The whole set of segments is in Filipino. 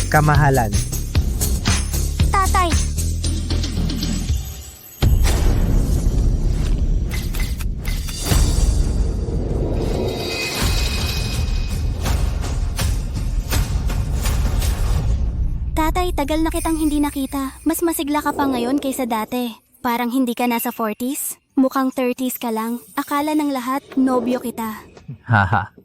Kamahalan. Tatay! Tatay, tagal na kitang hindi nakita. Mas masigla ka pa ngayon kaysa dati. Parang hindi ka nasa 40s. Mukhang 30s ka lang. Akala ng lahat, nobyo kita. Haha.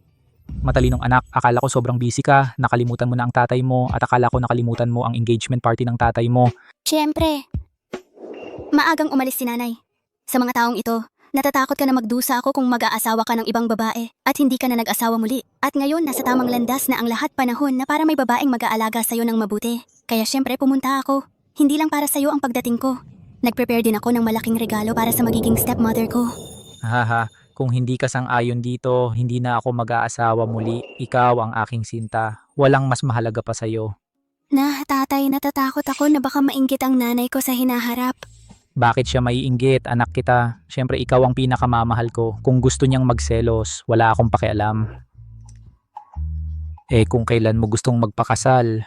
Matalinong anak, akala ko sobrang busy ka, nakalimutan mo na ang tatay mo, at akala ko nakalimutan mo ang engagement party ng tatay mo. Siyempre. Maagang umalis si nanay. Sa mga taong ito, natatakot ka na magdusa ako kung mag-aasawa ka ng ibang babae at hindi ka na nag-asawa muli. At ngayon, nasa tamang landas na ang lahat panahon na para may babaeng mag-aalaga sa'yo ng mabuti. Kaya siyempre pumunta ako. Hindi lang para sa'yo ang pagdating ko. Nag-prepare din ako ng malaking regalo para sa magiging stepmother ko. Haha, kung hindi ka sang-ayon dito, hindi na ako mag-aasawa muli. Ikaw ang aking sinta. Walang mas mahalaga pa sa'yo. Tatay, natatakot ako na baka mainggit ang nanay ko sa hinaharap. Bakit siya maiinggit, anak kita? Siyempre ikaw ang pinakamamahal ko. Kung gusto niyang magselos, wala akong pakialam. Kung kailan mo gustong magpakasal.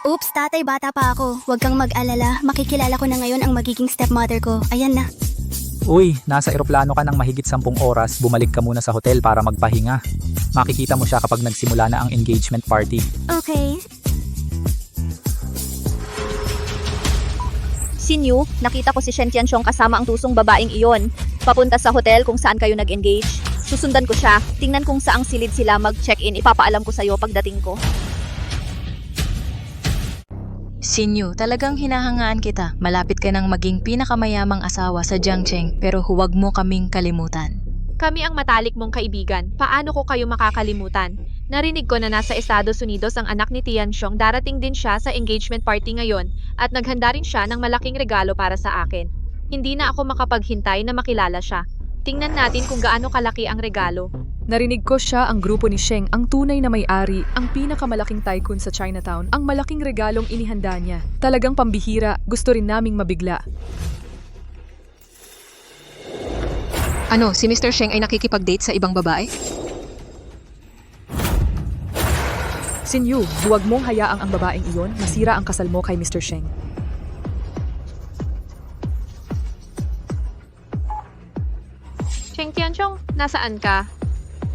Oops, tatay, bata pa ako. Huwag kang mag-alala. Makikilala ko na ngayon ang magiging stepmother ko. Ayan na. Uy, nasa eroplano ka ng mahigit 10 oras, bumalik ka muna sa hotel para magpahinga. Makikita mo siya kapag nagsimula na ang engagement party. Okay. Sinyu, nakita ko si Shen Tianxiong kasama ang tusong babaeng iyon. Papunta sa hotel kung saan kayo nag-engage. Susundan ko siya. Tingnan kung saang silid sila mag-check-in. Ipapaalam ko sa'yo pagdating ko. Sinyu, talagang hinahangaan kita. Malapit ka ng maging pinakamayamang asawa sa Jiangcheng, pero huwag mo kaming kalimutan. Kami ang matalik mong kaibigan. Paano ko kayo makakalimutan? Narinig ko na nasa Estados Unidos ang anak ni Tianxiong. Darating din siya sa engagement party ngayon at naghanda rin siya ng malaking regalo para sa akin. Hindi na ako makapaghintay na makilala siya. Tingnan natin kung gaano kalaki ang regalo. Narinig ko siya ang grupo ni Sheng, ang tunay na may-ari, ang pinakamalaking tycoon sa Chinatown, ang malaking regalong inihanda niya. Talagang pambihira, gusto rin naming mabigla. Ano, si Mr. Sheng ay nakikipag-date sa ibang babae? Sinyu, huwag mong hayaang ang babaeng iyon, masira ang kasal mo kay Mr. Sheng. Cheng Tianxiong, nasaan ka?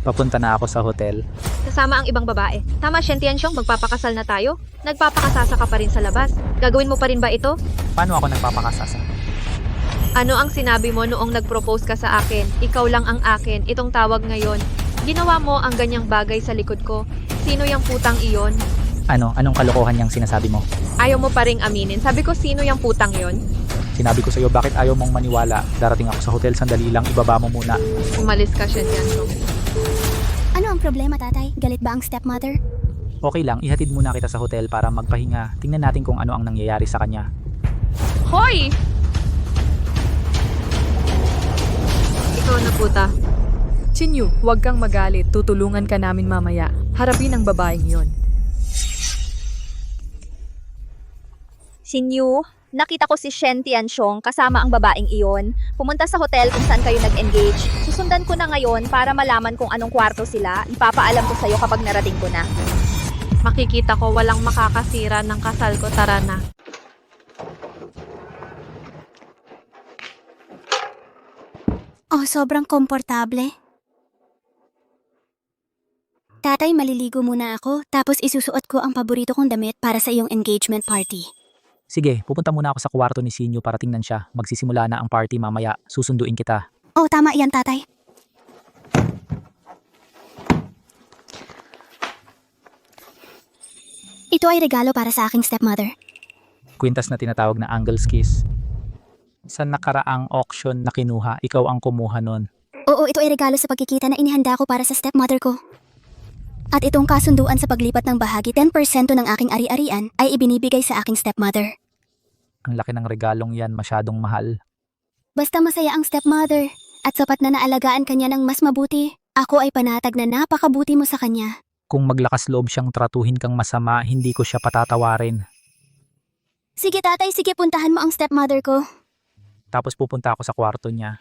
Papunta na ako sa hotel. Kasama ang ibang babae. Tama, Shen Tianxiong, magpapakasal na tayo? Nagpapakasasa ka pa rin sa labas. Gagawin mo pa rin ba ito? Paano ako nagpapakasasa? Ano ang sinabi mo noong nag-propose ka sa akin? Ikaw lang ang akin, itong tawag ngayon. Ginawa mo ang ganyang bagay sa likod ko. Sino yung putang iyon? Anong kalokohan niyang sinasabi mo? Ayaw mo pa ring aminin. Sabi ko, sino yung putang iyon? Sinabi ko sa'yo bakit ayaw mong maniwala. Darating ako sa hotel, sandali lang, ibaba mo muna. Umalis ka, Shen Tianxiong. Ano ang problema, tatay? Galit ba ang stepmother? Okay lang, ihatid muna kita sa hotel para magpahinga. Tingnan natin kung ano ang nangyayari sa kanya. Hoy! Ikaw na puta. Sinyu, huwag kang magalit, tutulungan ka namin mamaya. Harapin ang babaeng iyon. Sinyu, nakita ko si Shen Tianxiong kasama ang babaeng iyon. Pumunta sa hotel kung saan kayo nag-engage. Susundan ko na ngayon para malaman kung anong kwarto sila. Ipapaalam ko sa'yo kapag narating ko na. Makikita ko walang makakasira ng kasal ko, tara na. Oh, sobrang komportable. Tatay, maliligo muna ako, tapos isusuot ko ang paborito kong damit para sa iyong engagement party. Sige, pupunta muna ako sa kwarto ni Sinyo para tingnan siya. Magsisimula na ang party mamaya. Susunduin kita. Oh, tama iyan, tatay. Ito ay regalo para sa aking stepmother. Kwintas na tinatawag na Angle's Kiss. Sa nakaraang auction na kinuha, ikaw ang kumuha nun. Oo, ito ay regalo sa pagkikita na inihanda ko para sa stepmother ko. At itong kasunduan sa paglipat ng bahagi, 10% ng aking ari-arian ay ibinibigay sa aking stepmother. Ang laki ng regalong yan, masyadong mahal. Basta masaya ang stepmother at sapat na naalagaan kanya ng mas mabuti, ako ay panatag na napakabuti mo sa kanya. Kung maglakas loob siyang tratuhin kang masama, hindi ko siya patatawarin. Sige tatay, sige puntahan mo ang stepmother ko. Tapos pupunta ako sa kwarto niya.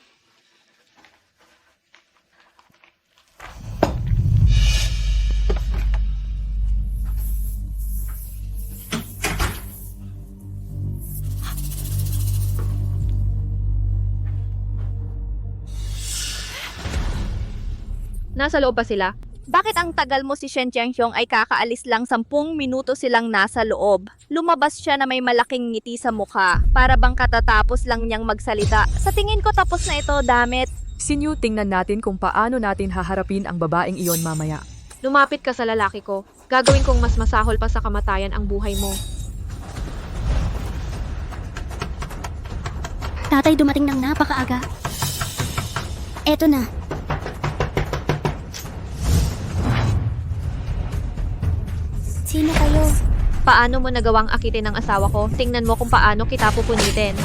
Nasa loob pa sila? Bakit ang tagal mo si Shen Tianxiong ay kakaalis lang 10 minuto silang nasa loob? Lumabas siya na may malaking ngiti sa mukha. Para bang katatapos lang niyang magsalita. Sa tingin ko tapos na ito, damit. Sinyu, tingnan natin kung paano natin haharapin ang babaeng iyon mamaya. Lumapit ka sa lalaki ko. Gagawin kong mas masahol pa sa kamatayan ang buhay mo. Tatay dumating ng napakaaga. Eto na. Sino kayo? Paano mo nagawang akitin ng asawa ko? Tingnan mo kung paano kita pupunitin.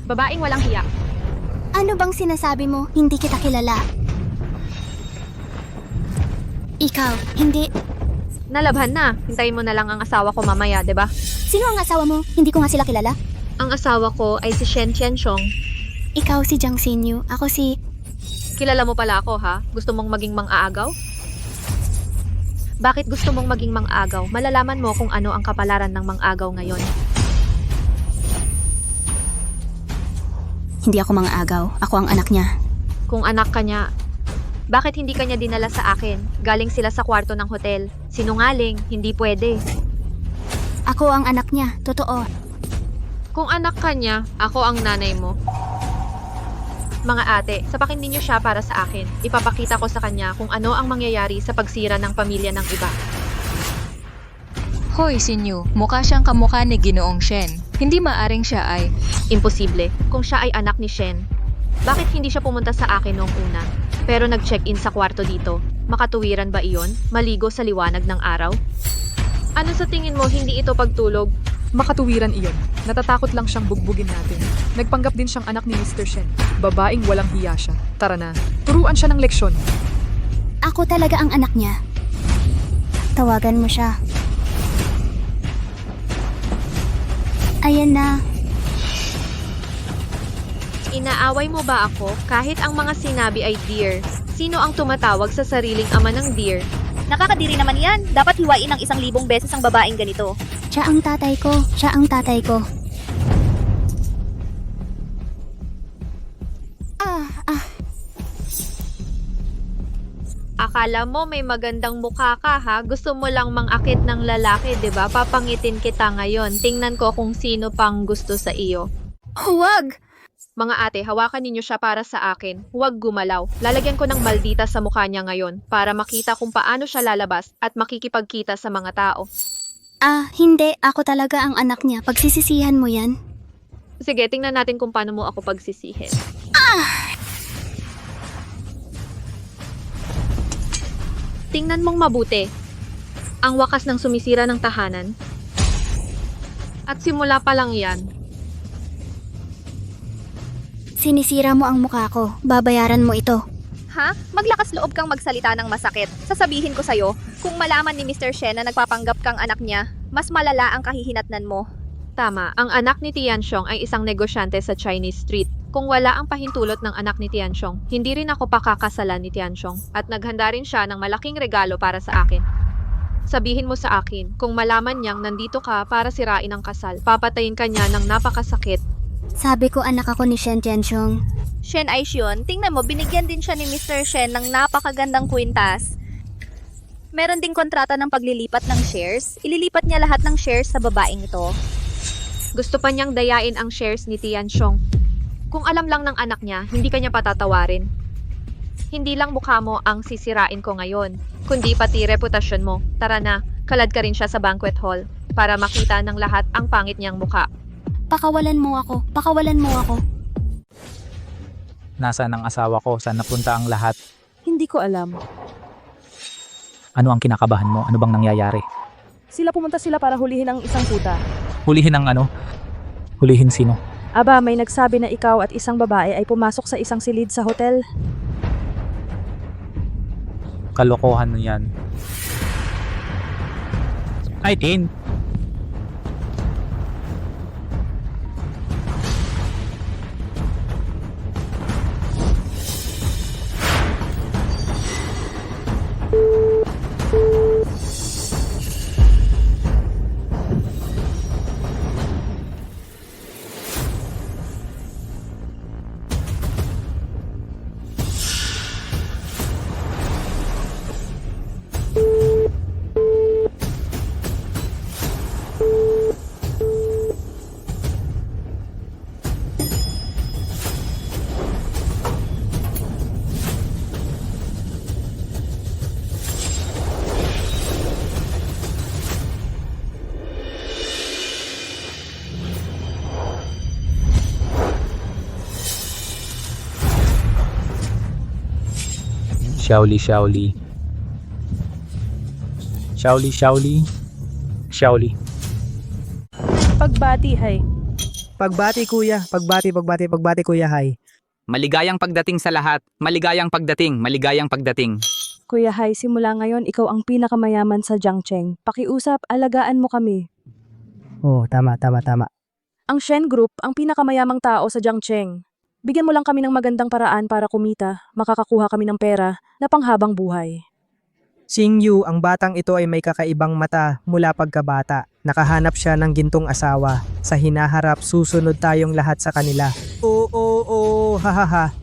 Babaeng walang hiya. Ano bang sinasabi mo? Hindi kita kilala. Ikaw, hindi. Nalabhan na. Hintayin mo na lang ang asawa ko mamaya, 'di ba? Sino ang asawa mo? Hindi ko nga sila kilala. Ang asawa ko ay si Shen Tianxiong. Ikaw si Jiang Xinyu. Ako si... Kilala mo pala ako, ha? Gusto mong maging mang-aagaw? Bakit gusto mong maging mang-agaw? Malalaman mo kung ano ang kapalaran ng mang-agaw ngayon. Hindi ako mga agaw. Ako ang anak niya. Kung anak ka niya, bakit hindi ka niya dinala sa akin? Galing sila sa kwarto ng hotel. Sinungaling, hindi pwede. Ako ang anak niya. Totoo. Kung anak ka niya, ako ang nanay mo. Mga ate, sapakin ninyo siya para sa akin. Ipapakita ko sa kanya kung ano ang mangyayari sa pagsira ng pamilya ng iba. Hoy, Sinyu, mukha siyang kamukha ni Ginoong Shen. Hindi maaring siya ay... Imposible. Kung siya ay anak ni Shen, bakit hindi siya pumunta sa akin noong una? Pero nag-check-in sa kwarto dito. Makatuwiran ba iyon? Maligo sa liwanag ng araw? Ano sa tingin mo, hindi ito pagtulog? Makatuwiran iyon. Natatakot lang siyang bugbugin natin. Nagpanggap din siyang anak ni Mr. Shen. Babaeng walang hiya siya. Tara na. Turuan siya ng leksyon. Ako talaga ang anak niya. Tawagan mo siya. Ayan na. Inaaway mo ba ako kahit ang mga sinabi ay dear? Sino ang tumatawag sa sariling ama ng dear? Nakakadiri naman yan. Dapat hiwain ng 1,000 beses ang babaeng ganito. Siya ang tatay ko. Siya ang tatay ko. Akala mo may magandang mukha ka ha? Gusto mo lang mangakit ng lalaki, 'di ba? Papangitin kita ngayon. Tingnan ko kung sino pang gusto sa iyo. Huwag! Mga ate, hawakan ninyo siya para sa akin. Huwag gumalaw. Lalagyan ko ng maldita sa mukha niya ngayon para makita kung paano siya lalabas at makikipagkita sa mga tao. Hindi. Ako talaga ang anak niya. Pagsisisihan mo yan. Sige, tingnan natin kung paano mo ako pagsisihin. Tingnan mong mabuti. Ang wakas ng sumisira ng tahanan. At simula pa lang yan. Sinisira mo ang mukha ko. Babayaran mo ito. Ha? Maglakas loob kang magsalita ng masakit. Sasabihin ko sa'yo, kung malaman ni Mr. Shen na nagpapanggap kang anak niya, mas malala ang kahihinatnan mo. Tama, ang anak ni Tianxiong ay isang negosyante sa Chinese Street. Kung wala ang pahintulot ng anak ni Tianxiong, hindi rin ako pakakasalan ni Tianxiong at naghanda rin siya ng malaking regalo para sa akin. Sabihin mo sa akin, kung malaman niyang nandito ka para sirain ang kasal, papatayin ka niya ng napakasakit. Sabi ko anak ako ni Shen Tianxiong. Shen Aishion, tingnan mo, binigyan din siya ni Mr. Shen ng napakagandang kwintas. Meron ding kontrata ng paglilipat ng shares. Ililipat niya lahat ng shares sa babaeng ito. Gusto pa niyang dayain ang shares ni Tianxiong. Kung alam lang ng anak niya, hindi ka niya patatawarin. Hindi lang mukha mo ang sisirain ko ngayon, kundi pati reputasyon mo. Tara na, kalad ka rin siya sa banquet hall para makita ng lahat ang pangit niyang mukha. Pakawalan mo ako. Pakawalan mo ako. Nasaan ang asawa ko? Saan napunta ang lahat? Hindi ko alam. Ano ang kinakabahan mo? Ano bang nangyayari? Pumunta sila para hulihin ang isang puta. Hulihin ang ano? Hulihin sino? Aba, may nagsabi na ikaw at isang babae ay pumasok sa isang silid sa hotel. Kalokohan yan. Ay, Tin! Shaoli, Shaoli. Shaoli, Shaoli. Shaoli. Pagbati, hay. Pagbati kuya, pagbati kuya, hay. Maligayang pagdating sa lahat. Maligayang pagdating. Maligayang pagdating. Kuya Hai, simula ngayon, ikaw ang pinakamayaman sa Jiangcheng. Pakiusap, alagaan mo kami. Oh, tama. Ang Shen Group, ang pinakamayamang tao sa Jiangcheng. Bigyan mo lang kami ng magandang paraan para kumita, makakakuha kami ng pera na panghabang buhay. Xingyu, ang batang ito ay may kakaibang mata mula pagkabata. Nakahanap siya ng gintong asawa. Sa hinaharap, susunod tayong lahat sa kanila. Oo, hahaha.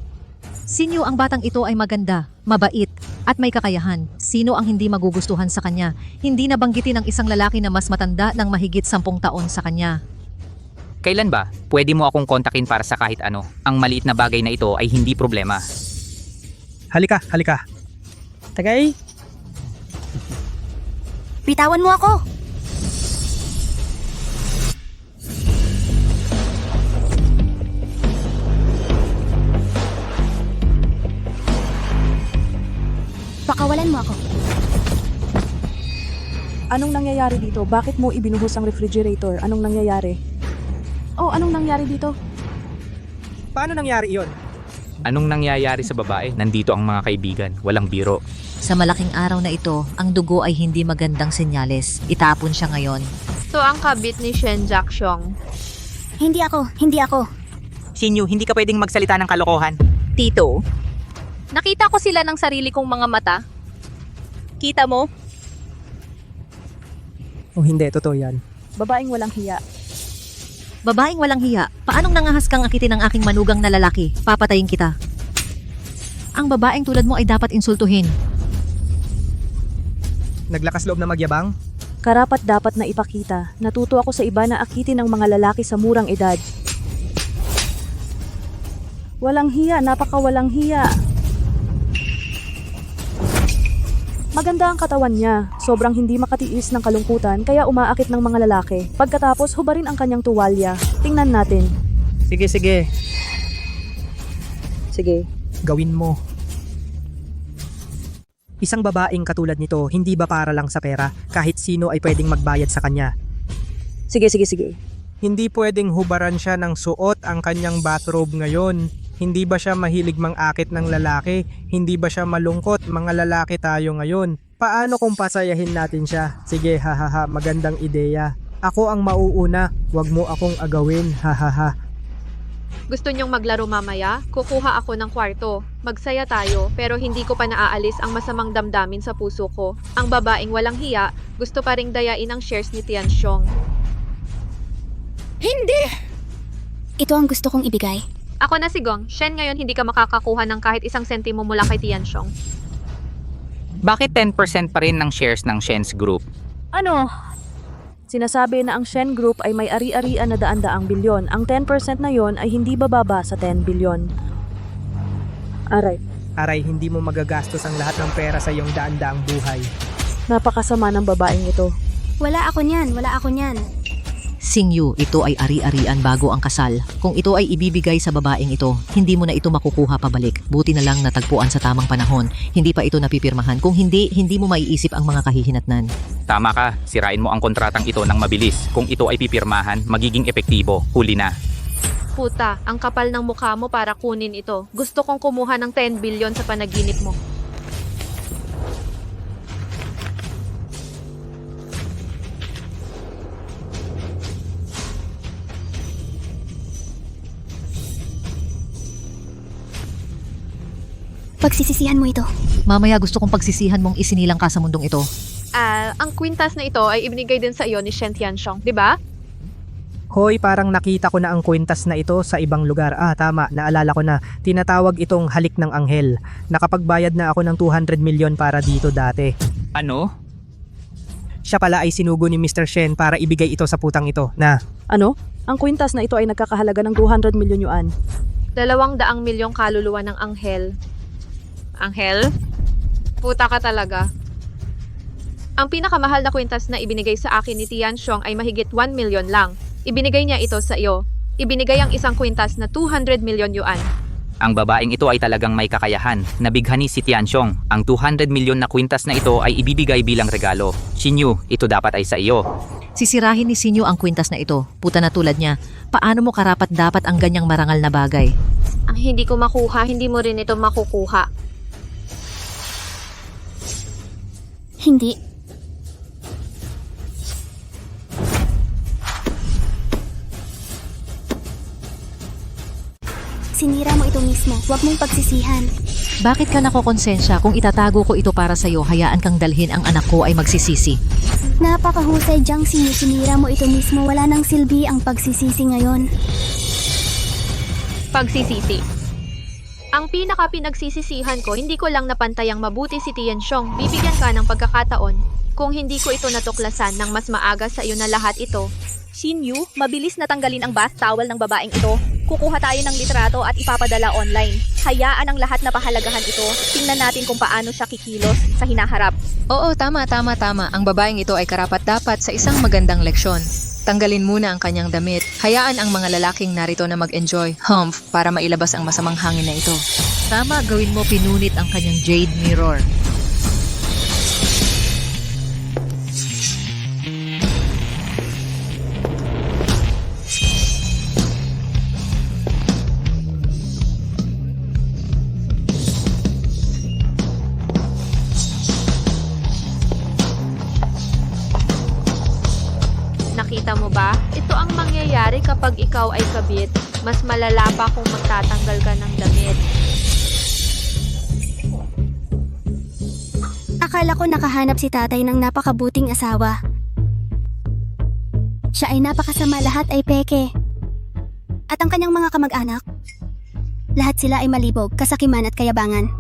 Sinyo ang batang ito ay maganda, mabait, at may kakayahan. Sino ang hindi magugustuhan sa kanya? Hindi nabanggitin ang isang lalaki na mas matanda ng mahigit 10 taon sa kanya. Kailan ba? Pwede mo akong kontakin para sa kahit ano. Ang maliit na bagay na ito ay hindi problema. Halika. Tagay. Bitawan mo ako! Pakawalan mo ako. Anong nangyayari dito? Bakit mo ibinuhos ang refrigerator? Anong nangyayari? Oh, anong nangyari dito? Paano nangyari iyon? Anong nangyayari sa babae? Nandito ang mga kaibigan. Walang biro. Sa malaking araw na ito, ang dugo ay hindi magandang senyales. Itapon siya ngayon. So ang kabit ni Shen Jiangxiong. Hindi ako. Sinyo, hindi ka pwedeng magsalita ng kalokohan. Tito, nakita ko sila ng sarili kong mga mata. Kita mo? Oh, hindi, totoo yan. Babaeng walang hiya. Babaeng walang hiya, paanong nangahas kang akitin ng aking manugang na lalaki? Papatayin kita. Ang babaeng tulad mo ay dapat insultuhin. Naglakas loob na magyabang? Karapat dapat na ipakita. Natuto ako sa iba na akitin ng mga lalaki sa murang edad. Walang hiya, napakawalang hiya. Maganda ang katawan niya. Sobrang hindi makatiis ng kalungkutan kaya umaakit ng mga lalaki. Pagkatapos hubarin ang kanyang tuwalya. Tingnan natin. Sige. Sige. Gawin mo. Isang babaeng katulad nito, hindi ba para lang sa pera? Kahit sino ay pwedeng magbayad sa kanya. Sige. Hindi pwedeng hubaran siya ng suot ang kanyang bathrobe ngayon. Hindi ba siya mahilig mang-akit ng lalaki? Hindi ba siya malungkot? Mga lalaki tayo ngayon. Paano kung pasayahin natin siya? Sige, hahaha, magandang ideya. Ako ang mauuna, wag mo akong agawin, hahaha. Gusto niyong maglaro mamaya? Kukuha ako ng kwarto. Magsaya tayo, pero hindi ko pa naaalis ang masamang damdamin sa puso ko. Ang babaeng walang hiya, gusto pa ring dayain ang shares ni Tianxiong. Ito ang gusto kong ibigay. Ako na si Gong. Shen, ngayon hindi ka makakakuha ng kahit isang sentimo mula kay Tianxiong. Bakit 10% pa rin ng shares ng Shen's Group? Ano? Sinasabi na ang Shen Group ay may ari-arian na daan-daang bilyon. Ang 10% na yon ay hindi bababa sa 10 bilyon. Aray, hindi mo magagastos ang lahat ng pera sa iyong daan-daang buhay. Napakasama ng babaeng ito. Wala ako niyan. Singyu, ito ay ari-arian bago ang kasal. Kung ito ay ibibigay sa babaeng ito, hindi mo na ito makukuha pabalik. Buti na lang natagpuan sa tamang panahon. Hindi pa ito napipirmahan. Kung hindi mo maiisip ang mga kahihinatnan. Tama ka, sirain mo ang kontratang ito ng mabilis. Kung ito ay pipirmahan, magiging epektibo. Huli na. Puta, ang kapal ng mukha mo para kunin ito. Gusto kong kumuha ng 10 billion sa panaginip mo. Pagsisisihan mo ito. Mamaya gusto kong pagsisihan mong isinilang ka sa mundong ito. Ang kwintas na ito ay ibinigay din sa iyo ni Shen Tianxiong, di ba? Hoy, parang nakita ko na ang kwintas na ito sa ibang lugar. Tama, naalala ko na. Tinatawag itong halik ng anghel. Nakapagbayad na ako ng 200 milyon para dito dati. Ano? Siya pala ay sinugo ni Mr. Shen para ibigay ito sa putang ito na. Ano? Ang kwintas na ito ay nagkakahalaga ng 200 milyon yuan. 200 milyong kaluluwa ng anghel. Anghel? Puta ka talaga. Ang pinakamahal na kwintas na ibinigay sa akin ni Tianxiong ay mahigit 1 million lang. Ibinigay niya ito sa iyo. Ibinigay ang isang kwintas na 200 milyon yuan. Ang babaeng ito ay talagang may kakayahan. Nabighani si Tianxiong. Ang 200 milyon na kwintas na ito ay ibibigay bilang regalo. Xinyu, ito dapat ay sa iyo. Sisirahin ni Sinyo ang kwintas na ito. Puta na tulad niya. Paano mo karapat dapat ang ganyang marangal na bagay? Ang hindi ko makuha, hindi mo rin ito makukuha. Hindi. Sinira mo ito mismo. Huwag mong pagsisihan. Bakit ka nakokonsensya kung itatago ko ito para sa'yo, hayaan kang dalhin ang anak ko ay magsisisi? Napakahusay, Jiang Xinyu. Sinira mo ito mismo. Wala nang silbi ang pagsisisi ngayon. Pagsisisi. Ang pinaka-pinagsisisihan ko, hindi ko lang napantayang mabuti si Tianxiong. Bibigyan ka ng pagkakataon. Kung hindi ko ito natuklasan ng mas maaga sa iyo na lahat ito. Xinyu, mabilis na tanggalin ang bath towel ng babaeng ito. Kukuha tayo ng litrato at ipapadala online. Hayaan ang lahat na pahalagahan ito. Tingnan natin kung paano siya kikilos sa hinaharap. Oo, tama. Ang babaeng ito ay karapat-dapat sa isang magandang leksyon. Tanggalin muna ang kanyang damit. Hayaan ang mga lalaking narito na mag-enjoy, humph, para mailabas ang masamang hangin na ito. Tama, gawin mo pinunit ang kanyang jade mirror. Nakita mo ba? Ito ang mangyayari kapag ikaw ay kabit. Mas malala pa kung magtatanggal ka ng damit. Akala ko nakahanap si tatay ng napakabuting asawa. Siya ay napakasama, lahat ay peke. At ang kanyang mga kamag-anak, lahat sila ay malibog, kasakiman at kayabangan.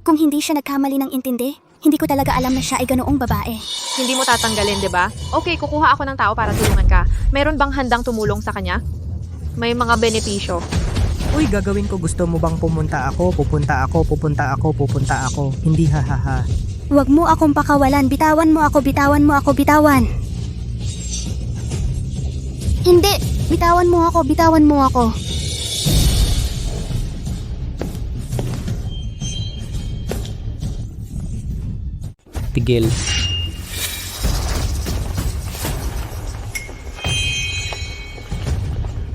Kung hindi siya nagkamali ng intindi, hindi ko talaga alam na siya ay ganoong babae. Hindi mo tatanggalin, di ba? Okay, kukuha ako ng tao para tulungan ka. Meron bang handang tumulong sa kanya? May mga benepisyo. Uy, gagawin ko. Gusto mo bang pupunta ako? Pupunta ako. Hindi hahaha. Huwag mo akong pakawalan, bitawan mo ako. Hindi, bitawan mo ako. Tigil.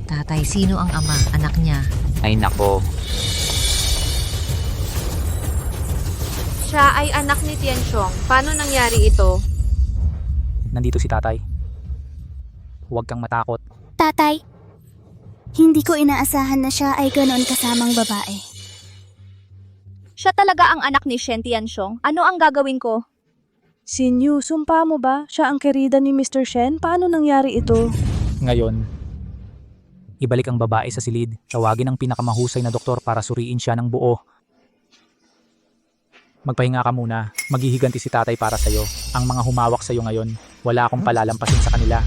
Tatay, sino ang ama? Anak niya. Ay nako. Siya ay anak ni Tianxiong. Paano nangyari ito? Nandito si tatay. Huwag kang matakot. Tatay, hindi ko inaasahan na siya ay ganon kasamang babae. Siya talaga ang anak ni Shen Tianxiong. Ano ang gagawin ko? Xinyu, sumpa mo ba? Siya ang kerida ni Mr. Shen? Paano nangyari ito? Ngayon, ibalik ang babae sa silid. Tawagin ang pinakamahusay na doktor para suriin siya ng buo. Magpahinga ka muna. Maghihiganti si tatay para sa'yo. Ang mga humawak sa'yo ngayon, wala akong palalampasin sa kanila.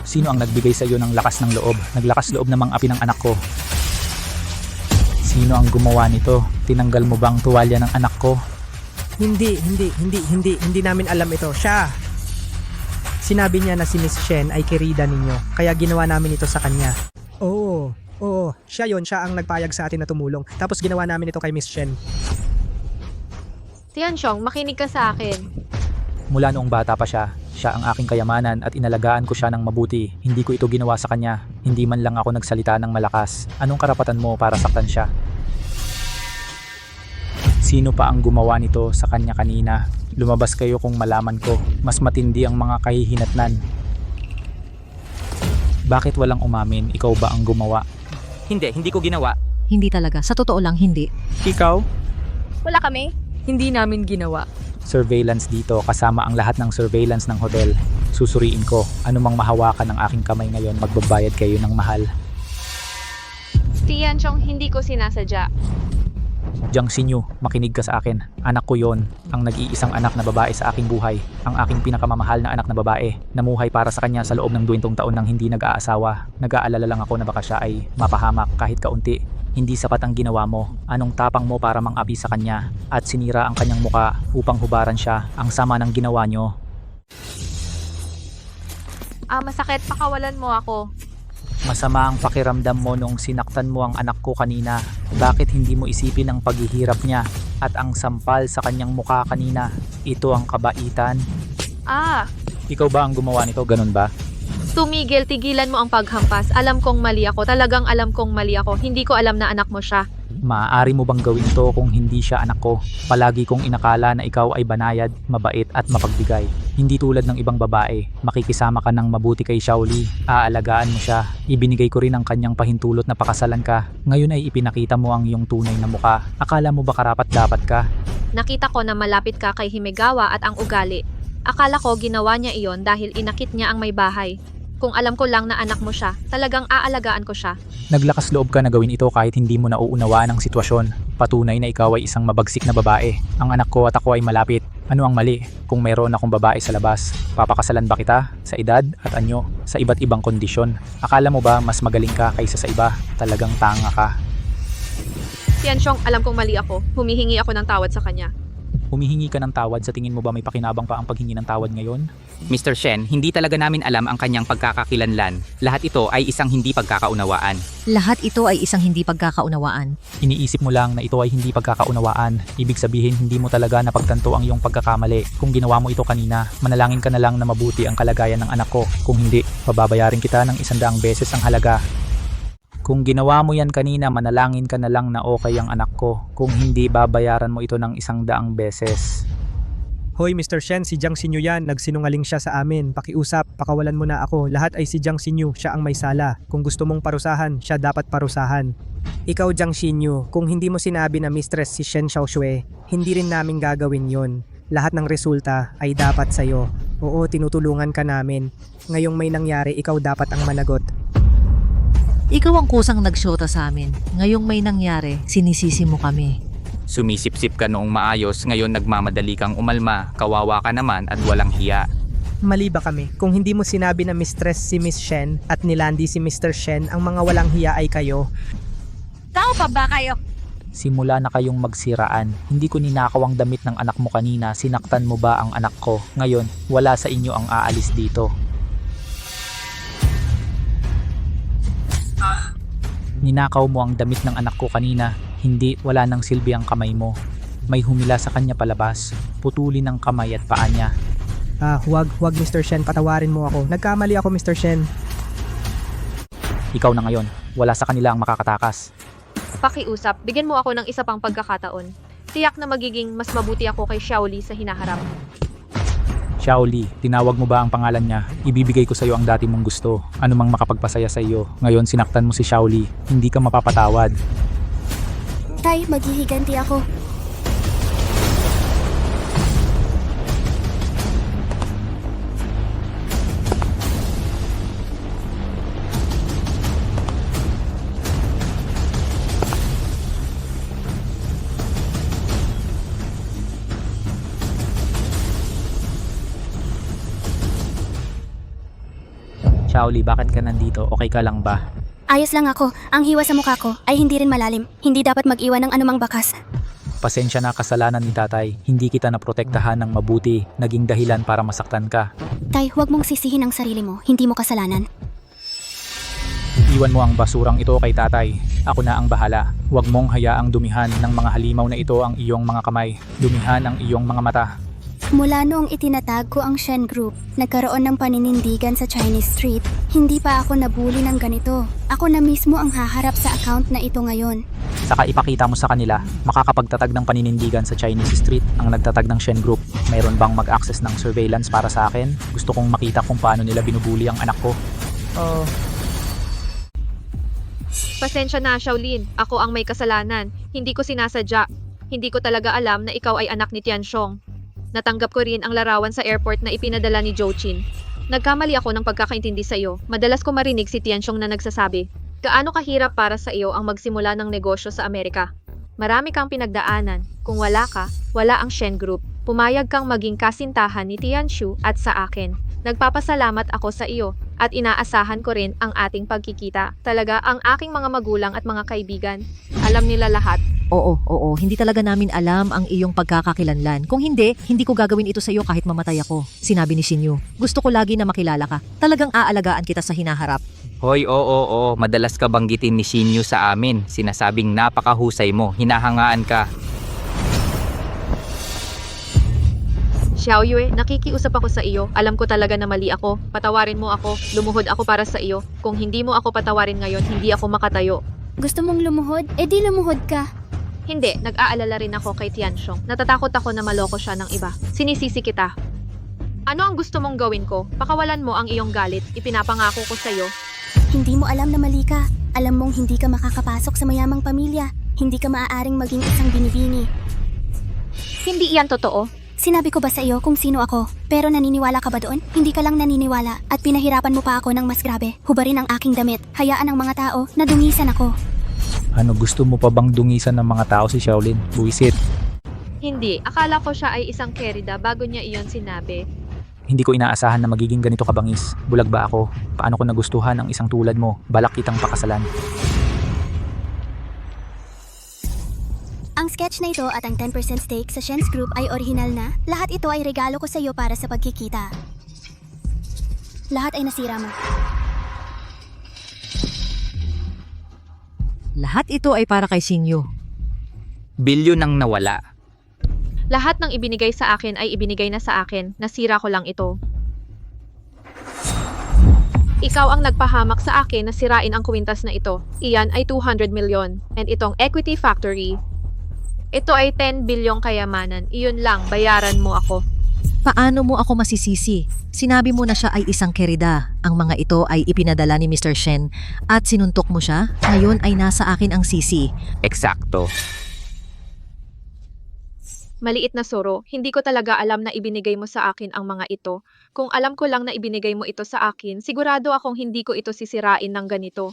Sino ang nagbigay sa iyo ng lakas ng loob? Naglakas loob namang api ng anak ko. Sino ang gumawa nito? Tinanggal mo bang tuwalya ng anak ko? Hindi namin alam ito. Siya! Sinabi niya na si Miss Shen ay kerida ninyo, kaya ginawa namin ito sa kanya. Oo, siya ang nagpayag sa atin na tumulong. Tapos ginawa namin ito kay Miss Shen. Tianxiong, makinig ka sa akin. Mula noong bata pa siya ang aking kayamanan at inalagaan ko siya ng mabuti. Hindi ko ito ginawa sa kanya. Hindi man lang ako nagsalita ng malakas. Anong karapatan mo para saktan siya? Sino pa ang gumawa nito sa kanya kanina? Lumabas kayo kung malaman ko. Mas matindi ang mga kahihinatnan. Bakit walang umamin? Ikaw ba ang gumawa? Hindi ko ginawa. Hindi talaga. Sa totoo lang, hindi. Ikaw? Wala kami. Hindi namin ginawa. Surveillance dito kasama ang lahat ng surveillance ng hotel. Susuriin ko. Anumang mahawakan ng aking kamay ngayon, magbabayad kayo ng mahal. Tianxiong, hindi ko sinasadya. Jiang Xinyu, makinig ka sa akin. Anak ko yon, ang nag-iisang anak na babae sa aking buhay. Ang aking pinakamamahal na anak na babae. Namuhay para sa kanya sa loob ng 20 taon nang hindi nag-aasawa. Nag-aalala lang ako na baka siya ay mapahamak kahit kaunti. Hindi sapat ang ginawa mo. Anong tapang mo para mang-api sa kanya at sinira ang kanyang muka upang hubaran siya. Ang sama ng ginawa nyo. Masakit, pakawalan mo ako. Masama ang pakiramdam mo nung sinaktan mo ang anak ko kanina. Bakit hindi mo isipin ang paghihirap niya at ang sampal sa kanyang mukha kanina? Ito ang kabaitan. Ikaw ba ang gumawa nito, ganun ba? Tumigil, tigilan mo ang paghampas. Alam kong mali ako, talagang alam kong mali ako. Hindi ko alam na anak mo siya. Maaari mo bang gawin ito kung hindi siya anak ko? Palagi kong inakala na ikaw ay banayad, mabait at mapagbigay. Hindi tulad ng ibang babae, makikisama ka ng mabuti kay Shaoli, aalagaan mo siya. Ibinigay ko rin ang kanyang pahintulot na pakasalan ka. Ngayon ay ipinakita mo ang iyong tunay na muka. Akala mo ba karapat dapat ka? Nakita ko na malapit ka kay Himegawa at ang ugali. Akala ko ginawa niya iyon dahil inakit niya ang may bahay. Kung alam ko lang na anak mo siya, talagang aalagaan ko siya. Naglakas loob ka na gawin ito kahit hindi mo nauunawaan ang sitwasyon. Patunay na ikaw ay isang mabagsik na babae. Ang anak ko at ako ay malapit. Ano ang mali? Kung mayroon akong babae sa labas, papakasalan ba kita? Sa edad at anyo? Sa iba't ibang kondisyon? Akala mo ba mas magaling ka kaysa sa iba? Talagang tanga ka. Tianxiong, alam kong mali ako. Humihingi ako ng tawad sa kanya. Humihingi ka ng tawad, sa tingin mo ba may pakinabang pa ang paghingi ng tawad ngayon? Mr. Shen, hindi talaga namin alam ang kanyang pagkakakilanlan. Lahat ito ay isang hindi pagkakaunawaan. Lahat ito ay isang hindi pagkakaunawaan. Iniisip mo lang na ito ay hindi pagkakaunawaan. Ibig sabihin hindi mo talaga napagtanto ang iyong pagkakamali. Kung ginawa mo ito kanina, manalangin ka na lang na mabuti ang kalagayan ng anak ko. Kung hindi, pababayarin kita ng 100 beses ang halaga. Kung ginawa mo yan kanina, manalangin ka na lang na okay ang anak ko. Kung hindi, babayaran mo ito ng 100 beses. Hoy Mr. Shen, si Jiang Xinyu yan. Nagsinungaling siya sa amin. Pakiusap, pakawalan mo na ako. Lahat ay si Jiang Xinyu, siya ang may sala. Kung gusto mong parusahan, siya dapat parusahan. Ikaw Jiang Xinyu, kung hindi mo sinabi na mistress si Shen Xiaoxue, hindi rin namin gagawin yon. Lahat ng resulta ay dapat sa'yo. Oo, tinutulungan ka namin. Ngayong may nangyari, ikaw dapat ang managot. Ikaw ang kusang nagsyota sa amin. Ngayong may nangyari, sinisisi mo kami. Sumisip-sip ka noong maayos, ngayon nagmamadali kang umalma, kawawa ka naman at walang hiya. Mali ba kami? Kung hindi mo sinabi na mistress si Miss Shen at nilandi si Mr. Shen, ang mga walang hiya ay kayo. Tao pa ba kayo? Simula na kayong magsiraan. Hindi ko ninakaw ang damit ng anak mo kanina. Sinaktan mo ba ang anak ko? Ngayon, wala sa inyo ang aalis dito. Ninakaw mo ang damit ng anak ko kanina. Hindi, wala nang silbi ang kamay mo. May humila sa kanya palabas. Putulin ang kamay at paa niya. Huwag Mr. Shen, patawarin mo ako. Nagkamali ako Mr. Shen. Ikaw na ngayon. Wala sa kanila ang makakatakas. Pakiusap, bigyan mo ako ng isa pang pagkakataon. Tiyak na magiging mas mabuti ako kay Shaoli sa hinaharap. Shaoli, tinawag mo ba ang pangalan niya? Ibibigay ko sa iyo ang dati mong gusto. Ano mang makapagpasaya sa iyo. Ngayon sinaktan mo si Shaoli. Hindi ka mapapatawad. Tay, maghihiganti ako. Shaoli, bakit ka nandito? Okay ka lang ba? Ayos lang ako. Ang hiwa sa mukha ko ay hindi rin malalim. Hindi dapat mag-iwan ng anumang bakas. Pasensya na, kasalanan ni tatay. Hindi kita naprotektahan ng mabuti. Naging dahilan para masaktan ka. Tay, huwag mong sisihin ang sarili mo. Hindi mo kasalanan. Iwan mo ang basurang ito kay tatay. Ako na ang bahala. Huwag mong hayaang dumihan ng mga halimaw na ito ang iyong mga kamay. Dumihan ang iyong mga mata. Mula noong itinatag ko ang Shen Group, nagkaroon ng paninindigan sa Chinese Street. Hindi pa ako nabuli ng ganito. Ako na mismo ang haharap sa account na ito ngayon. Saka ipakita mo sa kanila, makakapagtatag ng paninindigan sa Chinese Street ang nagtatag ng Shen Group. Mayroon bang mag-access ng surveillance para sa akin? Gusto kong makita kung paano nila binubuli ang anak ko. Pasensya na, Shaolin. Ako ang may kasalanan. Hindi ko sinasadya. Hindi ko talaga alam na ikaw ay anak ni Tianxiong. Natanggap ko rin ang larawan sa airport na ipinadala ni Joujin. Nagkamali ako ng pagkakaintindi sa iyo. Madalas ko marinig si Tianxiong na nagsasabi, gaano kahirap para sa iyo ang magsimula ng negosyo sa Amerika. Marami kang pinagdaanan. Kung wala ka, wala ang Shen Group. Pumayag kang maging kasintahan ni Tianxiu at sa akin. Nagpapasalamat ako sa iyo at inaasahan ko rin ang ating pagkikita. Talaga ang aking mga magulang at mga kaibigan. Alam nila lahat. Oo, hindi talaga namin alam ang iyong pagkakakilanlan. Kung hindi, hindi ko gagawin ito sa iyo kahit mamatay ako. Sinabi ni Shinyu, gusto ko lagi na makilala ka. Talagang aalagaan kita sa hinaharap. Hoy, oo, madalas ka banggitin ni Shinyu sa amin. Sinasabing napakahusay mo, hinahangaan ka. Xiaoyue, nakikiusap ako sa iyo. Alam ko talaga na mali ako. Patawarin mo ako. Lumuhod ako para sa iyo. Kung hindi mo ako patawarin ngayon, hindi ako makatayo. Gusto mong lumuhod? Eh di lumuhod ka. Hindi, nag-aalala rin ako kay Tianxiong. Natatakot ako na maloko siya ng iba. Sinisisi kita. Ano ang gusto mong gawin ko? Pakawalan mo ang iyong galit. Ipinapangako ko sa iyo. Hindi mo alam na mali ka. Alam mong hindi ka makakapasok sa mayamang pamilya. Hindi ka maaaring maging isang binibini. Hindi iyan totoo. Sinabi ko ba sa iyo kung sino ako? Pero naniniwala ka ba doon? Hindi ka lang naniniwala at pinahirapan mo pa ako ng mas grabe. Hubarin ang aking damit. Hayaan ang mga tao na dungisan ako. Ano, gusto mo pa bang dungisan ng mga tao si Shaolin? Buisit. Hindi, akala ko siya ay isang kerida bago niya iyon sinabi. Hindi ko inaasahan na magiging ganito kabangis. Bulag ba ako? Paano ko nagustuhan ang isang tulad mo? Balak kitang pakasalan. Ang sketch na ito at ang 10% stake sa Shen's Group ay orihinal na. Lahat ito ay regalo ko sa iyo para sa pagkikita. Lahat ay nasira mo. Lahat ito ay para kay Shinyu. Bilyon ang nawala. Lahat ng ibinigay sa akin ay ibinigay na sa akin. Nasira ko lang ito. Ikaw ang nagpahamak sa akin na sirain ang kwintas na ito. Iyan ay 200 million. And itong equity factory, ito ay 10 bilyong kayamanan. Iyon lang, bayaran mo ako. Paano mo ako masisisi? Sinabi mo na siya ay isang kerida. Ang mga ito ay ipinadala ni Mr. Shen at sinuntok mo siya. Ngayon ay nasa akin ang sisi. Eksakto. Maliit na suro, hindi ko talaga alam na ibinigay mo sa akin ang mga ito. Kung alam ko lang na ibinigay mo ito sa akin, sigurado akong hindi ko ito sisirain ng ganito.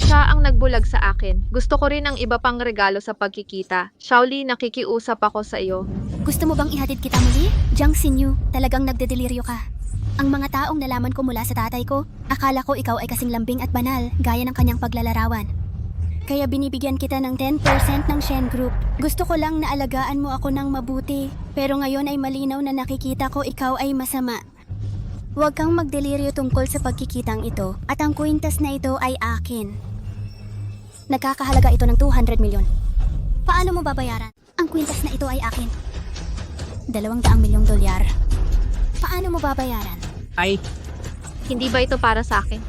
Siya ang nagbulag sa akin. Gusto ko rin ang iba pang regalo sa pagkikita. Shaoli, nakikiusap ako sa iyo. Gusto mo bang ihatid kita muli? Jiang Xinyu, talagang nagdedeliryo ka. Ang mga taong nalaman ko mula sa tatay ko, akala ko ikaw ay kasing lambing at banal, gaya ng kanyang paglalarawan. Kaya binibigyan kita ng 10% ng Shen Group. Gusto ko lang na alagaan mo ako ng mabuti. Pero ngayon ay malinaw na nakikita ko ikaw ay masama. Huwag kang magdeliryo tungkol sa pagkikitang ito at ang kwintas na ito ay akin. Nagkakahalaga ito ng 200 milyon. Paano mo babayaran? Ang kwintas na ito ay akin. 200 milyong dolyar. Paano mo babayaran? Ay, Hindi ba ito para sa akin?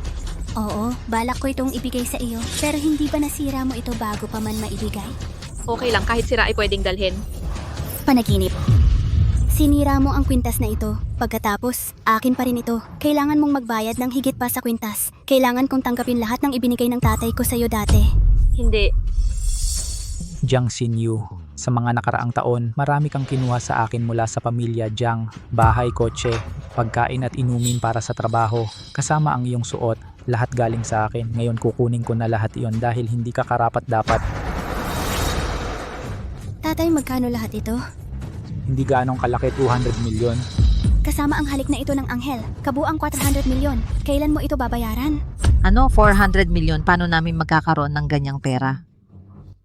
Oo, balak ko itong ibigay sa iyo. Pero hindi ba nasira mo ito bago pa man maibigay? Okay lang, kahit sira ay pwedeng dalhin. Panaginip. Sinira mo ang kwintas na ito. Pagkatapos, akin pa rin ito. Kailangan mong magbayad ng higit pa sa kwintas. Kailangan kong tanggapin lahat ng ibinigay ng tatay ko sa iyo dati. Hindi. Jiang Xinyu, sa mga nakaraang taon, marami kang kinuha sa akin mula sa pamilya Jiang, bahay, kotse, pagkain at inumin para sa trabaho, kasama ang iyong suot, lahat galing sa akin. Ngayon kukunin ko na lahat iyon dahil hindi ka karapat-dapat. Tatay, magkano lahat ito? Hindi gaanong kalaki, 200 milyon. Kasama ang halik na ito ng anghel. Kabuang 400 milyon. Kailan mo ito babayaran? Ano, 400 milyon? Paano namin magkakaroon ng ganyang pera?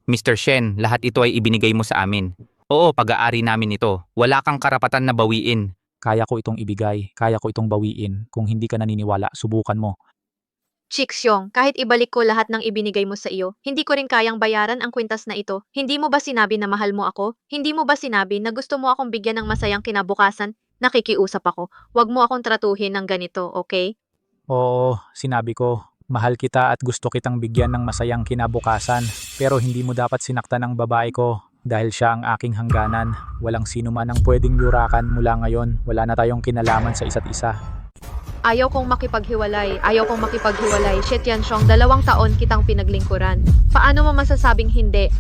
Mr. Shen, lahat ito ay ibinigay mo sa amin. Oo, pag-aari namin ito. Wala kang karapatan na bawiin. Kaya ko itong ibigay, kaya ko itong bawiin. Kung hindi ka naniniwala, subukan mo. Chiksyong, kahit ibalik ko lahat ng ibinigay mo sa iyo, hindi ko rin kayang bayaran ang kwintas na ito. Hindi mo ba sinabi na mahal mo ako? Hindi mo ba sinabi na gusto mo akong bigyan ng masayang kinabukasan? Nakikiusap ako. Huwag mo akong tratuhin ng ganito, okay? Oo, sinabi ko, mahal kita at gusto kitang bigyan ng masayang kinabukasan. Pero hindi mo dapat sinaktan ang babae ko dahil siya ang aking hangganan. Walang sino man ang pwedeng yurakan mula ngayon. Wala na tayong kinalaman sa isa't isa. Ayaw kong makipaghiwalay. Si Tianxiong, 2 taon kitang pinaglingkuran. Paano mo masasabing hindi?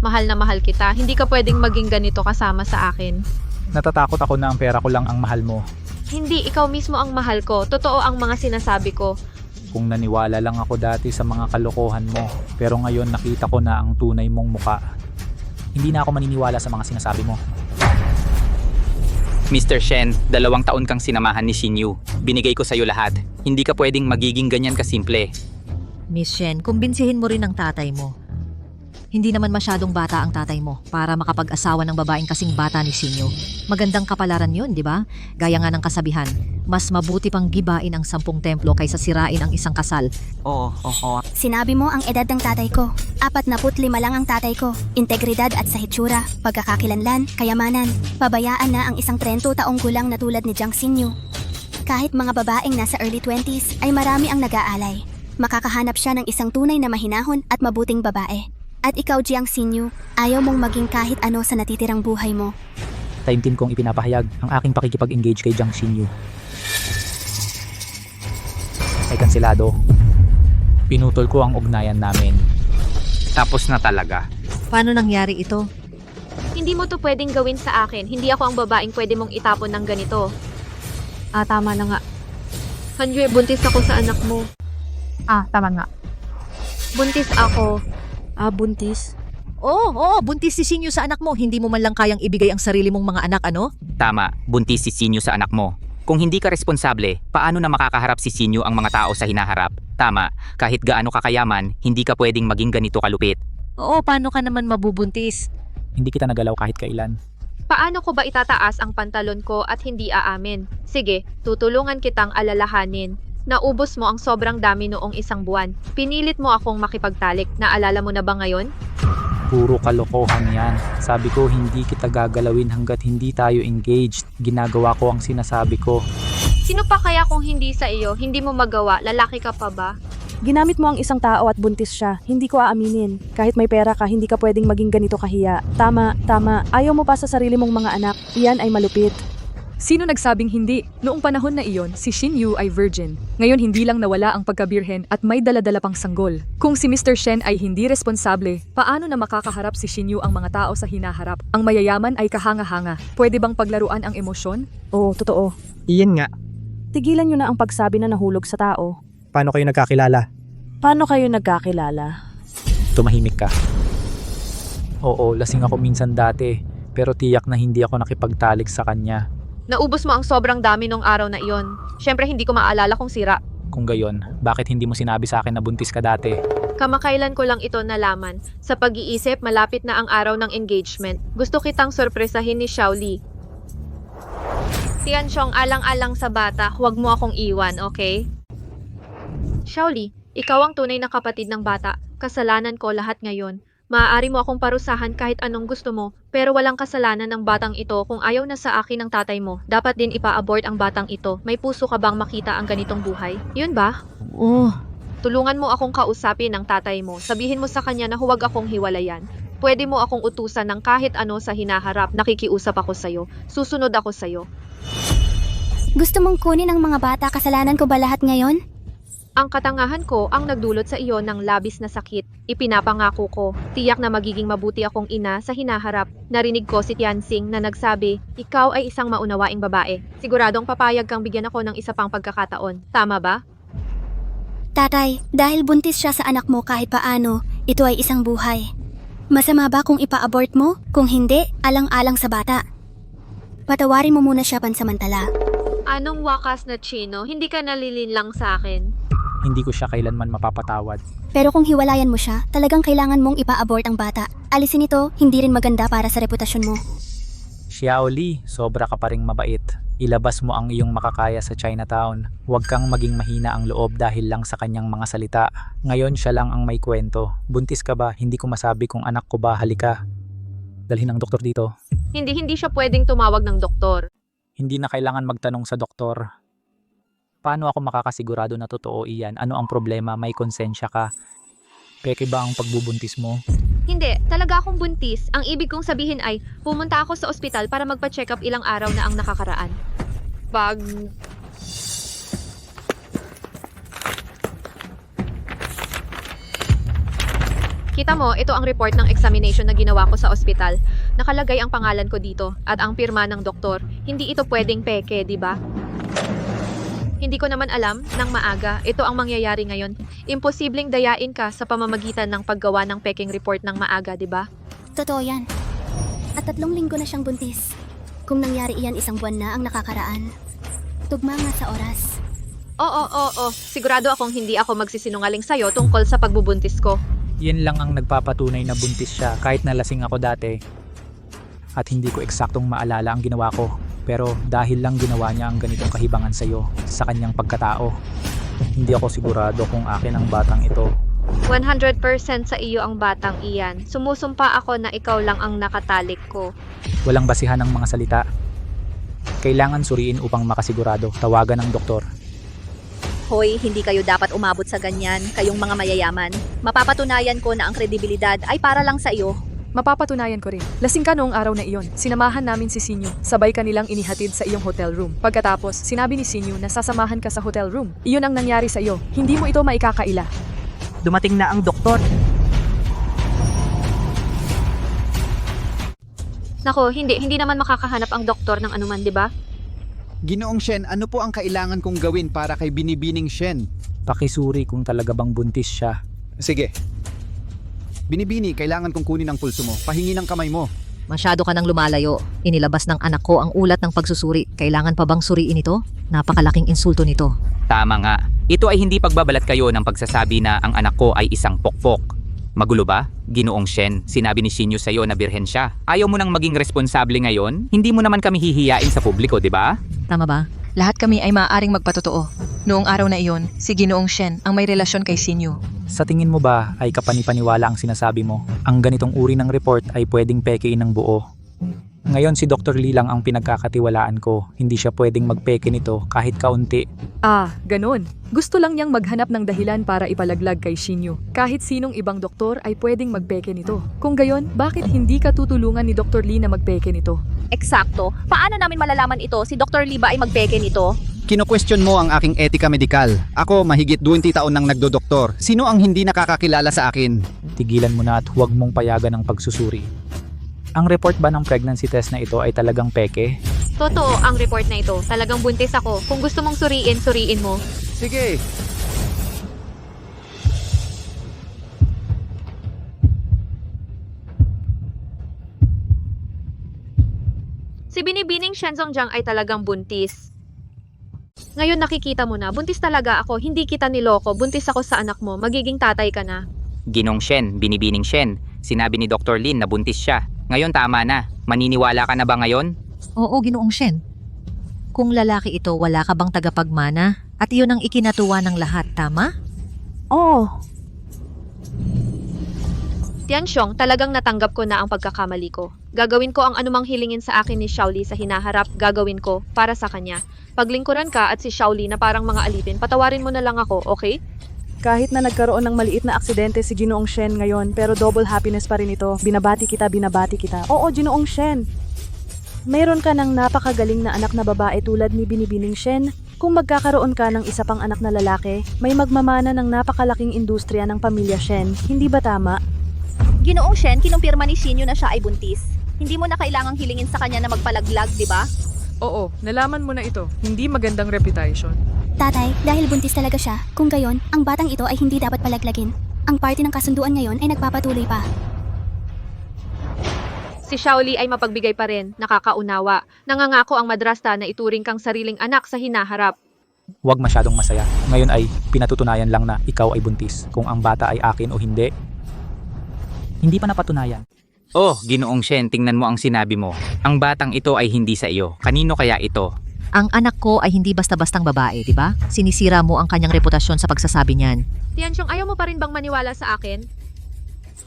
Mahal na mahal kita. Hindi ka pwedeng maging ganito kasama sa akin. Natatakot ako na ang pera ko lang ang mahal mo. Hindi, ikaw mismo ang mahal ko. Totoo ang mga sinasabi ko. Kung naniwala lang ako dati sa mga kalokohan mo, pero ngayon nakita ko na ang tunay mong muka. Hindi na ako maniniwala sa mga sinasabi mo. Mr. Shen, 2 taon kang sinamahan ni Shinyu. Binigay ko sa'yo lahat. Hindi ka pwedeng magiging ganyan kasimple. Miss Shen, kumbinsihin mo rin ang tatay mo. Hindi naman masyadong bata ang tatay mo para makapag-asawa ng babaeng kasing bata ni Sinyo. Magandang kapalaran yun, di ba? Gaya nga ng kasabihan, mas mabuti pang gibain ang 10 templo kaysa sirain ang isang kasal. Oo. Sinabi mo ang edad ng tatay ko. 45 lang ang tatay ko. Integridad at sa hitsura, pagkakakilanlan, kayamanan. Pabayaan na ang isang 30 taong gulang na tulad ni Jiang Xinyu. Kahit mga babaeng nasa early 20s ay marami ang nag-aalay. Makakahanap siya ng isang tunay na mahinahon at mabuting babae. At ikaw, Jiang Xinyu, ayaw mong maging kahit ano sa natitirang buhay mo. Taimtim kong ipinapahayag ang aking pakikipag-engage kay Jiang Xinyu. Ay kansilado. Pinutol ko ang ugnayan namin. Tapos na talaga. Paano nangyari ito? Hindi mo to pwedeng gawin sa akin. Hindi ako ang babaeng pwede mong itapon ng ganito. Tama na nga. Hanjue, buntis ako sa anak mo. Tama nga. Buntis ako. Buntis? Oo, buntis si Sinyo sa anak mo. Hindi mo man lang kayang ibigay ang sarili mong mga anak, ano? Tama, buntis si Sinyo sa anak mo. Kung hindi ka responsable, paano na makakaharap si Sinyo ang mga tao sa hinaharap? Tama, kahit gaano kakayaman, hindi ka pwedeng maging ganito kalupit. Oo, paano ka naman mabubuntis? Hindi kita nagalaw kahit kailan. Paano ko ba itataas ang pantalon ko at hindi aamin? Sige, tutulungan kitang alalahanin. Naubos mo ang sobrang dami noong isang buwan. Pinilit mo akong makipagtalik. Naalala mo na ba ngayon? Puro kalokohan yan. Sabi ko hindi kita gagalawin hanggat hindi tayo engaged. Ginagawa ko ang sinasabi ko. Sino pa kaya kung hindi sa iyo? Hindi mo magawa? Lalaki ka pa ba? Ginamit mo ang isang tao at buntis siya. Hindi ko aaminin. Kahit may pera ka, hindi ka pwedeng maging ganito kahiya. Tama. Ayaw mo pa sa sarili mong mga anak. Iyan ay malupit. Sino nagsabing hindi? Noong panahon na iyon, si Xinyu ay virgin. Ngayon hindi lang nawala ang pagkabirhen at may dala-dala pang sanggol. Kung si Mr. Shen ay hindi responsable, paano na makakaharap si Xinyu ang mga tao sa hinaharap? Ang mayayaman ay kahanga-hanga. Pwede bang paglaruan ang emosyon? Oo, totoo. Iyan nga. Tigilan nyo na ang pagsabi na nahulog sa tao. Paano kayo nagkakilala? Paano kayo nagkakilala? Tumahimik ka. Oo, lasing ako minsan dati. Pero tiyak na hindi ako nakipagtalik sa kanya. Naubos mo ang sobrang dami nung araw na iyon. Siyempre hindi ko maalala kung sira. Kung gayon, bakit hindi mo sinabi sa akin na buntis ka dati? Kamakailan ko lang ito nalaman. Sa pag-iisip, malapit na ang araw ng engagement. Gusto kitang sorpresahin ni Xiaoli. Tianxiong, alang-alang sa bata, huwag mo akong iwan, okay? Xiaoli, ikaw ang tunay na kapatid ng bata. Kasalanan ko lahat ngayon. Maaari mo akong parusahan kahit anong gusto mo, pero walang kasalanan ng batang ito kung ayaw na sa akin ng tatay mo. Dapat din ipa-abort ang batang ito. May puso ka bang makita ang ganitong buhay? Yun ba? Oo. Tulungan mo akong kausapin ng tatay mo. Sabihin mo sa kanya na huwag akong hiwalayan. Pwede mo akong utusan ng kahit ano sa hinaharap. Nakikiusap ako sa'yo. Susunod ako sa'yo. Gusto mong kunin ang mga bata, kasalanan ko ba lahat ngayon? Ang katangahan ko ang nagdulot sa iyo ng labis na sakit. Ipinapangako ko, tiyak na magiging mabuti akong ina sa hinaharap. Narinig ko si Tianxing na nagsabi, ikaw ay isang maunawaing babae. Siguradong papayag kang bigyan ako ng isa pang pagkakataon. Tama ba? Tatay, dahil buntis siya sa anak mo kahit paano, ito ay isang buhay. Masama ba kung ipa-abort mo? Kung hindi, alang-alang sa bata. Patawarin mo muna siya pansamantala. Anong wakas na Chino? Hindi ka nalilinlang sa akin. Hindi ko siya kailanman mapapatawad. Pero kung hiwalayan mo siya, talagang kailangan mong ipa-abort ang bata. Alisin ito, hindi rin maganda para sa reputasyon mo. Xiaoli, sobra ka pa ring mabait. Ilabas mo ang iyong makakaya sa Chinatown. Huwag kang maging mahina ang loob dahil lang sa kanyang mga salita. Ngayon siya lang ang may kwento. Buntis ka ba? Hindi ko masabi kung anak ko ba. Halika. Dalhin ang doktor dito. Hindi siya pwedeng tumawag ng doktor. Hindi na kailangan magtanong sa doktor. Paano ako makakasigurado na totoo iyan? Ano ang problema? May konsensya ka? Peke ba ang pagbubuntis mo? Hindi, talaga akong buntis. Ang ibig kong sabihin ay, pumunta ako sa ospital para magpa-check up ilang araw na ang nakakaraan. Kita mo, ito ang report ng examination na ginawa ko sa ospital. Nakalagay ang pangalan ko dito at ang pirma ng doktor. Hindi ito pwedeng peke, di ba? Hindi ko naman alam nang maaga. Ito ang mangyayari ngayon. Imposibleng dayain ka sa pamamagitan ng paggawa ng peking report ng maaga, di ba? Totoo yan. At 3 linggo na siyang buntis. Kung nangyari iyan 1 buwan na ang nakakaraan. Tugma nga sa oras. Oo. Sigurado akong hindi ako magsisinungaling sa'yo tungkol sa pagbubuntis ko. Yan lang ang nagpapatunay na buntis siya kahit nalasing ako dati. At hindi ko eksaktong maalala ang ginawa ko. Pero dahil lang ginawa niya ang ganitong kahibangan sa'yo, sa kanyang pagkatao. Hindi ako sigurado kung akin ang batang ito. 100% sa iyo ang batang iyan. Sumusumpa ako na ikaw lang ang nakatalik ko. Walang basihan ng mga salita. Kailangan suriin upang makasigurado. Tawagan ng doktor. Hoy, hindi kayo dapat umabot sa ganyan, kayong mga mayayaman. Mapapatunayan ko na ang kredibilidad ay para lang sa iyo. Mapapatunayan ko rin. Lasing ka noong araw na iyon. Sinamahan namin si Sinyo. Sabay kanilang inihatid sa iyong hotel room. Pagkatapos, sinabi ni Sinyo na sasamahan ka sa hotel room. Iyon ang nangyari sa iyo. Hindi mo ito maikakaila. Dumating na ang doktor. Nako, hindi naman makakahanap ang doktor ng anuman, di ba? Ginoong Shen, ano po ang kailangan kong gawin para kay Binibining Shen? Pakisuri kung talaga bang buntis siya. Sige. Binibini, kailangan kong kunin ang pulso mo. Pahingi ng kamay mo. Masyado ka nang lumalayo. Inilabas ng anak ko ang ulat ng pagsusuri. Kailangan pa bang suriin ito? Napakalaking insulto nito. Tama nga. Ito ay hindi pagbabalat kayo ng pagsasabi na ang anak ko ay isang pokpok. Magulo ba? Ginoong Shen, sinabi ni Shinyo sa'yo na birhen siya. Ayaw mo nang maging responsable ngayon? Hindi mo naman kami hihiyain sa publiko, di ba? Tama ba? Lahat kami ay maaaring magpatotoo. Noong araw na iyon, si Ginoong Shen ang may relasyon kay Sinyo. Sa tingin mo ba ay kapanipaniwala ang sinasabi mo? Ang ganitong uri ng report ay pwedeng pekein ng buo. Ngayon si Dr. Lee lang ang pinagkakatiwalaan ko. Hindi siya pwedeng magpeke nito kahit kaunti. Ah, ganun. Gusto lang niyang maghanap ng dahilan para ipalaglag kay Sinyo. Kahit sinong ibang doktor ay pwedeng magpeke nito. Kung gayon, bakit hindi ka tutulungan ni Dr. Lee na magpeke nito? Eksakto. Paano namin malalaman ito? Si Dr. Lee ba ay magpeke nito? Kino-question mo ang aking etika medikal. Ako, mahigit 20 taon nang nagdodoktor. Sino ang hindi nakakakilala sa akin? Tigilan mo na at huwag mong payagan ang pagsusuri. Ang report ba ng pregnancy test na ito ay talagang peke? Totoo ang report na ito. Talagang buntis ako. Kung gusto mong suriin mo. Sige. Si Binibining Shenzongjiang ay talagang buntis. Ngayon nakikita mo na, buntis talaga ako. Hindi kita niloko. Buntis ako sa anak mo. Magiging tatay ka na. Ginong Shen, Binibining Shen, sinabi ni Dr. Lin na buntis siya. Ngayon tama na. Maniniwala ka na ba ngayon? Oo, Ginoong Shen. Kung lalaki ito, wala ka bang tagapagmana? At iyon ang ikinatuwa ng lahat, tama? Oo. Tianxiong, talagang natanggap ko na ang pagkakamali ko. Gagawin ko ang anumang hilingin sa akin ni Xiaoli sa hinaharap, gagawin ko para sa kanya. Paglingkuran ka at si Xiaoli na parang mga alipin, patawarin mo na lang ako, okay? Kahit na nagkaroon ng maliit na aksidente si Ginoong Shen ngayon, pero double happiness pa rin ito. Binabati kita. Oo, Ginoong Shen. Mayroon ka ng napakagaling na anak na babae tulad ni Binibining Shen. Kung magkakaroon ka ng isa pang anak na lalaki, may magmamana ng napakalaking industriya ng pamilya Shen. Hindi ba tama? Ginoong Shen, kinumpirma ni Shinyo na siya ay buntis. Hindi mo na kailangang hilingin sa kanya na magpalaglag, di ba? Oo, nalaman mo na ito. Hindi magandang reputation. Tatay, dahil buntis talaga siya, kung gayon, ang batang ito ay hindi dapat palaglagin. Ang party ng kasunduan ngayon ay nagpapatuloy pa. Si Xiaoli ay mapagbigay pa rin, nakakaunawa. Nangangako ang madrasta na ituring kang sariling anak sa hinaharap. Huwag masyadong masaya. Ngayon ay pinatutunayan lang na ikaw ay buntis. Kung ang bata ay akin o hindi, hindi pa napatunayan. Oh, Ginoong Shen, tingnan mo ang sinabi mo. Ang batang ito ay hindi sa iyo. Kanino kaya ito? Ang anak ko ay hindi basta-bastang babae, di ba? Sinisira mo ang kanyang reputasyon sa pagsasabi niyan. Tianxiong, ayaw mo pa rin bang maniwala sa akin?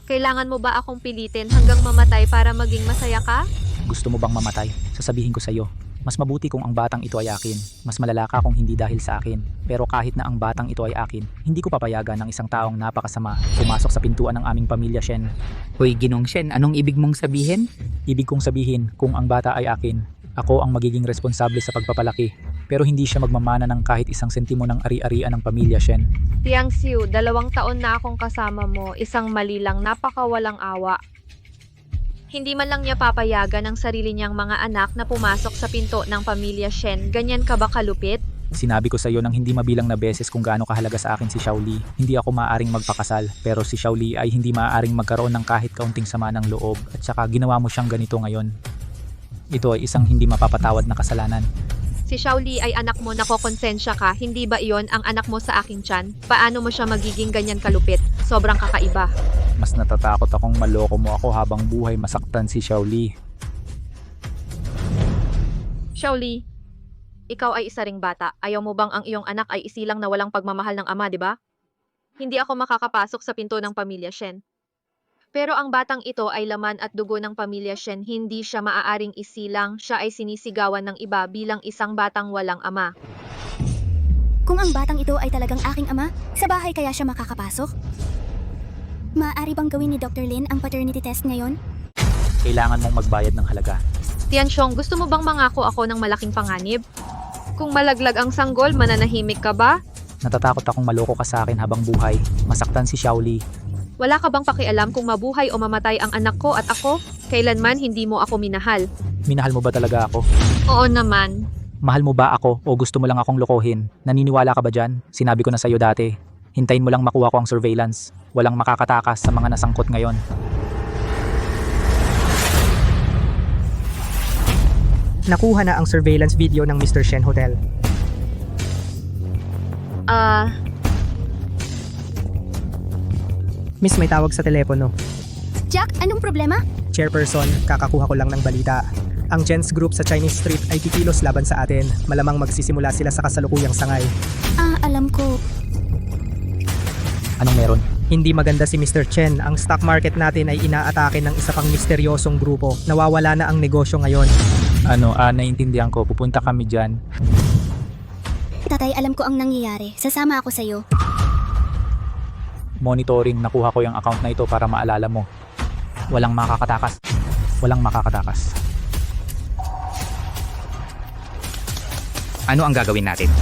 Kailangan mo ba akong pilitin hanggang mamatay para maging masaya ka? Gusto mo bang mamatay? Sasabihin ko sa iyo. Mas mabuti kung ang batang ito ay akin. Mas malala ka kung hindi dahil sa akin. Pero kahit na ang batang ito ay akin, hindi ko papayagan ng isang taong napakasama pumasok sa pintuan ng aming pamilya, Shen. Hoy, Ginong Shen, anong ibig mong sabihin? Ibig kong sabihin, kung ang bata ay akin, ako ang magiging responsable sa pagpapalaki. Pero hindi siya magmamana ng kahit isang sentimo ng ari-arian ng pamilya, Shen. Tiangxiu, 2 taon na akong kasama mo, isang mali lang, napakawalang awa. Hindi man lang niya papayagan ang sarili niyang mga anak na pumasok sa pinto ng pamilya Shen. Ganyan ka ba kalupit? Sinabi ko sa iyo ng hindi mabilang na beses kung gaano kahalaga sa akin si Xiaoli. Hindi ako maaaring magpakasal, pero si Xiaoli ay hindi maaaring magkaroon ng kahit kaunting sama ng loob. At saka ginawa mo siyang ganito ngayon. Ito ay isang hindi mapapatawad na kasalanan. Si Xiaoli ay anak mo, nakokonsensya ka. Hindi ba iyon ang anak mo sa aking tiyan? Paano mo siya magiging ganyan kalupit? Sobrang kakaiba. Mas natatakot akong maloko mo ako habang buhay masaktan si Xiaoli. Xiaoli, ikaw ay isa ring bata. Ayaw mo bang ang iyong anak ay isilang na walang pagmamahal ng ama, di ba? Hindi ako makakapasok sa pinto ng pamilya Shen. Pero ang batang ito ay laman at dugo ng pamilya Shen, hindi siya maaaring isilang, siya ay sinisigawan ng iba bilang isang batang walang ama. Kung ang batang ito ay talagang aking ama, sa bahay kaya siya makakapasok? Maaari bang gawin ni Dr. Lin ang paternity test ngayon? Kailangan mong magbayad ng halaga. Tianxiong, gusto mo bang mangako ako ng malaking panganib? Kung malaglag ang sanggol, mananahimik ka ba? Natatakot akong maloko ka sa akin habang buhay. Masaktan si Xiaoli. Wala ka bang pakialam kung mabuhay o mamatay ang anak ko at ako? Kailanman hindi mo ako minahal. Minahal mo ba talaga ako? Oo naman. Mahal mo ba ako o gusto mo lang akong lokohin? Naniniwala ka ba dyan? Sinabi ko na sa'yo dati. Hintayin mo lang makuha ko ang surveillance. Walang makakatakas sa mga nasangkot ngayon. Nakuha na ang surveillance video ng Mr. Shen Hotel. Miss, may tawag sa telepono. Jack, anong problema? Chairperson, kakakuha ko lang ng balita. Ang Gents Group sa Chinese Street ay kikilos laban sa atin. Malamang magsisimula sila sa kasalukuyang sangay. Alam ko. Anong meron? Hindi maganda si Mr. Chen. Ang stock market natin ay inaatake ng isa pang misteryosong grupo. Nawawala na ang negosyo ngayon. Naiintindihan ko. Pupunta kami dyan. Tatay, alam ko ang nangyayari. Sasama ako sa'yo. Monitoring, nakuha ko yung account na ito para maalala mo. Walang makakatakas. Walang makakatakas. Ano ang gagawin natin?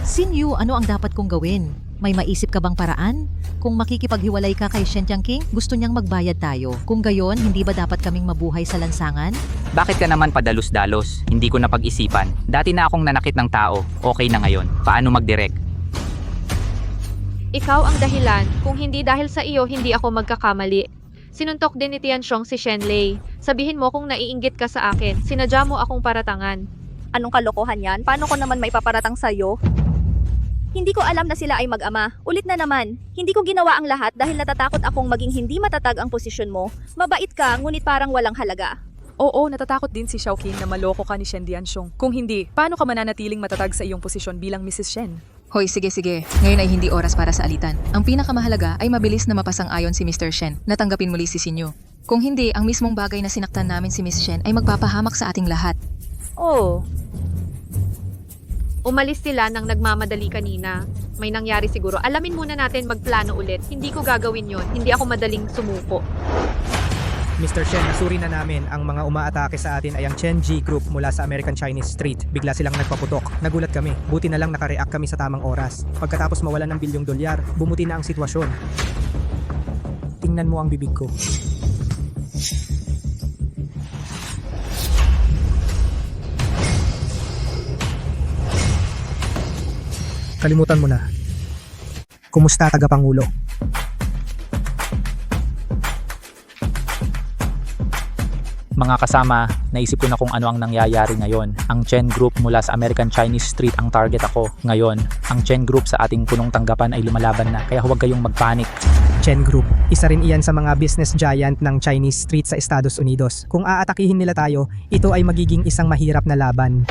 Xinyu, ano ang dapat kong gawin? May maisip ka bang paraan? Kung makikipaghiwalay ka kay Shen Jiangqing, gusto niyang magbayad tayo. Kung gayon, hindi ba dapat kaming mabuhay sa lansangan? Bakit ka naman padalos-dalos? Hindi ko napag-isipan. Dati na akong nanakit ng tao. Okay na ngayon. Paano mag-direct? Ikaw ang dahilan. Kung hindi dahil sa iyo, hindi ako magkakamali. Sinuntok din ni Tianxiong si Shen Lei. Sabihin mo kung naiinggit ka sa akin. Sinadya mo akong paratangan. Anong kalokohan yan? Paano ko naman may paparatang sa'yo? Hindi ko alam na sila ay mag-ama. Ulit na naman. Hindi ko ginawa ang lahat dahil natatakot akong maging hindi matatag ang posisyon mo. Mabait ka, ngunit parang walang halaga. Oo, natatakot din si Xiaoqing na maloko ka ni Shen Dianxiong. Kung hindi, paano ka mananatiling matatag sa iyong posisyon bilang Mrs. Shen? Hoy, sige. Ngayon ay hindi oras para sa alitan. Ang pinakamahalaga ay mabilis na mapasang-ayon si Mr. Shen na tanggapin muli si Xinyu. Kung hindi, ang mismong bagay na sinaktan namin si Miss Shen ay magpapahamak sa ating lahat. Oh. Umalis sila nang nagmamadali kanina. May nangyari siguro. Alamin muna natin magplano ulit. Hindi ko gagawin yon. Hindi ako madaling sumuko. Mr. Shen, nasuri na namin ang mga umaatake sa atin ay ang Chen Ji Group mula sa American Chinese Street. Bigla silang nagpaputok. Nagulat kami. Buti na lang nakareact kami sa tamang oras. Pagkatapos mawalan ng bilyong dolyar, bumuti na ang sitwasyon. Tingnan mo ang bibig ko. Kalimutan mo na. Kumusta, tagapangulo? Mga kasama, naisip ko na kung ano ang nangyayari ngayon. Ang Chen Group mula sa American Chinese Street ang target ako ngayon. Ang Chen Group sa ating punong tanggapan ay lumalaban na, kaya huwag kayong magpanik. Chen Group, isa rin iyan sa mga business giant ng Chinese Street sa Estados Unidos. Kung aatakihin nila tayo, ito ay magiging isang mahirap na laban.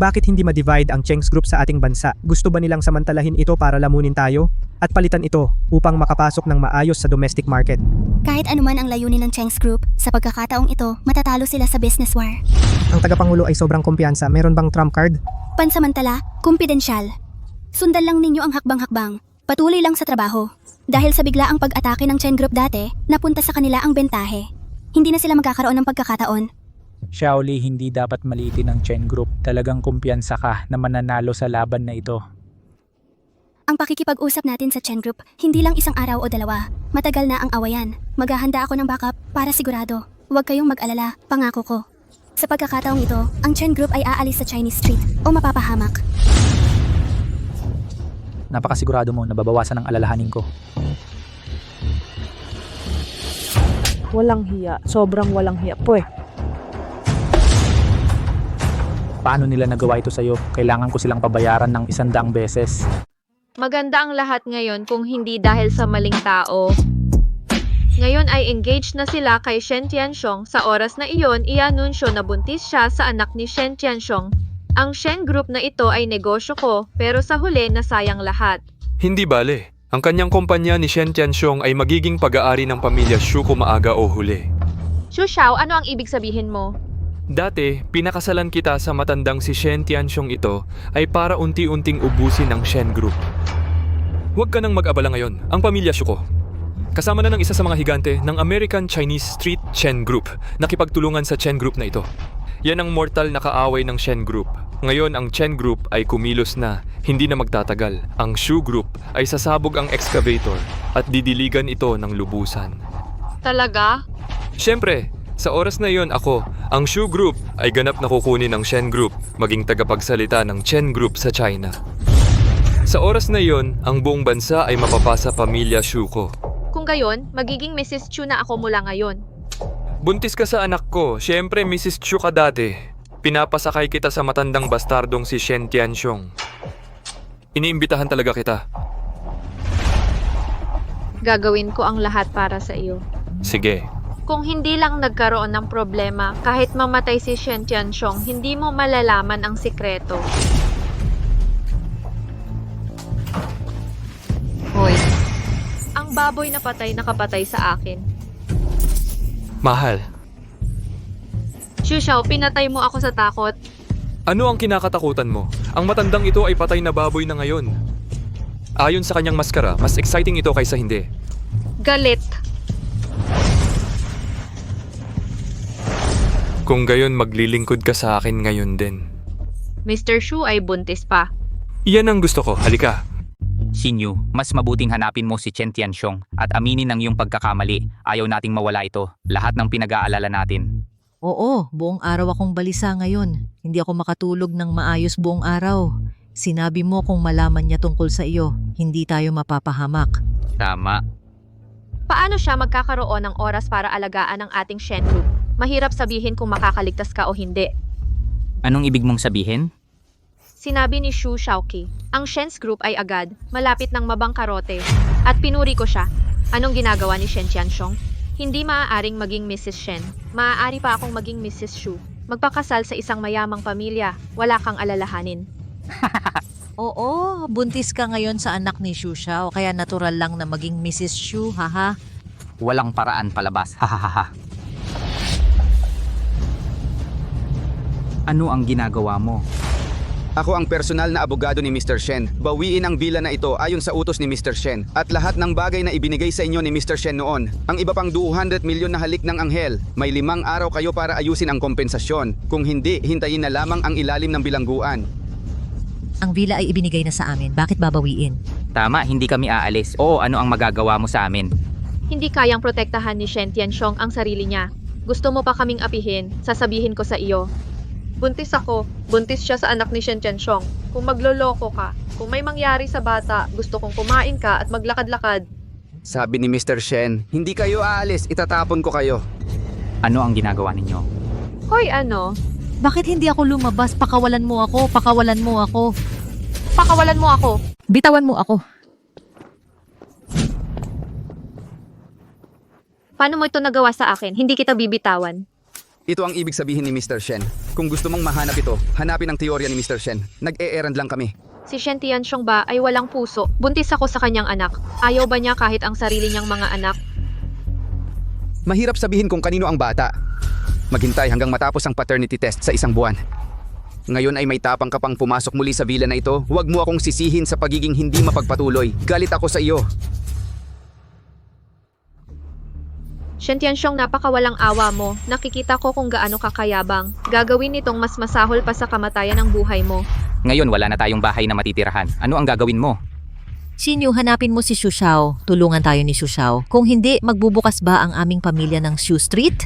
Bakit hindi ma-divide ang Cheng's Group sa ating bansa? Gusto ba nilang samantalahin ito para lamunin tayo? At palitan ito upang makapasok ng maayos sa domestic market? Kahit anuman ang layunin ng Cheng's Group, sa pagkakataong ito, matatalo sila sa business war. Ang tagapangulo ay sobrang kumpiyansa. Meron bang trump card? Pansamantala, kumpidensyal. Sundan lang ninyo ang hakbang-hakbang. Patuloy lang sa trabaho. Dahil sa biglaang pag-atake ng Chen Group dati, napunta sa kanila ang bentahe. Hindi na sila magkakaroon ng pagkakataon. Xiaoli, hindi dapat maliitin ng Chen Group. Talagang kumpiyansa ka na mananalo sa laban na ito. Ang pakikipag-usap natin sa Chen Group, hindi lang isang araw o dalawa. Matagal na ang awayan. Maghahanda ako ng backup para sigurado. Huwag kayong mag-alala, pangako ko. Sa pagkakataong ito, ang Chen Group ay aalis sa Chinese Street o mapapahamak. Napakasigurado mo na babawasan ang alalahanin ko. Walang hiya. Sobrang walang hiya. Pweh. Paano nila nagawa ito sa'yo? Kailangan ko silang pabayaran ng 100 beses. Maganda ang lahat ngayon kung hindi dahil sa maling tao. Ngayon ay engaged na sila kay Shen Tianxiong. Sa oras na iyon, i-anunsyo na buntis siya sa anak ni Shen Tianxiong. Ang Shen Group na ito ay negosyo ko, pero sa huli nasayang lahat. Hindi bale. Ang kanyang kumpanya ni Shen Tianxiong ay magiging pag-aari ng pamilya Shu kung maaga o huli. Xu Xiao, ano ang ibig sabihin mo? Dati, pinakasalan kita sa matandang si Shen Tianxiong ito ay para unti-unting ubusin ng Shen Group. Huwag ka nang mag-abala ngayon, ang pamilya Shu ko. Kasama na ng isa sa mga higante ng American Chinese Street Chen Group nakipagtulungan sa Chen Group na ito. Yan ang mortal na kaaway ng Shen Group. Ngayon ang Chen Group ay kumilos na, hindi na magtatagal. Ang Shu Group ay sasabog ang excavator at didiligan ito ng lubusan. Talaga? Siyempre, sa oras na iyon ako, ang Shu Group ay ganap na kukunin ng Shen Group maging tagapagsalita ng Chen Group sa China. Sa oras na iyon, ang buong bansa ay mapapasa pamilya Shu ko. Kung gayon, magiging Mrs. Chu na ako mula ngayon. Buntis ka sa anak ko, siyempre Mrs. Chu ka dati. Pinapasakay kita sa matandang bastardong si Shen Tianxiong. Iniimbitahan talaga kita. Gagawin ko ang lahat para sa iyo. Sige. Kung hindi lang nagkaroon ng problema, kahit mamatay si Shen Tianxiong, hindi mo malalaman ang sikreto. Hoy, Ang baboy na patay nakapatay sa akin. Mahal, Xu Xiao, pinatay mo ako sa takot. ano ang kinakatakutan mo? Ang matandang ito ay patay na baboy na ngayon. Ayon sa kanyang maskara, mas exciting ito kaysa hindi. Galit. Kung gayon, maglilingkod ka sa akin ngayon din. Mr. Xu ay buntis pa. Iyan ang gusto ko, halika. Xinyu, mas mabuting hanapin mo si Chen Tianxiong at aminin ang iyong pagkakamali. Ayaw nating mawala ito. Lahat ng pinag-aalala natin. oo, buong araw akong balisa ngayon. Hindi ako makatulog ng maayos buong araw. Sinabi mo kung malaman niya tungkol sa iyo, hindi tayo mapapahamak. Tama. Paano siya magkakaroon ng oras para alagaan ang ating Shen Group? Mahirap sabihin kung makakaligtas ka o hindi. Anong ibig mong sabihin? Sinabi ni Xu Xiaoqi, ang Shen's Group ay agad, malapit ng mabangkarote. At pinuri ko siya. Anong ginagawa ni Shen Tianxiong? Hindi maaaring maging Mrs. Shen. Maaari pa akong maging Mrs. Xu. Magpakasal sa isang mayamang pamilya. Wala kang alalahanin. Oo, buntis ka ngayon sa anak ni Xu Xiao, kaya natural lang na maging Mrs. Xu, haha. Walang paraan palabas. Hahaha. Ano ang ginagawa mo? Ako ang personal na abogado ni Mr. Shen. Bawiin ang villa na ito ayon sa utos ni Mr. Shen. At lahat ng bagay na ibinigay sa inyo ni Mr. Shen noon. Ang iba pang 200 milyon na halik ng anghel. May 5 araw kayo para ayusin ang kompensasyon. Kung hindi, hintayin na lamang ang ilalim ng bilangguan. Ang villa ay ibinigay na sa amin, bakit babawiin? Tama, hindi kami aalis. Oo, ano ang magagawa mo sa amin? Hindi kayang protektahan ni Shen Tianxiong ang sarili niya. Gusto mo pa kaming apihin, sasabihin ko sa iyo. Buntis ako, buntis siya sa anak ni Shen Tianxiong. Kung magloloko ka, kung may mangyari sa bata, gusto kong kumain ka at maglakad-lakad. Sabi ni Mr. Shen, hindi kayo aalis, itatapon ko kayo. Ano ang ginagawa ninyo? Hoy ano? Bakit hindi ako lumabas? Pakawalan mo ako, pakawalan mo ako. Pakawalan mo ako. Bitawan mo ako. Paano mo ito nagawa sa akin? Hindi kita bibitawan. Ito ang ibig sabihin ni Mr. Shen. Kung gusto mong mahanap ito, hanapin ang teorya ni Mr. Shen. Nag-e-errand lang kami. Si Shen Tianxiong ba ay walang puso? Buntis ako sa kanyang anak. Ayaw ba niya kahit ang sarili niyang mga anak? Mahirap sabihin kung kanino ang bata. Maghintay hanggang matapos ang paternity test sa 1 buwan. Ngayon ay may tapang ka pang pumasok muli sa villa na ito. Huwag mo akong sisihin sa pagiging hindi mapagpatuloy. Galit ako sa iyo. Shen Tianxiong, napakawalang awa mo. Nakikita ko kung gaano kakayabang. Gagawin nitong mas masahol pa sa kamatayan ng buhay mo. Ngayon wala na tayong bahay na matitirahan. Ano ang gagawin mo? Xinyu, hanapin mo si Xu Xiao. Tulungan tayo ni Xu Xiao. Kung hindi, magbubukas ba ang aming pamilya ng Xu Street?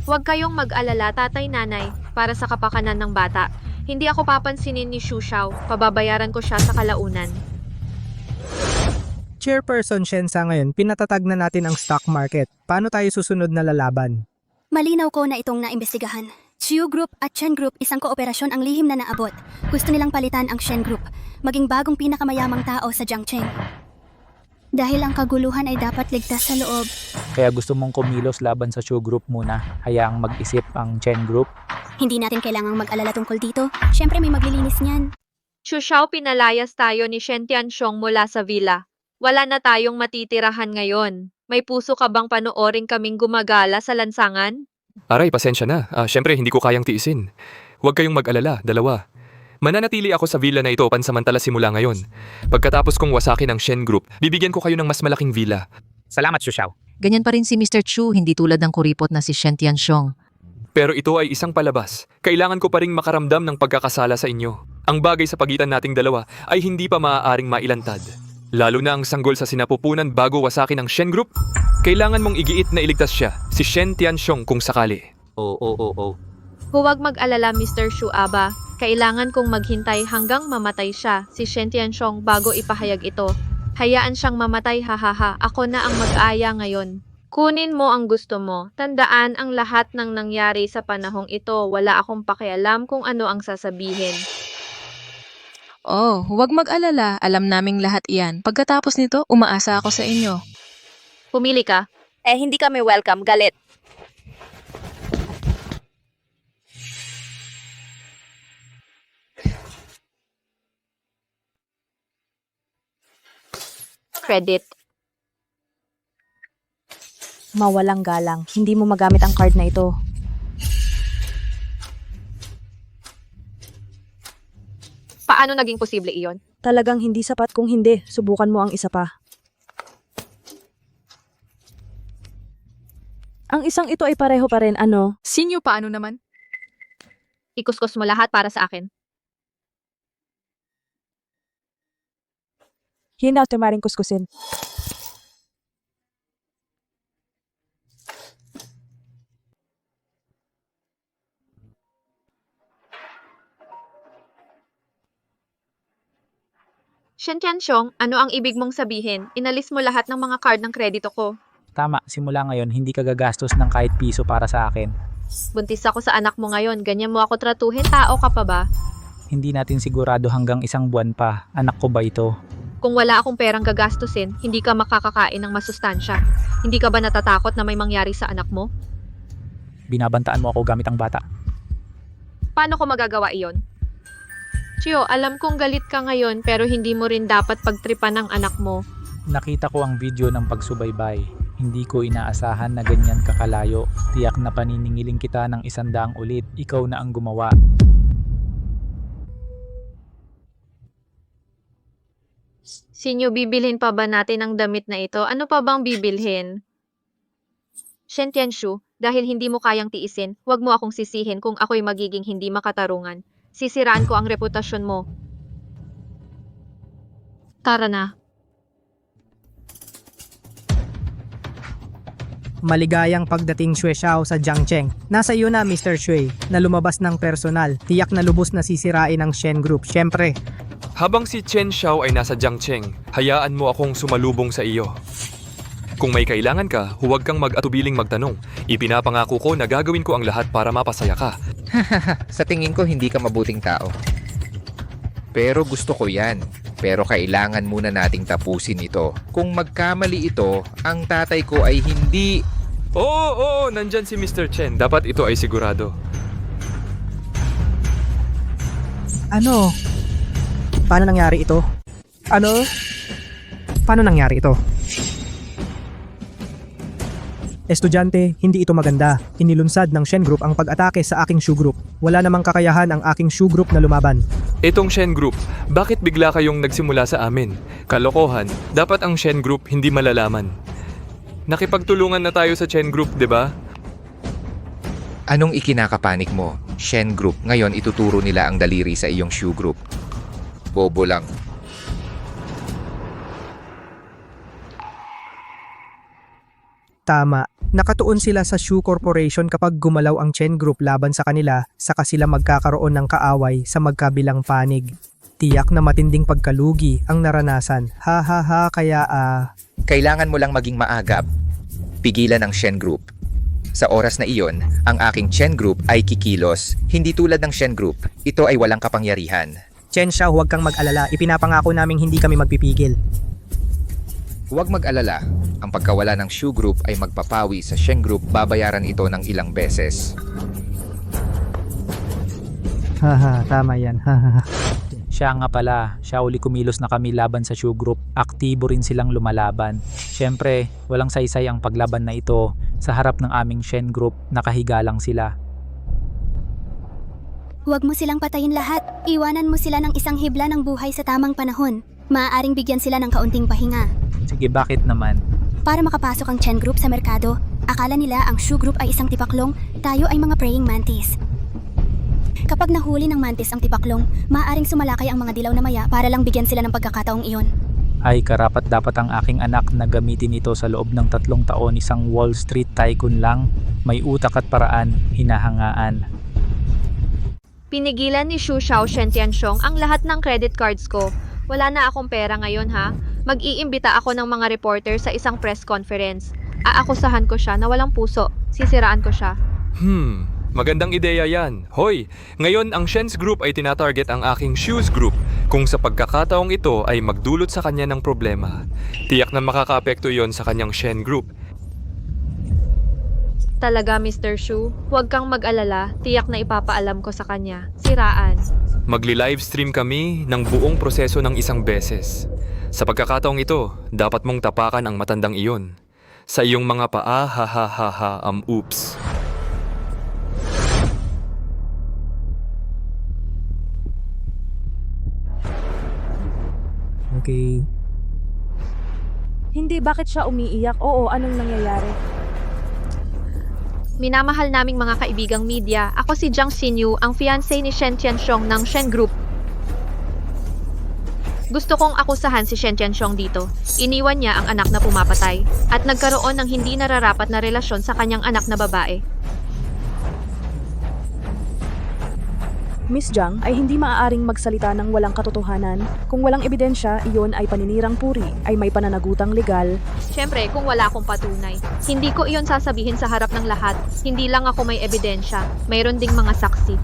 Huwag kayong mag-alala, tatay nanay, para sa kapakanan ng bata. Hindi ako papansinin ni Xu Xiao. Pababayaran ko siya sa kalaunan. Chairperson Shen sa ngayon, pinatatag na natin ang stock market. Paano tayo susunod na lalaban? Malinaw ko na itong naimbestigahan. Chiu Group at Chen Group isang kooperasyon ang lihim na naabot. Gusto nilang palitan ang Shen Group, maging bagong pinakamayamang tao sa Jiangcheng. Dahil ang kaguluhan ay dapat ligtas sa loob. Kaya gusto mong kumilos laban sa Shoe Group muna, hayaang mag-isip ang Chen Group. Hindi natin kailangang mag-alala tungkol dito. Siyempre may maglilinis niyan. Xiao, pinalayas tayo ni Shen Tianxiong mula sa villa. Wala na tayong matitirahan ngayon. May puso ka bang panoorin kaming gumagala sa lansangan? Aray, pasensya na. Syempre, hindi ko kayang tiisin. Huwag kayong mag-alala, dalawa. Mananatili ako sa villa na ito pansamantala simula ngayon. Pagkatapos kong wasakin ang Shen Group, bibigyan ko kayo ng mas malaking villa. Salamat, Xiao. Ganyan pa rin si Mr. Chu, hindi tulad ng kuripot na si Shen Tianxiong. Pero ito ay isang palabas. Kailangan ko pa ring makaramdam ng pagkakasala sa inyo. Ang bagay sa pagitan nating dalawa ay hindi pa maaaring mailantad. Lalo na ang sanggol sa sinapupunan bago wasakin ang Shen Group. Kailangan mong igiit na iligtas siya, si Shen Tianxiong kung sakali. Oo. Huwag mag-alala, Mr. Shuaba. Kailangan kong maghintay hanggang mamatay siya, si Shen Tianxiong, bago ipahayag ito. Hayaan siyang mamatay, hahaha. Ako na ang mag-aya ngayon. Kunin mo ang gusto mo. Tandaan ang lahat ng nangyari sa panahong ito. Wala akong pakialam kung ano ang sasabihin. Oh, huwag mag-alala. Alam naming lahat iyan. Pagkatapos nito, umaasa ako sa inyo. Pumili ka. Hindi kami welcome, galit. Credit. Mawalang galang, hindi mo magamit ang card na ito. Paano naging posible iyon? Talagang hindi sapat, kung hindi, subukan mo ang isa pa. Ang isang ito ay pareho pa rin, ano? Sinyo, paano naman? Ikuskus mo lahat para sa akin. Hindi na tumaring kuskusin. Shen Tianxiong, ano ang ibig mong sabihin? Inalis mo lahat ng mga card ng kredito ko. Tama, simula ngayon hindi ka gagastos ng kahit piso para sa akin. Buntis ako sa anak mo ngayon. Ganyan mo ako tratuhin? Tao ka pa ba? Hindi natin sigurado hanggang 1 buwan pa. Anak ko ba ito? Kung wala akong perang gagastusin, hindi ka makakakain ng masustansya. Hindi ka ba natatakot na may mangyari sa anak mo? Binabantaan mo ako gamit ang bata. Paano ko magagawa iyon? Chio, alam kong galit ka ngayon pero hindi mo rin dapat pagtripan ng anak mo. Nakita ko ang video ng pagsubaybay. Hindi ko inaasahan na ganyan kakalayo. Tiyak na paniningiling kita ng 100 ulit. Ikaw na ang gumawa. Sinyo, bibilhin pa ba natin ang damit na ito? Ano pa bang bibilhin? Shen Tianxiu, dahil hindi mo kayang tiisin, huwag mo akong sisihin kung ako'y magiging hindi makatarungan. Sisiraan ko ang reputasyon mo. Tara na. Maligayang pagdating Xue Xiao sa Jiangcheng. Nasa iyo na Mr. Xue, na lumabas ng personal. Tiyak na lubos na sisirain ang Shen Group. Siyempre, Habang si Chen Xiao ay nasa Jiangcheng, hayaan mo akong sumalubong sa iyo. Kung may kailangan ka, huwag kang mag-atubiling magtanong. Ipinapangako ko na gagawin ko ang lahat para mapasaya ka. Sa tingin ko hindi ka mabuting tao. Pero gusto ko yan. Pero kailangan muna nating tapusin ito. Kung magkamali ito, ang tatay ko ay hindi... Oo, nandyan si Mr. Chen. Dapat ito ay sigurado. ano? Paano nangyari ito? Ano? Paano nangyari ito? Estudyante, hindi ito maganda. Inilunsad ng Shen Group ang pag-atake sa aking Shoe Group. Wala namang kakayahan ang aking Shoe Group na lumaban. Itong Shen Group, bakit bigla kayong nagsimula sa amin? Kalokohan, dapat ang Shen Group hindi malalaman. Nakipagtulungan na tayo sa Shen Group, di ba? Anong ikinakapanik mo? Shen Group, ngayon ituturo nila ang daliri sa iyong Shoe Group. Bobo lang. Tama. Nakatuon sila sa Shoe Corporation kapag gumalaw ang Chen Group laban sa kanila, saka sila magkakaroon ng kaaway sa magkabilang panig. Tiyak na matinding pagkalugi ang naranasan. Ha, kaya Kailangan mo lang maging maagap. Pigilan ang Shen Group. Sa oras na iyon, ang aking Chen Group ay kikilos. Hindi tulad ng Shen Group, ito ay walang kapangyarihan. Chen Xiao, huwag kang mag-alala. Ipinapangako naming hindi kami magpipigil. Huwag mag-alala, ang pagkawala ng Shu Group ay magpapawi sa Shen Group, babayaran ito ng ilang beses. Haha, tama yan. Haha. Siya nga pala, siya uli kumilos na kami laban sa Shu Group. Aktibo rin silang lumalaban. Siyempre, walang saysay ang paglaban na ito. Sa harap ng aming Shen Group, nakahiga lang sila. Huwag mo silang patayin lahat. Iwanan mo sila ng isang hibla ng buhay sa tamang panahon. Maaaring bigyan sila ng kaunting pahinga. Sige, bakit naman? Para makapasok ang Chen Group sa merkado, akala nila ang Shu Group ay isang tipaklong, tayo ay mga praying mantis. Kapag nahuli ng mantis ang tipaklong, maaaring sumalakay ang mga dilaw na maya para lang bigyan sila ng pagkakataong iyon. Ay karapat dapat ang aking anak na gamitin ito sa loob ng 3 taon. Isang Wall Street tycoon lang, may utak at paraan, hinahangaan. Pinigilan ni Xu Xiao Shen Tianxiong ang lahat ng credit cards ko. Wala na akong pera ngayon ha. Mag-iimbita ako ng mga reporter sa isang press conference. Aakusahan ko siya na walang puso. Sisiraan ko siya. Magandang ideya yan. Hoy, ngayon ang Shen's Group ay tinatarget ang aking Shu's Group. Kung sa pagkakataong ito ay magdulot sa kanya ng problema, tiyak na makakaapekto yon sa kanyang Shen Group. Talaga, Mr. Xu, huwag kang mag-alala. Tiyak na ipapaalam ko sa kanya. Siraan. Magli-livestream kami ng buong proseso ng isang beses. Sa pagkakataong ito, dapat mong tapakan ang matandang iyon. Sa iyong mga paa, ha ha ha ha, oops. Okay. Hindi, bakit siya umiiyak? Oo, anong nangyayari? Minamahal naming mga kaibigang media, ako si Jiang Xinyu, ang fiancé ni Shen Tianxiong ng Shen Group. Gusto kong akusahan si Shen Tianxiong dito. Iniwan niya ang anak na pumapatay at nagkaroon ng hindi nararapat na relasyon sa kanyang anak na babae. Miss Jiang ay hindi maaaring magsalita ng walang katotohanan. Kung walang ebidensya, iyon ay paninirang puri, ay may pananagutang legal. Siyempre, kung wala akong patunay, hindi ko iyon sasabihin sa harap ng lahat. Hindi lang ako may ebidensya, mayroon ding mga saksi.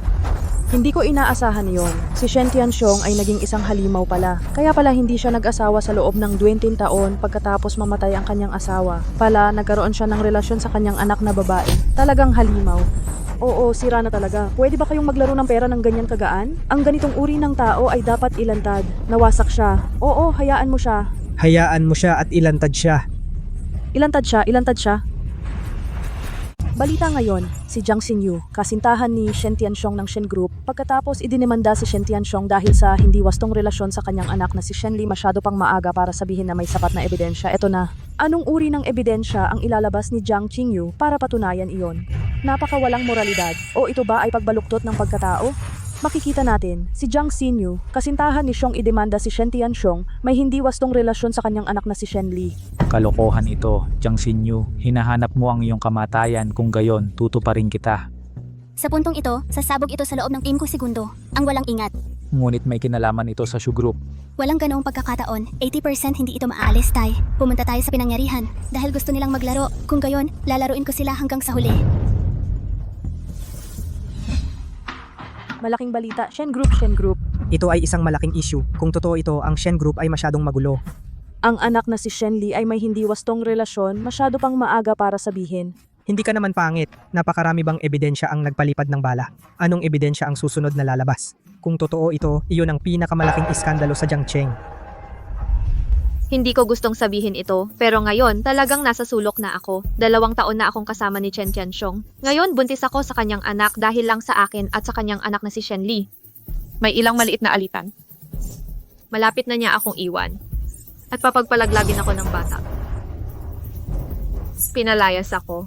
Hindi ko inaasahan iyon. Si Shen Tianxiong ay naging isang halimaw pala. Kaya pala hindi siya nag-asawa sa loob ng 20 taon pagkatapos mamatay ang kanyang asawa. Pala, nagkaroon siya ng relasyon sa kanyang anak na babae. Talagang halimaw. Oo, sira na talaga. Pwede ba kayong maglaro ng pera ng ganyan kagaan? Ang ganitong uri ng tao ay dapat ilantad. Nawasak siya. Oo, hayaan mo siya. Hayaan mo siya at ilantad siya. Ilantad siya, ilantad siya. Balita ngayon, si Jiang Xinyu, kasintahan ni Shen Tianxiong ng Shen Group, pagkatapos idinimanda si Shen Tianxiong dahil sa hindi wastong relasyon sa kanyang anak na si Shen Li. Masyado pang maaga para sabihin na may sapat na ebidensya. Eto na. Anong uri ng ebidensya ang ilalabas ni Jiang Xinyu para patunayan iyon? Napakawalang moralidad. O ito ba ay pagbaluktot ng pagkatao? Makikita natin, si Jiang Xinyu, kasintahan ni Xiong idemanda si Shen Tianxiong, may hindi wastong relasyon sa kanyang anak na si Shen Li. Kalokohan ito, Jiang Xinyu. Hinahanap mo ang iyong kamatayan, kung gayon, tutuparin kita. Sa puntong ito, sasabog ito sa loob ng 5 segundo, ang walang ingat. Ngunit may kinalaman ito sa Shu Group. Walang ganoong pagkakataon, 80% hindi ito maaalis, Tay. Pumunta tayo sa pinangyarihan, dahil gusto nilang maglaro. Kung gayon, lalaruin ko sila hanggang sa huli. Malaking balita, Shen Group, Shen Group. Ito ay isang malaking issue. Kung totoo ito, ang Shen Group ay masyadong magulo. Ang anak na si Shen Li ay may hindi wastong relasyon, masyado pang maaga para sabihin. Hindi ka naman pangit. Napakarami bang ebidensya ang nagpalipad ng bala? Anong ebidensya ang susunod na lalabas? Kung totoo ito, iyon ang pinakamalaking iskandalo sa Jiangcheng. Hindi ko gustong sabihin ito, pero ngayon talagang nasa sulok na ako. 2 taon na akong kasama ni Chen Tianxiong. Ngayon buntis ako sa kanyang anak dahil lang sa akin at sa kanyang anak na si Shen Li. May ilang maliit na alitan. Malapit na niya akong iwan. At papagpalaglagin ako ng bata. Pinalayas ako.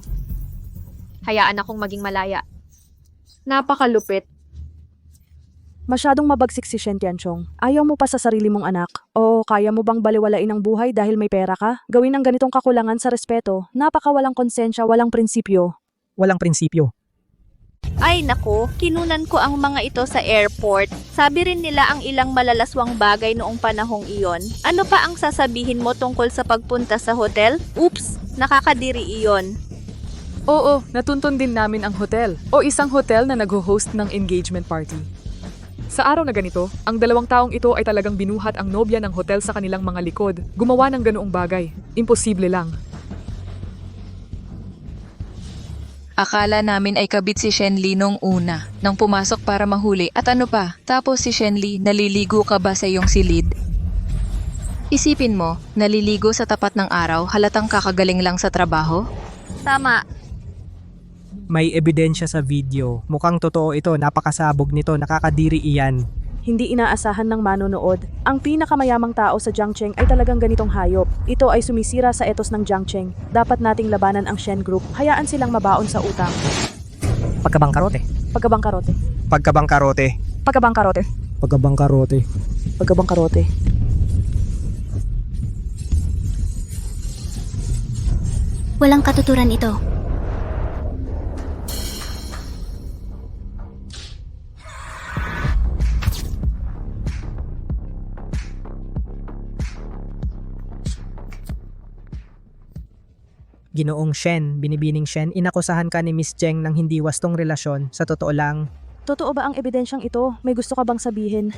Hayaan akong maging malaya. Napakalupit. Masyadong mabagsik si Shen Tianxiong. Ayaw mo pa sa sarili mong anak? O kaya mo bang baliwalain ang buhay dahil may pera ka? Gawin ang ganitong kakulangan sa respeto. Napakawalang konsensya, walang prinsipyo. Walang prinsipyo. Ay nako, kinunan ko ang mga ito sa airport. Sabi rin nila ang ilang malalaswang bagay noong panahong iyon. Ano pa ang sasabihin mo tungkol sa pagpunta sa hotel? Oops, nakakadiri iyon. Oo, natuntun din namin ang hotel o isang hotel na nag-host ng engagement party. Sa araw na ganito, ang dalawang taong ito ay talagang binuhat ang nobya ng hotel sa kanilang mga likod. Gumawa ng ganoong bagay. Imposible lang. Akala namin ay kabit si Shenli nung una, nang pumasok para mahuli at ano pa, tapos si Shenli, naliligo ka ba sa iyong silid? Isipin mo, naliligo sa tapat ng araw, halatang kakagaling lang sa trabaho? Tama. May ebidensya sa video. Mukhang totoo ito, napakasabog nito, nakakadiri iyan. Hindi inaasahan ng manonood. Ang pinakamayamang tao sa Jiangcheng ay talagang ganitong hayop. Ito ay sumisira sa etos ng Jiangcheng. Dapat nating labanan ang Shen Group. Hayaan silang mabaon sa utang. Pagkabangkarote. Pagkabangkarote. Pagkabangkarote. Pagkabangkarote. Pagkabangkarote. Pagkabangkarote. Walang katuturan ito. Ginoong Shen, binibining Shen, inakusahan ka ni Miss Cheng ng hindi wastong relasyon. Sa totoo lang, Totoo ba ang ebidensyang ito? May gusto ka bang sabihin?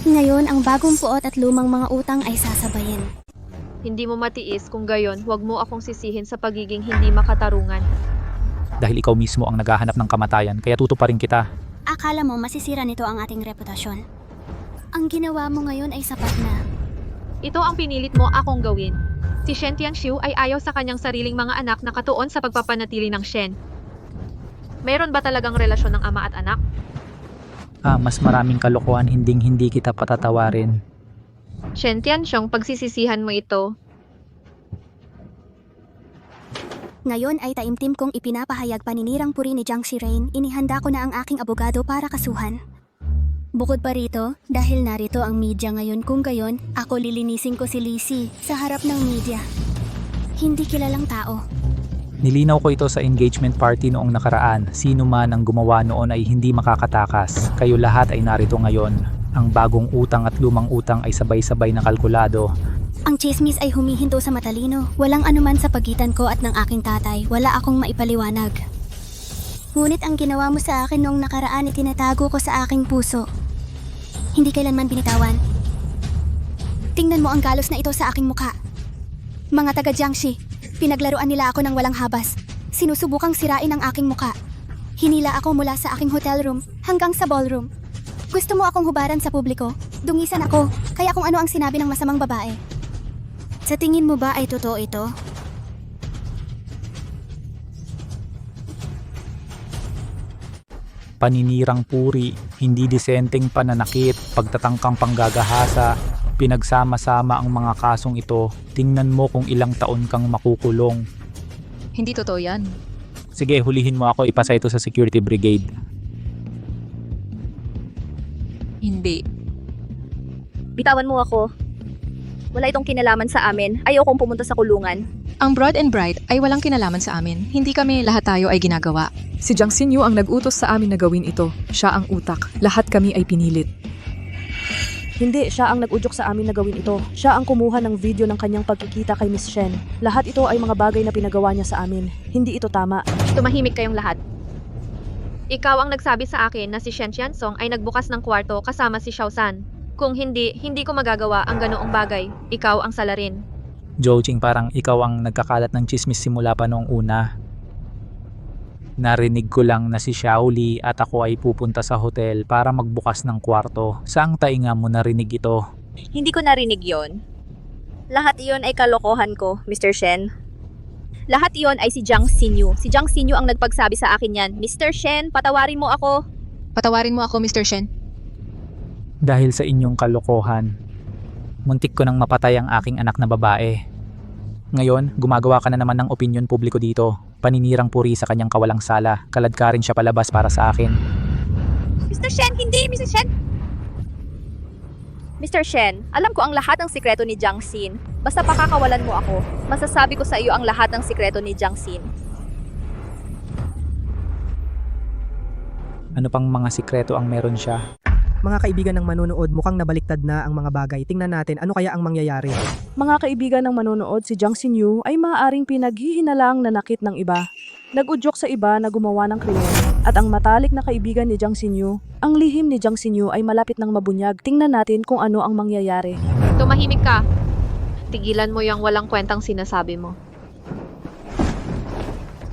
Ngayon, ang bagong puot at lumang mga utang ay sasabayin. Hindi mo matiis kung gayon, huwag mo akong sisihin sa pagiging hindi makatarungan. Dahil ikaw mismo ang naghahanap ng kamatayan, kaya tutuparin kita. Akala mo masisira nito ang ating reputasyon. Ang ginawa mo ngayon ay sapat na. Ito ang pinilit mo akong gawin. Si Shen Tianxiu ay ayaw sa kanyang sariling mga anak na katuon sa pagpapanatili ng Shen. Mayroon ba talagang relasyon ng ama at anak? Mas maraming kalokohan, hindi kita patatawarin. Shen Tianxiong, pagsisisihan mo ito. Ngayon ay taimtim kong ipinapahayag paninirang puri ni Jiang Shirain, inihanda ko na ang aking abogado para kasuhan. Bukod pa rito, dahil narito ang media ngayon kung gayon, ako lilinisin ko si Lisi sa harap ng media. Hindi kilalang tao. Nilinaw ko ito sa engagement party noong nakaraan. Sino man ang gumawa noon ay hindi makakatakas. Kayo lahat ay narito ngayon. Ang bagong utang at lumang utang ay sabay-sabay na kalkulado. Ang chismis ay humihinto sa matalino. Walang anuman sa pagitan ko at ng aking tatay. Wala akong maipaliwanag. Ngunit ang ginawa mo sa akin noong nakaraan ay tinatago ko sa aking puso. Hindi kailanman binitawan. Tingnan mo ang galos na ito sa aking muka. Mga taga Jiangxi, pinaglaruan nila ako ng walang habas. Sinusubukang sirain ang aking muka. Hinila ako mula sa aking hotel room hanggang sa ballroom. Gusto mo akong hubaran sa publiko? Dungisan ako, kaya kung ano ang sinabi ng masamang babae. Sa tingin mo ba ay totoo ito? Paninirang puri, hindi disenteng pananakit, pagtatangkang panggagahasa, pinagsama-sama ang mga kasong ito. Tingnan mo kung ilang taon kang makukulong. Hindi totoo yan. Sige, hulihin mo ako, ipasa ito sa security brigade. Hindi. Bitawan mo ako. Wala itong kinalaman sa amin. Ayokong pumunta sa kulungan. Ang Broad and Bright ay walang kinalaman sa amin. Hindi kami lahat tayo ay ginagawa. Si Jiang Xinyu ang nag-utos sa amin na gawin ito. Siya ang utak. Lahat kami ay pinilit. Hindi, siya ang nag-udyok sa amin na gawin ito. Siya ang kumuha ng video ng kanyang pagkikita kay Miss Shen. Lahat ito ay mga bagay na pinagawa niya sa amin. Hindi ito tama. Tumahimik kayong lahat. Ikaw ang nagsabi sa akin na si Shen Tianxiong ay nagbukas ng kwarto kasama si Xiao San. Kung hindi ko magagawa ang ganoong bagay. Ikaw ang salarin. Jojing, parang ikaw ang nagkakalat ng chismis simula pa noong una. Narinig ko lang na si Xiaoli at ako ay pupunta sa hotel para magbukas ng kwarto. Saang tainga mo narinig ito? Hindi ko narinig yon. Lahat iyon ay kalokohan ko, Mr. Shen. Lahat iyon ay si Jiang Xinyu. Si Jiang Xinyu ang nagpagsabi sa akin yan. Mr. Shen, patawarin mo ako. Patawarin mo ako, Mr. Shen. Dahil sa inyong kalokohan, muntik ko nang mapatay ang aking anak na babae. Ngayon, gumagawa ka na naman ng opinyon publiko dito. Paninirang puri sa kanyang kawalang sala. Kaladkarin siya palabas para sa akin. Mr. Shen, hindi! Mr. Shen! Mr. Shen, alam ko ang lahat ng sikreto ni Jiang Xin. Basta pakakawalan mo ako, masasabi ko sa iyo ang lahat ng sikreto ni Jiang Xin. Ano pang mga sikreto ang meron siya? Mga kaibigan ng manonood, mukhang nabaliktad na ang mga bagay. Tingnan natin ano kaya ang mangyayari. Mga kaibigan ng manonood, si Jiang Xinyu ay maaaring pinaghihinalang nanakit ng iba. Nag-udyok sa iba na gumawa ng krimen. At ang matalik na kaibigan ni Jiang Xinyu, ang lihim ni Jiang Xinyu ay malapit ng mabunyag. Tingnan natin kung ano ang mangyayari. Tumahimik ka. Tigilan mo yung walang kwentang sinasabi mo.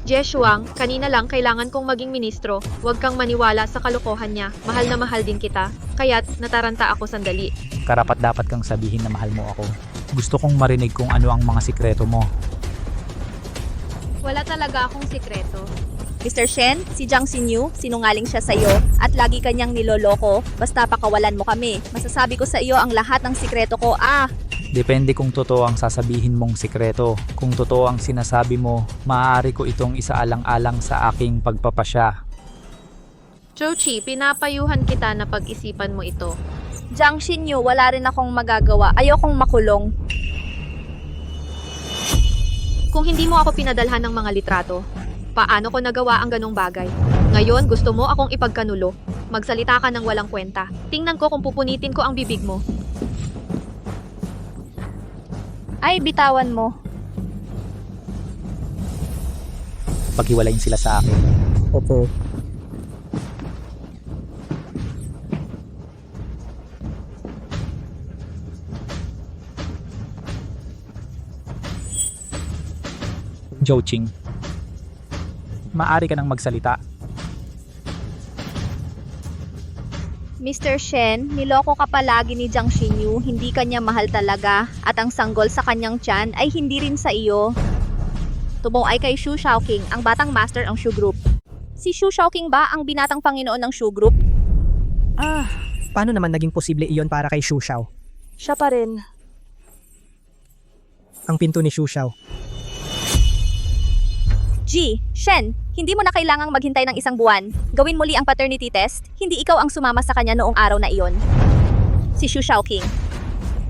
Jeshuang, kanina lang kailangan kong maging ministro. Huwag kang maniwala sa kalokohan niya. Mahal na mahal din kita. Kaya't nataranta ako sandali. Karapat dapat kang sabihin na mahal mo ako. Gusto kong marinig kung ano ang mga sikreto mo. Wala talaga akong sikreto. Mr. Shen, si Jiang Xinyu, sinungaling siya sa iyo at lagi kanyang niloloko basta pakawalan mo kami. Masasabi ko sa iyo ang lahat ng sikreto ko. Depende kung totoo ang sasabihin mong sikreto. Kung totoo ang sinasabi mo, maaari ko itong isaalang-alang sa aking pagpapasya. Jochi, pinapayuhan kita na pag-isipan mo ito. Jiang Xinyu, wala rin akong magagawa. Ayokong makulong. Kung hindi mo ako pinadalhan ng mga litrato, paano ko nagawa ang ganong bagay? Ngayon, gusto mo akong ipagkanulo. Magsalita ka ng walang kwenta. Tingnan ko kung pupunitin ko ang bibig mo. Ay, bitawan mo. Paghiwalayin sila sa akin. Opo. Joching, maaari ka nang magsalita. Mr. Shen, niloko ka palagi ni Jiang Xinyu, hindi kanya mahal talaga, at ang sanggol sa kanyang tiyan ay hindi rin sa iyo. Tumo ay kay Xu Shaoqing, ang batang master ang Shu Group. Si Xu Shaoqing ba ang binatang Panginoon ng Shu Group? Paano naman naging posible iyon para kay Xu Xiao? Siya pa rin. Ang pinto ni Xu Xiao. Shen, hindi mo na kailangang maghintay ng isang buwan. Gawin muli ang paternity test, hindi ikaw ang sumama sa kanya noong araw na iyon. Si Xu Shaoqing.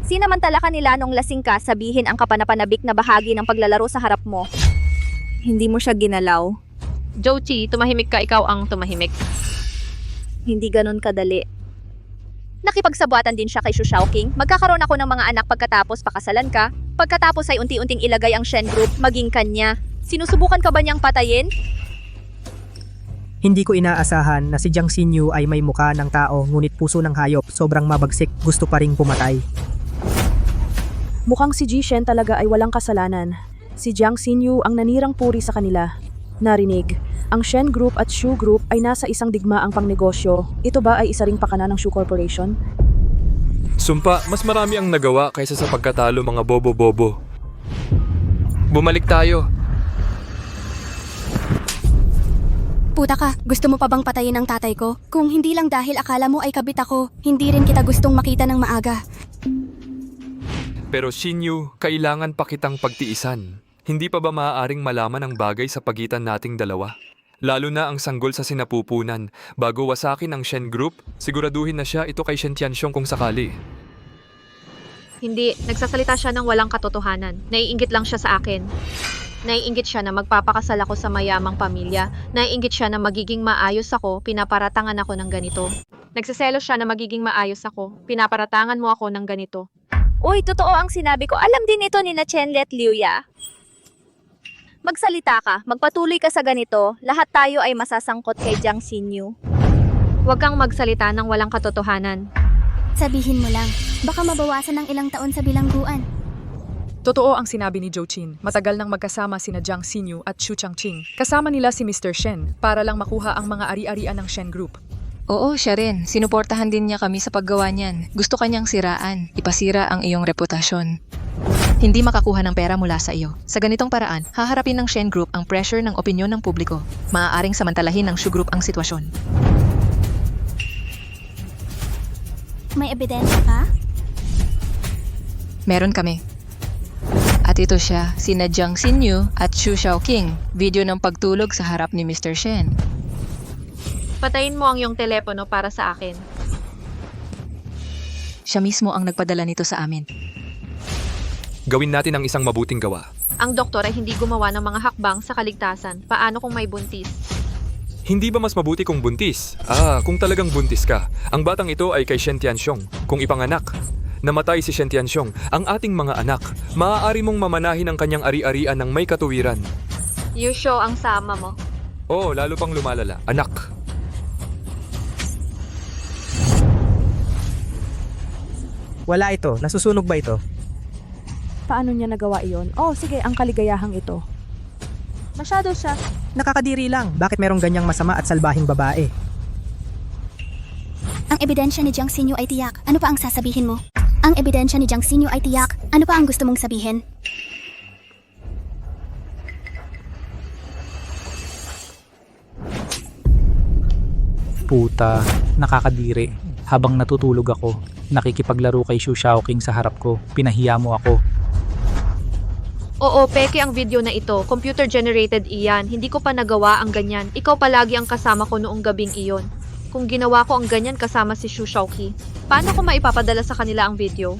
Sinamantala ka nila nung lasing ka, sabihin ang kapanapanabik na bahagi ng paglalaro sa harap mo. Hindi mo siya ginalaw. Jochi, tumahimik ka, ikaw ang tumahimik. Hindi ganun kadali. Nakipagsabuatan din siya kay Xu Shaoqing. Magkakaroon ako ng mga anak pagkatapos pakasalan ka. Pagkatapos ay unti-unting ilagay ang Shen Group maging kanya. Sinusubukan ka ba niyang patayin? Hindi ko inaasahan na si Jiang Xinyu ay may mukha ng tao ngunit puso ng hayop. Sobrang mabagsik, gusto pa ring pumatay. Mukhang si Ji Shen talaga ay walang kasalanan. Si Jiang Xinyu ang nanirang puri sa kanila. Narinig, ang Shen Group at Shu Group ay nasa isang digmaang pangnegosyo. Ito ba ay isa ring pakana ng Shu Corporation? Sumpa, mas marami ang nagawa kaysa sa pagkatalo mga bobo-bobo. Bumalik tayo. Puta ka, gusto mo pa bang patayin ang tatay ko? Kung hindi lang dahil akala mo ay kabit ako, hindi rin kita gustong makita ng maaga. Pero Xinyu, kailangan pa kitang pagtiisan. Hindi pa ba maaaring malaman ang bagay sa pagitan nating dalawa? Lalo na ang sanggol sa sinapupunan. Bago wasakin ang Shen Group, siguraduhin na siya ito kay Shen Tianxiong kung sakali. Hindi, nagsasalita siya ng walang katotohanan. Naiinggit lang siya sa akin. Naiinggit siya na magpapakasal ako sa mayamang pamilya. Naiinggit siya na magiging maayos ako, pinaparatangan ako ng ganito. Nagsiselos siya na magiging maayos ako, pinaparatangan mo ako ng ganito. Uy, totoo ang sinabi ko. Alam din ito ni na Chenlet Liuya. Magsalita ka, magpatuloy ka sa ganito. Lahat tayo ay masasangkot kay Jiang Xinyu. Huwag kang magsalita ng walang katotohanan. Sabihin mo lang, baka mabawasan ng ilang taon sa bilangguan. Totoo ang sinabi ni Jochin. Matagal nang magkasama sina Jiang Xinyu at Xu Changqing. Kasama nila si Mr. Shen para lang makuha ang mga ari-arian ng Shen Group. Oo, siya rin. Sinuportahan din niya kami sa paggawa niyan. Gusto kanyang siraan. Ipasira ang iyong reputasyon. Hindi makakuha ng pera mula sa iyo. Sa ganitong paraan, haharapin ng Shen Group ang pressure ng opinyon ng publiko. Maaaring samantalahin ng Shu Group ang sitwasyon. May ebidensya ka? Meron kami. At ito siya, sina Jiang Xinyu at Xu Shaoqing. Video ng pagtulog sa harap ni Mr. Shen. Patayin mo ang iyong telepono para sa akin. Siya mismo ang nagpadala nito sa amin. Gawin natin ang isang mabuting gawa. Ang doktor ay hindi gumawa ng mga hakbang sa kaligtasan. Paano kung may buntis? Hindi ba mas mabuti kung buntis? Kung talagang buntis ka, ang batang ito ay kay Shen Tianxiong. Kung ipanganak, namatay si Shen Tianxiong, ang ating mga anak, maaari mong mamanahin ang kanyang ari-arian ng may katuwiran. Yusho ang sama mo. Oo, lalo pang lumalala. Anak. Wala ito. Nasusunog ba ito? Paano niya nagawa iyon? Oh, sige, ang kaligayahang ito. Masyado siya. Nakakadiri lang. Bakit merong ganyang masama at salbahing babae? Ang ebidensya ni Jiang Xinyu ay tiyak. Ano pa ang sasabihin mo? Ang ebidensya ni Jiang Xinyu ay tiyak. Ano pa ang gusto mong sabihin? Puta, nakakadiri. Habang natutulog ako, nakikipaglaro kay Xu Xiaoqing sa harap ko. Pinahiya mo ako. Oo, peke ang video na ito. Computer generated iyan. Hindi ko pa nagawa ang ganyan. Ikaw palagi ang kasama ko noong gabing iyon. Kung ginawa ko ang ganyan kasama si Xu Xiaoqi, paano ko maipapadala sa kanila ang video?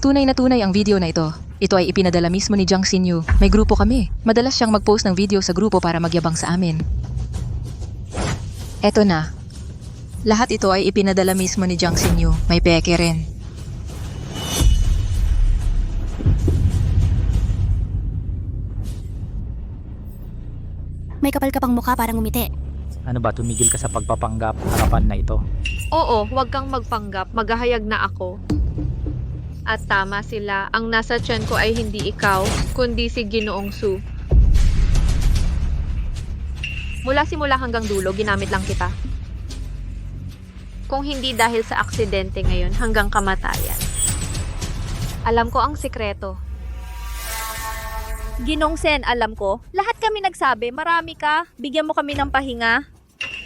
Tunay na tunay ang video na ito. Ito ay ipinadala mismo ni Jiang Xinyu. May grupo kami. Madalas siyang mag-post ng video sa grupo para magyabang sa amin. Eto na. Lahat ito ay ipinadala mismo ni Jiang Xinyu. May peke rin. May kapal ka pang mukha para ngumiti. Ano ba, tumigil ka sa pagpapanggap harapan na ito? Oo, huwag kang magpanggap. Maghahayag na ako. At tama sila. Ang nasa tiyan ko ay hindi ikaw, kundi si Ginoong Su. Mula simula hanggang dulo, ginamit lang kita. Kung hindi dahil sa aksidente ngayon hanggang kamatayan. Alam ko ang sikreto. Ginong Sen, alam ko. Lahat kami nagsabi, marami ka. Bigyan mo kami ng pahinga.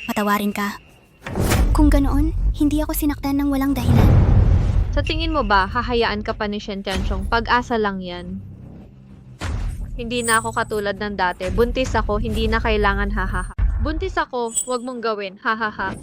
Patawarin ka. Kung ganoon, hindi ako sinaktan ng walang dahilan. Sa tingin mo ba, hahayaan ka pa ni Shen Tianxiong? Pag-asa lang yan. Hindi na ako katulad ng dati. Buntis ako, hindi na kailangan hahaha. Buntis ako, wag mong gawin, hahaha.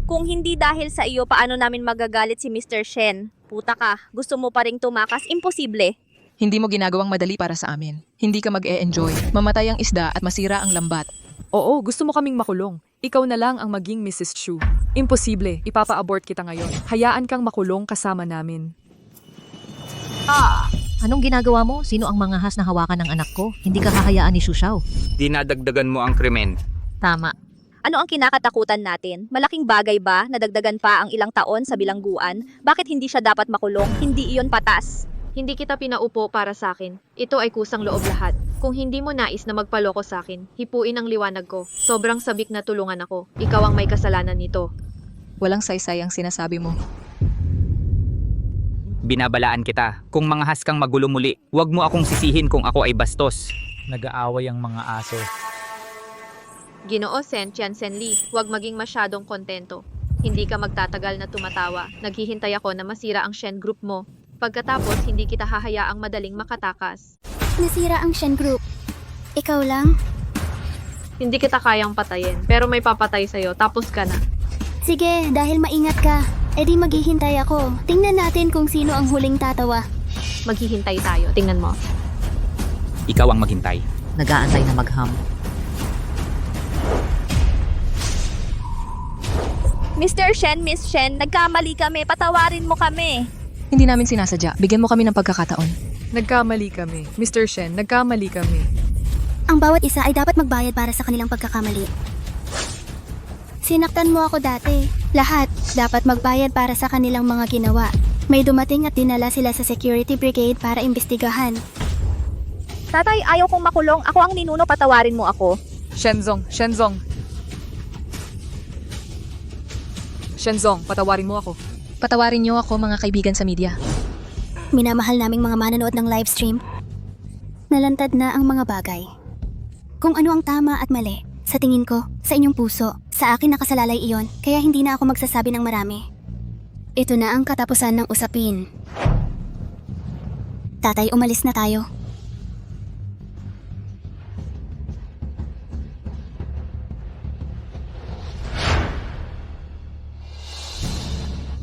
Kung hindi dahil sa iyo, paano namin magagalit si Mr. Shen? Puta ka, gusto mo pa ring tumakas? Imposible. Hindi mo ginagawang madali para sa amin. Hindi ka mag-e-enjoy. Mamatay ang isda at masira ang lambat. Oo, gusto mo kaming makulong. Ikaw na lang ang maging Mrs. Xu. Imposible, ipapa-abort kita ngayon. Hayaan kang makulong kasama namin. Anong ginagawa mo? Sino ang mangahas na hawakan ng anak ko? Hindi ka hahayaan ni Xu Xiao. Dinadagdagan mo ang krimen. Tama. Ano ang kinakatakutan natin? Malaking bagay ba na dagdagan pa ang ilang taon sa bilangguan? Bakit hindi siya dapat makulong? Hindi iyon patas. Hindi kita pinaupo para sa akin. Ito ay kusang loob lahat. Kung hindi mo nais na magpaloko sa akin, hipuin ang liwanag ko. Sobrang sabik na tulungan ako. Ikaw ang may kasalanan nito. Walang saysay ang sinasabi mo. Binabalaan kita. Kung mangahas kang magulo muli, huwag mo akong sisihin kung ako ay bastos. Nag-aaway ang mga aso. Ginoo Sen Tianzenli, huwag maging masyadong kontento. Hindi ka magtatagal na tumatawa. Naghihintay ako na masira ang Shen Group mo. Pagkatapos, hindi kita hahayaang madaling makatakas. Nasira ang Shen Group. Ikaw lang? Hindi kita kayang patayin, pero may papatay sa'yo, tapos ka na. Sige, dahil maingat ka. Edi maghihintay ako. Tingnan natin kung sino ang huling tatawa. Maghihintay tayo, tingnan mo. Ikaw ang maghintay. Nag-aantay na magham. Mr. Shen, Miss Shen, nagkamali kami. Patawarin mo kami. Hindi namin sinasadya. Bigyan mo kami ng pagkakataon. Nagkamali kami. Mr. Shen, nagkamali kami. Ang bawat isa ay dapat magbayad para sa kanilang pagkakamali. Sinaktan mo ako dati. Lahat dapat magbayad para sa kanilang mga ginawa. May dumating at dinala sila sa security brigade para imbestigahan. Tatay, ayaw kong makulong. Ako ang ninuno, patawarin mo ako. Shenzong, patawarin mo ako. Patawarin niyo ako mga kaibigan sa media. Minamahal naming mga manonood ng livestream. Nalantad na ang mga bagay. Kung ano ang tama at mali, sa tingin ko, sa inyong puso, sa akin nakasalalay iyon, kaya hindi na ako magsasabi ng marami. Ito na ang katapusan ng usapin. Tatay, umalis na tayo.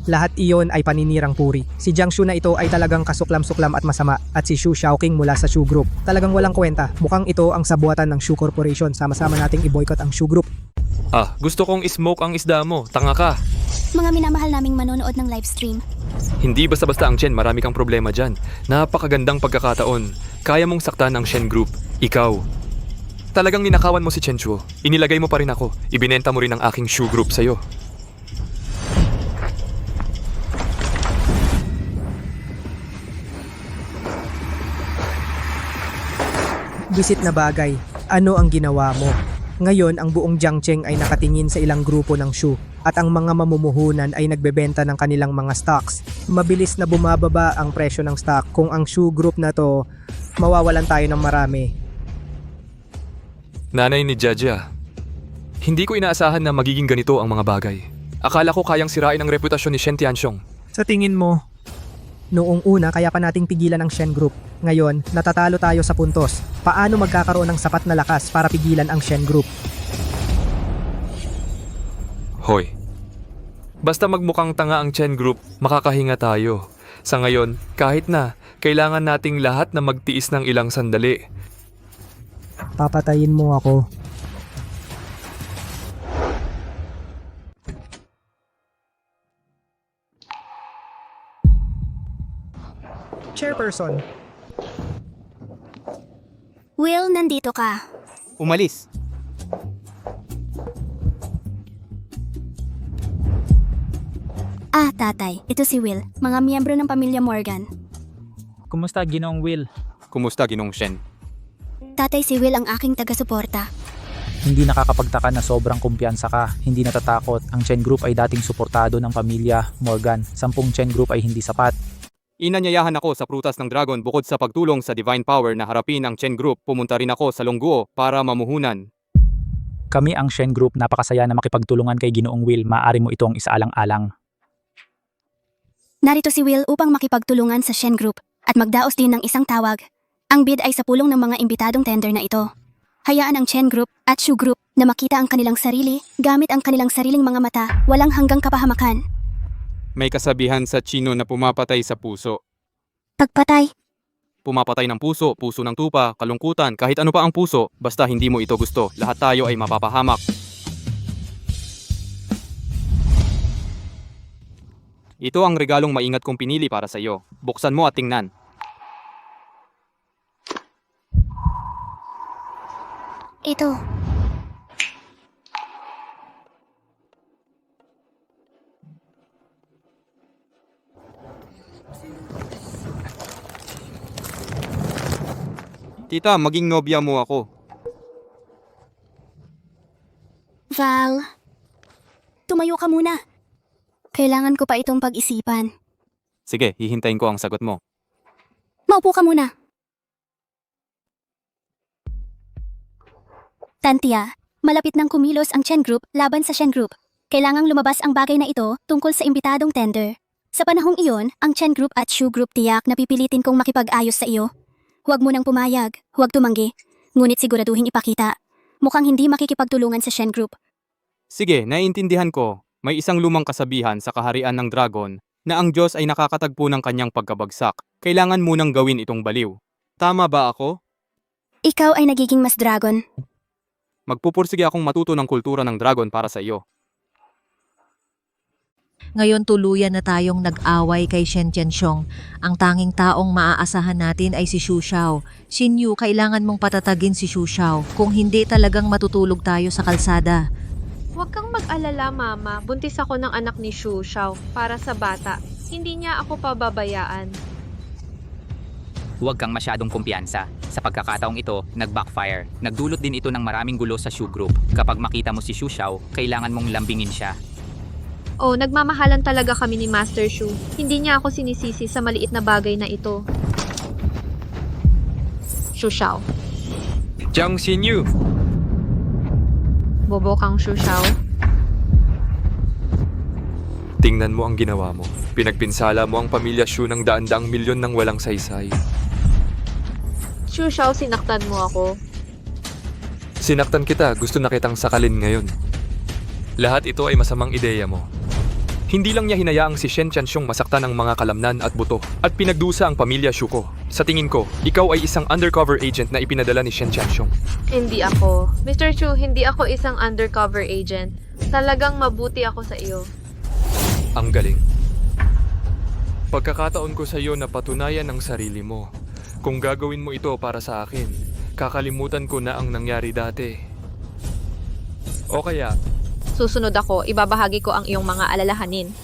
Lahat iyon ay paninirang puri. Si Jiang Xu na ito ay talagang kasuklam-suklam at masama at si Xu Xiaoqing mula sa Xu Group. Talagang walang kwenta. Mukhang ito ang sabuatan ng Xu Corporation. Sama-sama nating i-boycott ang Xu Group. Gusto kong ismoke ang isda mo. Tanga ka. Mga minamahal naming manonood ng livestream. Hindi basta-basta ang Chen, marami kang problema dyan. Napakagandang pagkakataon. Kaya mong saktan ang Shen Group. Ikaw. Talagang ninakawan mo si Chen Chuo. Inilagay mo pa rin ako. Ibinenta mo rin ang aking shoe group sa'yo. Bisit na bagay, ano ang ginawa mo? Ngayon, ang buong Jiangcheng ay nakatingin sa ilang grupo ng Shu at ang mga mamumuhunan ay nagbebenta ng kanilang mga stocks. Mabilis na bumababa ang presyo ng stock. Kung ang Shu group na to, mawawalan tayo ng marami. Nanay ni Jaja, hindi ko inaasahan na magiging ganito ang mga bagay. Akala ko kayang sirain ang reputasyon ni Shen Tianxiong. Sa tingin mo, noong una kaya pa nating pigilan ang Shen Group. Ngayon, natatalo tayo sa puntos. Paano magkakaroon ng sapat na lakas para pigilan ang Shen Group? Hoy, basta magmukhang tanga ang Chen Group, makakahinga tayo. Sa ngayon, kahit na, kailangan nating lahat na magtiis ng ilang sandali. Papatayin mo ako. Chairperson, Will, nandito ka. Umalis. Tatay, ito si Will. Mga miyembro ng pamilya Morgan. Kumusta, Ginoong Will? Kumusta, Ginong Shen? Tatay, si Will ang aking taga-suporta. Hindi nakakapagtaka na sobrang kumpiyansa ka, hindi natatakot. Ang Chen Group ay dating suportado ng pamilya Morgan. 10 Chen Group ay hindi sapat. Inanyayahan ako sa prutas ng dragon bukod sa pagtulong sa divine power na harapin ang Chen Group. Pumunta rin ako sa Longguo para mamuhunan. Kami ang Shen Group, napakasaya na makipagtulungan kay Ginoong Will. Maaari mo itong isaalang-alang. Narito si Will upang makipagtulungan sa Shen Group at magdaos din ng isang tawag. Ang bid ay sa pulong ng mga imbitadong tender na ito. Hayaan ang Chen Group at Shu Group na makita ang kanilang sarili gamit ang kanilang sariling mga mata, walang hanggang kapahamakan. May kasabihan sa Chino na pumapatay sa puso. Pagpatay. Pumapatay ng puso, puso ng tupa, kalungkutan, kahit ano pa ang puso, basta hindi mo ito gusto. Lahat tayo ay mapapahamak. Ito ang regalong maingat kong pinili para sa iyo. Buksan mo at tingnan. Ito. Tita, maging nobya mo ako. Val, tumayo ka muna. Kailangan ko pa itong pag-isipan. Sige, hihintayin ko ang sagot mo. Maupo ka muna. Tantia, malapit nang kumilos ang Chen Group laban sa Shen Group. Kailangang lumabas ang bagay na ito tungkol sa imbitadong tender. Sa panahong iyon, ang Chen Group at Shu Group tiyak na pipilitin kong makipag-ayos sa iyo. Huwag mo nang pumayag, huwag tumanggi. Ngunit siguraduhin ipakita. Mukhang hindi makikipagtulungan sa Shen Group. Sige, naiintindihan ko. May isang lumang kasabihan sa kaharian ng dragon na ang Diyos ay nakakatagpo ng kanyang pagkabagsak. Kailangan munang gawin itong baliw. Tama ba ako? Ikaw ay nagiging mas dragon. Magpupursige akong matuto ng kultura ng dragon para sa iyo. Ngayon tuluyan na tayong nag-away kay Shen Tianxiong. Ang tanging taong maaasahan natin ay si Xu Xiao. Xin Yu, kailangan mong patatagin si Xu Xiao. Kung hindi talagang matutulog tayo sa kalsada. Huwag kang mag-alala, Mama. Buntis ako ng anak ni Xu Xiao para sa bata. Hindi niya ako pababayaan. Huwag kang masyadong kumpiyansa. Sa pagkakataong ito, nag-backfire. Nagdulot din ito ng maraming gulo sa Shu Group. Kapag makita mo si Xu Xiao, kailangan mong lambingin siya. Oh, nagmamahalan talaga kami ni Master Shu. Hindi niya ako sinisisi sa maliit na bagay na ito. Xu Xiao. Jiang Xinyu! Bobo kang Xu Xiao. Tingnan mo ang ginawa mo. Pinagpinsala mo ang pamilya Shu ng daan-daang milyon ng walang saysay. Xu Xiao, sinaktan mo ako. Sinaktan kita, gusto na kitang sakalin ngayon. Lahat ito ay masamang ideya mo. Hindi lang niya hinayaang si Shen Tianxiong masaktan ng mga kalamnan at buto at pinagdusa ang pamilya Shuko. Sa tingin ko, ikaw ay isang undercover agent na ipinadala ni Shen Tianxiong. Hindi ako. Mr. Chu, hindi ako isang undercover agent. Talagang mabuti ako sa iyo. Ang galing. Pagkakataon ko sa iyo na patunayan ang sarili mo. Kung gagawin mo ito para sa akin, kakalimutan ko na ang nangyari dati. O kaya, Susunod ako, ibabahagi ko ang iyong mga alalahanin.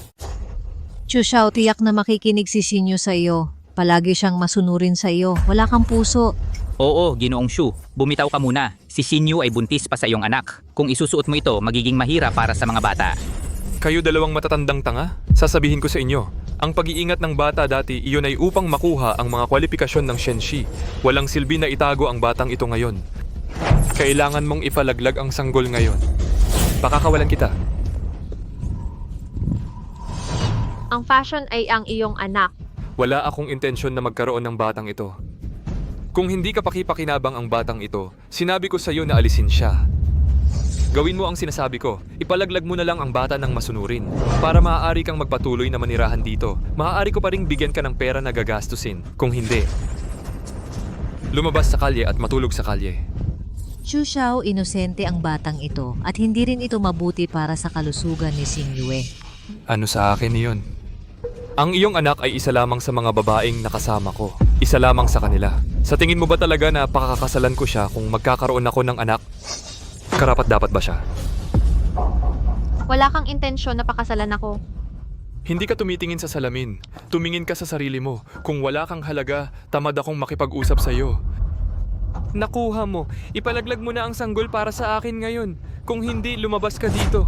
Chu Xiao, tiyak na makikinig si Xinyu sa iyo. Palagi siyang masunurin sa iyo. Wala kang puso. Oo, Ginoong Shu, bumitaw ka muna. Si Xinyu ay buntis pa sa iyong anak. Kung isusuot mo ito, magiging mahirap para sa mga bata. kayo dalawang matatandang tanga, sasabihin ko sa inyo, ang pag-iingat ng bata dati iyon ay upang makuha ang mga kwalifikasyon ng Shenshi. Walang silbi na itago ang batang ito ngayon. Kailangan mong ipalaglag ang sanggol ngayon. Pakakawalan kita. Ang fashion ay ang iyong anak. Wala akong intensyon na magkaroon ng batang ito. Kung hindi ka pakipakinabang ang batang ito, sinabi ko sa iyo na alisin siya. Gawin mo ang sinasabi ko. Ipalaglag mo na lang ang bata ng masunurin para maaari kang magpatuloy na manirahan dito. Maaari ko pa ring bigyan ka ng pera na gagastusin. Kung hindi, lumabas sa kalye at matulog sa kalye. Chu Xiao, inosente ang batang ito at hindi rin ito mabuti para sa kalusugan ni Xinyu. Ano sa akin iyon? Ang iyong anak ay isa lamang sa mga babaeng nakasama ko. Isa lamang sa kanila. Sa tingin mo ba talaga na pakakasalan ko siya kung magkakaroon ako ng anak? Karapat dapat ba siya? Wala kang intensyon na pakasalan ako. Hindi ka tumitingin sa salamin. Tumingin ka sa sarili mo. Kung wala kang halaga, tamad akong makipag-usap sa iyo. Nakuha mo. Ipalaglag mo na ang sanggol para sa akin ngayon. Kung hindi, lumabas ka dito.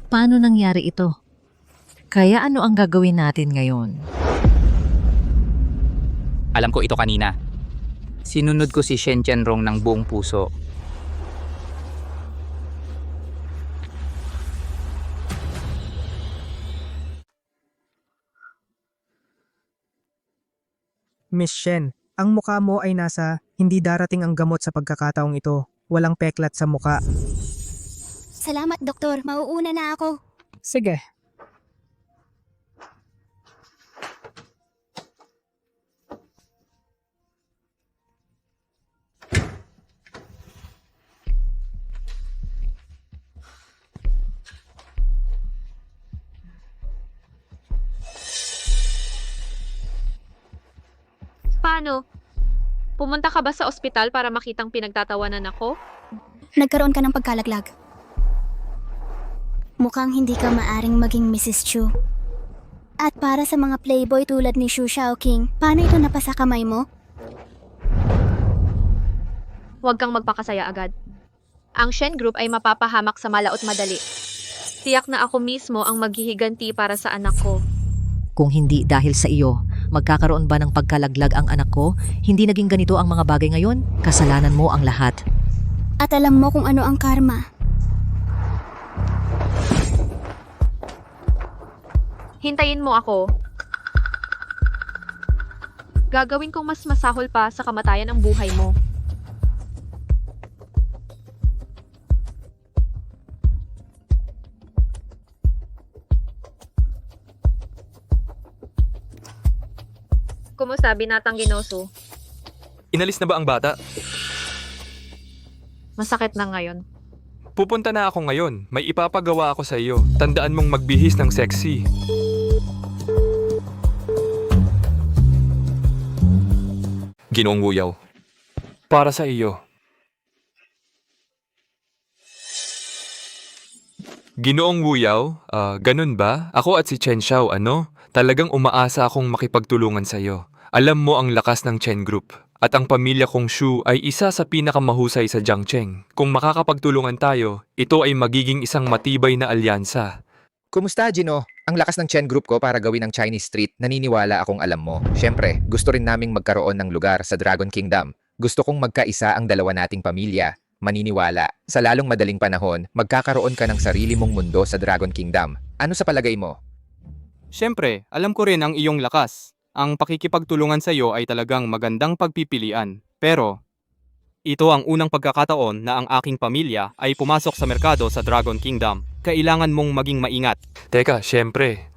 Paano nangyari ito? Kaya ano ang gagawin natin ngayon? Alam ko ito kanina. Sinunod ko si Shen Tianrong ng buong puso. Miss Shen, ang mukha mo ay nasa hindi darating ang gamot sa pagkakataong ito. Walang peklat sa muka. Salamat, Doktor. Mauuna na ako. Sige. Paano? Pumunta ka ba sa ospital para makitang pinagtatawanan ako? Nagkaroon ka ng pagkalaglag. Mukhang hindi ka maaring maging Mrs. Chu. At para sa mga playboy tulad ni Xu Xiaoqing, paano ito napasa kamay mo? Huwag kang magpakasaya agad. Ang Shen Group ay mapapahamak sa malaot madali. Tiyak na ako mismo ang maghihiganti para sa anak ko. Kung hindi dahil sa iyo, magkakaroon ba ng pagkalaglag ang anak ko? Hindi naging ganito ang mga bagay ngayon? Kasalanan mo ang lahat. At alam mo kung ano ang karma. Hintayin mo ako. Gagawin kong mas masahol pa sa kamatayan ang buhay mo. Kumusta, binatang Ginoso? Inalis na ba ang bata? Masakit na ngayon. Pupunta na ako ngayon. May ipapagawa ako sa iyo. Tandaan mong magbihis ng sexy. Ginoong Wuyaw. Para sa iyo. Ginoong Wuyaw, ganun ba? Ako at si Chen Xiao, ano? Talagang umaasa akong makipagtulungan sa iyo. Alam mo ang lakas ng Chen Group. At ang pamilya kong Shu ay isa sa pinakamahusay sa Jiangcheng. Kung makakapagtulungan tayo, ito ay magiging isang matibay na alyansa. Kumusta, Gino? Ang lakas ng Chen Group ko para gawin ang Chinese Street, naniniwala akong alam mo. Siyempre, gusto rin naming magkaroon ng lugar sa Dragon Kingdom. Gusto kong magkaisa ang dalawa nating pamilya. Maniniwala. Sa lalong madaling panahon, magkakaroon ka ng sarili mong mundo sa Dragon Kingdom. Ano sa palagay mo? Siyempre, alam ko rin ang iyong lakas. Ang pakikipagtulungan sa iyo ay talagang magandang pagpipilian. Pero, Ito ang unang pagkakataon na ang aking pamilya ay pumasok sa merkado sa Dragon Kingdom. Kailangan mong maging maingat. Teka, syempre.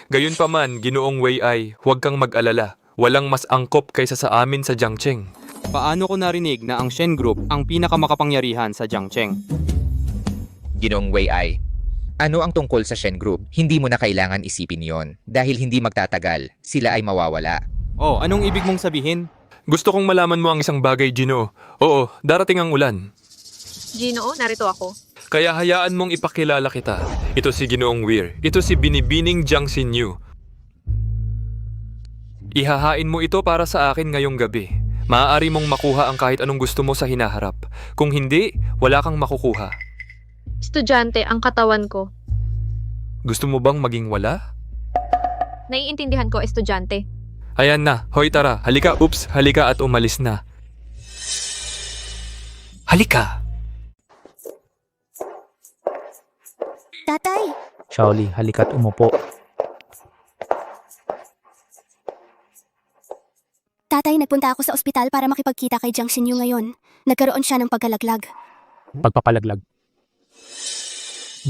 Gayunpaman, Ginoong Wei Ai, huwag kang mag-alala. Walang mas angkop kaysa sa amin sa Jiangcheng. Paano ko narinig na ang Shen Group ang pinakamakapangyarihan sa Jiangcheng? Ginoong Wei Ai, ano ang tungkol sa Shen Group? Hindi mo na kailangan isipin yon dahil hindi magtatagal, sila ay mawawala. Oh, anong ibig mong sabihin? Gusto kong malaman mo ang isang bagay, Gino. Oo, darating ang ulan. Gino, narito ako. Kaya hayaan mong ipakilala kita. Ito si Ginoong Weir. Ito si Binibining Jiang Xinyu. Ihahain mo ito para sa akin ngayong gabi. Maaari mong makuha ang kahit anong gusto mo sa hinaharap. Kung hindi, wala kang makukuha. Estudyante ang katawan ko. Gusto mo bang maging wala? Naiintindihan ko, estudyante. Ayan na, hoy tara, halika, halika at umalis na. Halika! Tatay! Shaoli, halika at umupo. Tatay, nagpunta ako sa ospital para makipagkita kay Jiang Xinyu ngayon. Nagkaroon siya ng pagkalaglag. Pagpapalaglag.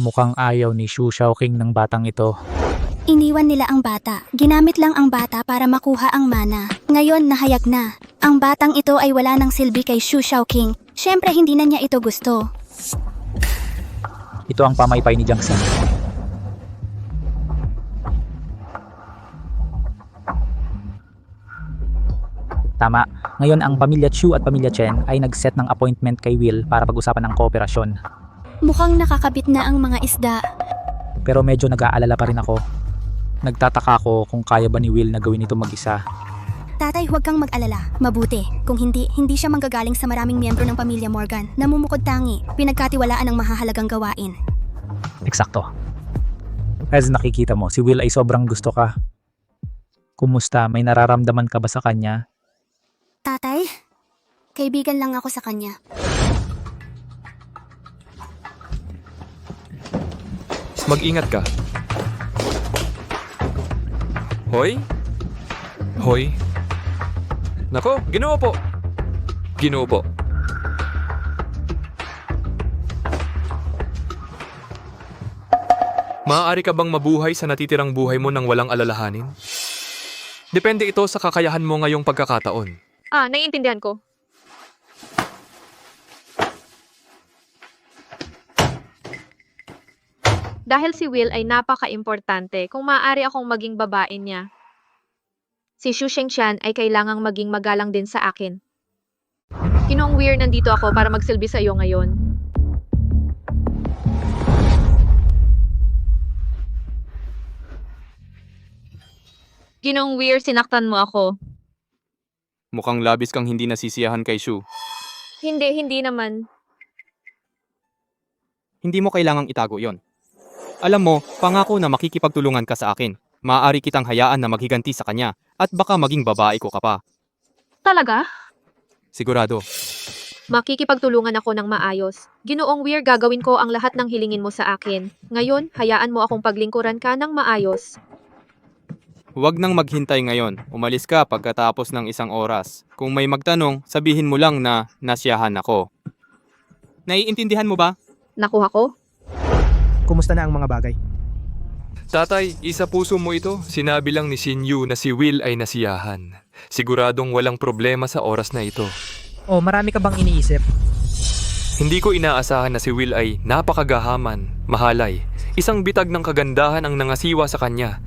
Mukhang ayaw ni Xu Shaoqing ng batang ito. Iniwan nila ang bata. Ginamit lang ang bata para makuha ang mana. Ngayon, nahayag na. Ang batang ito ay wala ng silbi kay Xu Shaoqing. Siyempre, hindi na niya ito gusto. Ito ang pamaypay ni Jiang Xinyu. Tama. Ngayon ang pamilya Chu at pamilya Chen ay nag-set ng appointment kay Will para pag-usapan ng kooperasyon. Mukhang nakakabit na ang mga isda. Pero medyo nag-aalala pa rin ako. Nagtataka ako kung kaya ba ni Will na gawin ito mag-isa. Tatay, huwag kang mag-alala. Mabuti. Kung hindi siya manggagaling sa maraming miyembro ng pamilya Morgan. Namumukod tangi. Pinagkatiwalaan ng mahahalagang gawain. Eksakto. As nakikita mo, si Will ay sobrang gusto ka. Kumusta? May nararamdaman ka ba sa kanya? Tatay, kaibigan lang ako sa kanya. Mag-ingat ka. Hoy? Nako, Ginoo po. Maaari ka bang mabuhay sa natitirang buhay mo nang walang alalahanin? Depende ito sa kakayahan mo ngayong pagkakataon. Naiintindihan ko. Dahil si Will ay napaka-importante kung maaari akong maging babae niya. Si Xu Shengshan ay kailangang maging magalang din sa akin. Ginoong Weir, nandito ako para magsilbi sa iyo ngayon. Ginoong Weir, sinaktan mo ako. Mukhang labis kang hindi nasisiyahan kay Shu. Hindi naman. Hindi mo kailangang itago yon. Alam mo, pangako na makikipagtulungan ka sa akin. Maaari kitang hayaan na maghiganti sa kanya at baka maging babae ko ka pa. Talaga? Sigurado. Makikipagtulungan ako ng maayos. Ginoong Weir, gagawin ko ang lahat ng hilingin mo sa akin. Ngayon, hayaan mo akong paglingkuran ka ng maayos. Huwag nang maghintay ngayon. Umalis ka pagkatapos ng 1 oras. Kung may magtanong, sabihin mo lang na nasiyahan ako. Naiintindihan mo ba? Nakuha ko? Kumusta na ang mga bagay? Tatay, isa puso mo ito. Sinabi lang ni Xinyu na si Will ay nasiyahan. Siguradong walang problema sa oras na ito. Oh, marami ka bang iniisip? Hindi ko inaasahan na si Will ay napakagahaman, mahalay. Isang bitag ng kagandahan ang nangasiwa sa kanya.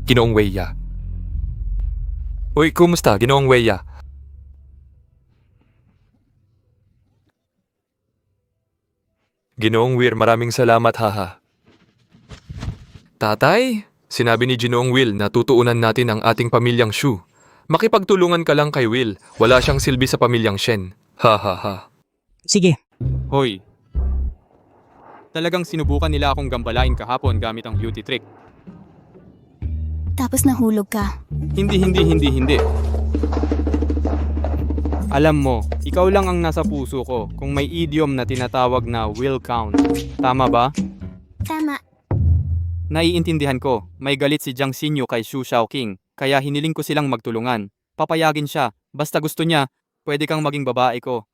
Ginoong Weya. Uy, kumusta, Ginoong Weya? Ginoong Weir, maraming salamat, haha. Tatay, sinabi ni Ginoong Will na tutuunan natin ang ating pamilyang Shu. Makipagtulungan ka lang kay Will. Wala siyang silbi sa pamilyang Shen. Ha ha ha. Sige. Hoy. Talagang sinubukan nila akong gambalain kahapon gamit ang beauty trick. Tapos nahulog ka. Hindi. Alam mo, ikaw lang ang nasa puso ko kung may idiom na tinatawag na will count. Tama ba? Tama. Naiintindihan ko, may galit si Jiang Xinyu kay Xu Shaoqing, kaya hiniling ko silang magtulungan. Papayagin siya, basta gusto niya, pwede kang maging babae ko.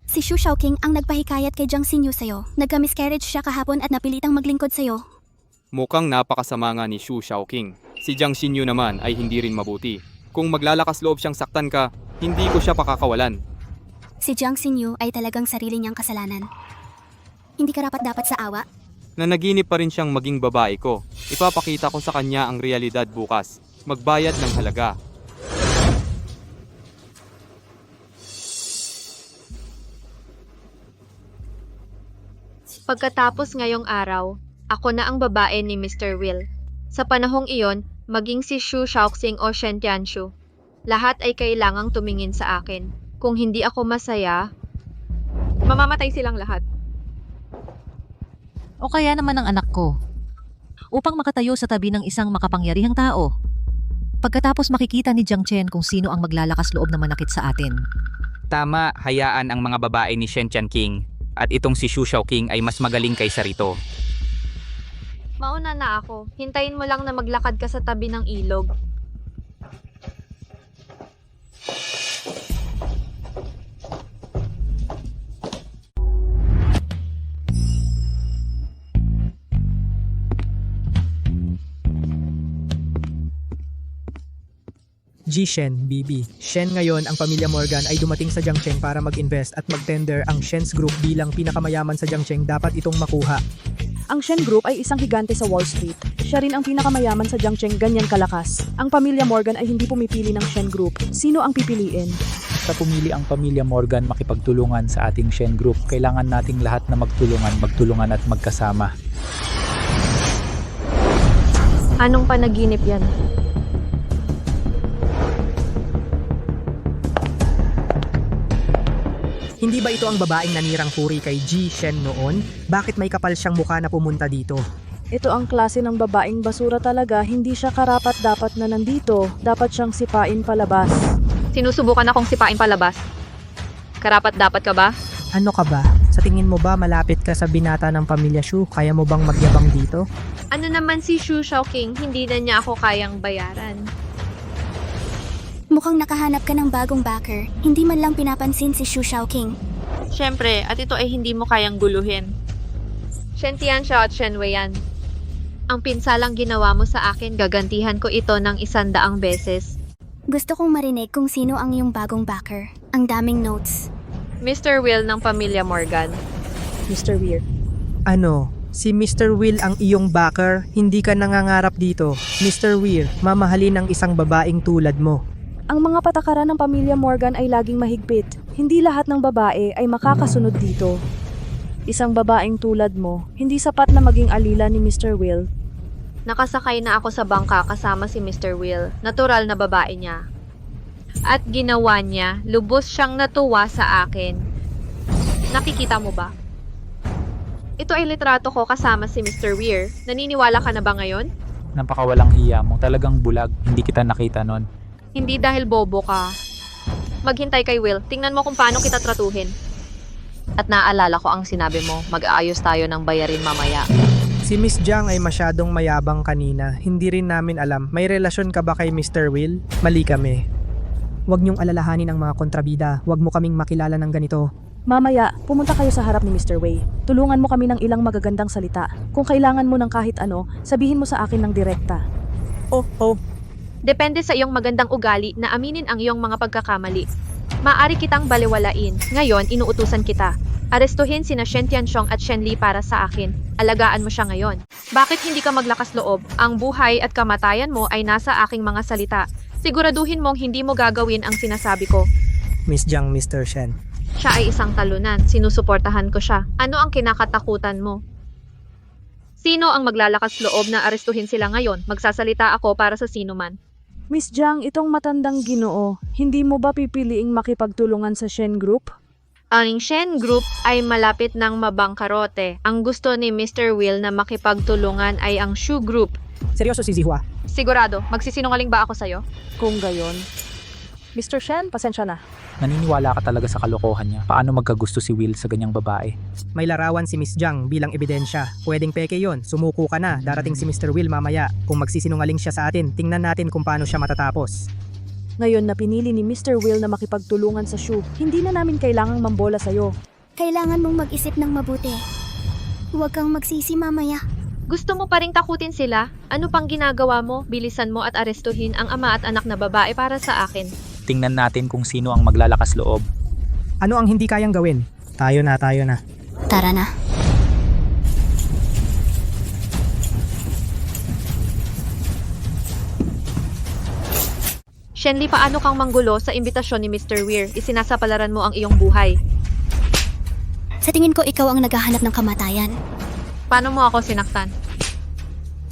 Si Xu Shaoqing ang nagpahikayat kay Jiang Xinyu sa'yo. Nagka-miscarriage siya kahapon at napilitang maglingkod sa'yo. Mukhang napakasama nga ni Xu Shaoqing. Si Jiang Xinyu naman ay hindi rin mabuti. Kung maglalakas loob siyang saktan ka, hindi ko siya pakakawalan. Si Jiang Xinyu ay talagang sarili niyang kasalanan. Hindi karapat-dapat sa awa. Nanaginip pa rin siyang maging babae ko. Ipapakita ko sa kanya ang realidad bukas. Magbayad ng halaga. Pagkatapos ngayong araw, ako na ang babae ni Mr. Will. Sa panahong iyon, maging si Xu Shaoxing o Shen Tianshu, lahat ay kailangang tumingin sa akin. Kung hindi ako masaya, mamamatay silang lahat. O kaya naman ang anak ko. Upang makatayo sa tabi ng isang makapangyarihang tao. Pagkatapos makikita ni Jiang Chen kung sino ang maglalakas loob na manakit sa atin. Tama, hayaan ang mga babae ni Shen Tianqing. At itong si Xu Shaoqing ay mas magaling kaysa rito. Mauna na ako. Hintayin mo lang na maglakad ka sa tabi ng ilog. Shen, Bibi. Shen ngayon, ang pamilya Morgan ay dumating sa Jiangcheng para mag-invest at mag-tender. Ang Shen's Group bilang pinakamayaman sa Jiangcheng dapat itong makuha. Ang Shen Group ay isang higante sa Wall Street. Siya rin ang pinakamayaman sa Jiangcheng, ganyan kalakas. Ang pamilya Morgan ay hindi pumipili ng Shen Group. Sino ang pipiliin? Sa pumili ang pamilya Morgan makipagtulungan sa ating Shen Group, kailangan nating lahat na magtulungan at magkasama. Anong panaginip yan? Hindi ba ito ang babaeng nanirang puri kay Shen noon? Bakit may kapal siyang mukha na pumunta dito? Ito ang klase ng babaeng basura talaga, hindi siya karapat-dapat na nandito. Dapat siyang sipain palabas. Sinusubukan akong sipain palabas. Karapat-dapat ka ba? Ano ka ba? Sa tingin mo ba malapit ka sa binata ng pamilya Xu? Kaya mo bang magyabang dito? Ano naman si Xu Shaoqing, hindi na niya ako kayang bayaran. Mukhang nakahanap ka ng bagong backer. Hindi man lang pinapansin si Xu Shaoqing. Siyempre, at ito ay hindi mo kayang guluhin. Shen Tianshu at Shen Weiyan. Ang pinsalang ginawa mo sa akin, gagantihan ko ito ng 100 beses. Gusto kong marinig kung sino ang iyong bagong backer. Ang daming notes. Mr. Will ng pamilya Morgan. Mr. Weir. Ano? Si Mr. Will ang iyong backer? Hindi ka nangangarap dito. Mr. Weir, mamahalin ng isang babaeng tulad mo. Ang mga patakaran ng pamilya Morgan ay laging mahigpit. Hindi lahat ng babae ay makakasunod dito. Isang babaeng tulad mo, hindi sapat na maging alila ni Mr. Will. Nakasakay na ako sa bangka kasama si Mr. Will. Natural na babae niya. At ginawa niya, lubos siyang natuwa sa akin. Nakikita mo ba? Ito ay litrato ko kasama si Mr. Weir. Naniniwala ka na ba ngayon? Napakawalang hiya mo, talagang bulag, hindi kita nakita nun. Hindi dahil bobo ka. Maghintay kay Will. Tingnan mo kung paano kita tratuhin. At naalala ko ang sinabi mo, mag-aayos tayo ng bayarin mamaya. Si Miss Jiang ay masyadong mayabang kanina. Hindi rin namin alam. May relasyon ka ba kay Mr. Will? Mali kami. Huwag niyong alalahanin ang mga kontrabida. Huwag mo kaming makilala ng ganito. Mamaya, pumunta kayo sa harap ni Mr. Wei. Tulungan mo kami ng ilang magagandang salita. Kung kailangan mo ng kahit ano, sabihin mo sa akin ng direkta. Oh. Depende sa iyong magandang ugali na aminin ang iyong mga pagkakamali. Maari kitang baliwalain. Ngayon, inuutusan kita. Arestuhin sina Shen Tianxiong at Shen Li para sa akin. Alagaan mo siya ngayon. Bakit hindi ka maglakas loob? Ang buhay at kamatayan mo ay nasa aking mga salita. Siguraduhin mong hindi mo gagawin ang sinasabi ko. Miss Jiang, Mr. Shen. Siya ay isang talunan. Sinusuportahan ko siya. Ano ang kinakatakutan mo? Sino ang maglalakas loob na arestuhin sila ngayon? Magsasalita ako para sa sino man. Miss Jiang, itong matandang Ginoo, hindi mo ba pipiliing makipagtulungan sa Shen Group? Ang Shen Group ay malapit ng mabangkarote. Ang gusto ni Mr. Will na makipagtulungan ay ang Xu Group. Seryoso si Zihua? Sigurado, magsisinungaling ba ako sa'yo? Kung gayon, Mr. Shen, pasensya na. Naniniwala ka talaga sa kalokohan niya. Paano magkagusto si Will sa ganyang babae? May larawan si Miss Jiang bilang ebidensya. Pwedeng peke yon. Sumuko ka na. Darating si Mr. Will mamaya. Kung magsisinungaling siya sa atin, tingnan natin kung paano siya matatapos. Ngayon na pinili ni Mr. Will na makipagtulungan sa Shu, hindi na namin kailangang mambola sa'yo. Kailangan mong mag-isip ng mabuti. Huwag kang magsisi mamaya. Gusto mo pa ring takutin sila? Ano pang ginagawa mo? Bilisan mo at arestuhin ang ama at anak na babae para sa akin. Tingnan natin kung sino ang maglalakas loob. Ano ang hindi kayang gawin? Tayo na. Tara na. Shenli, paano kang manggulo sa imbitasyon ni Mr. Weir? Isinasapalaran mo ang iyong buhay. Sa tingin ko ikaw ang naghahanap ng kamatayan. Paano mo ako sinaktan?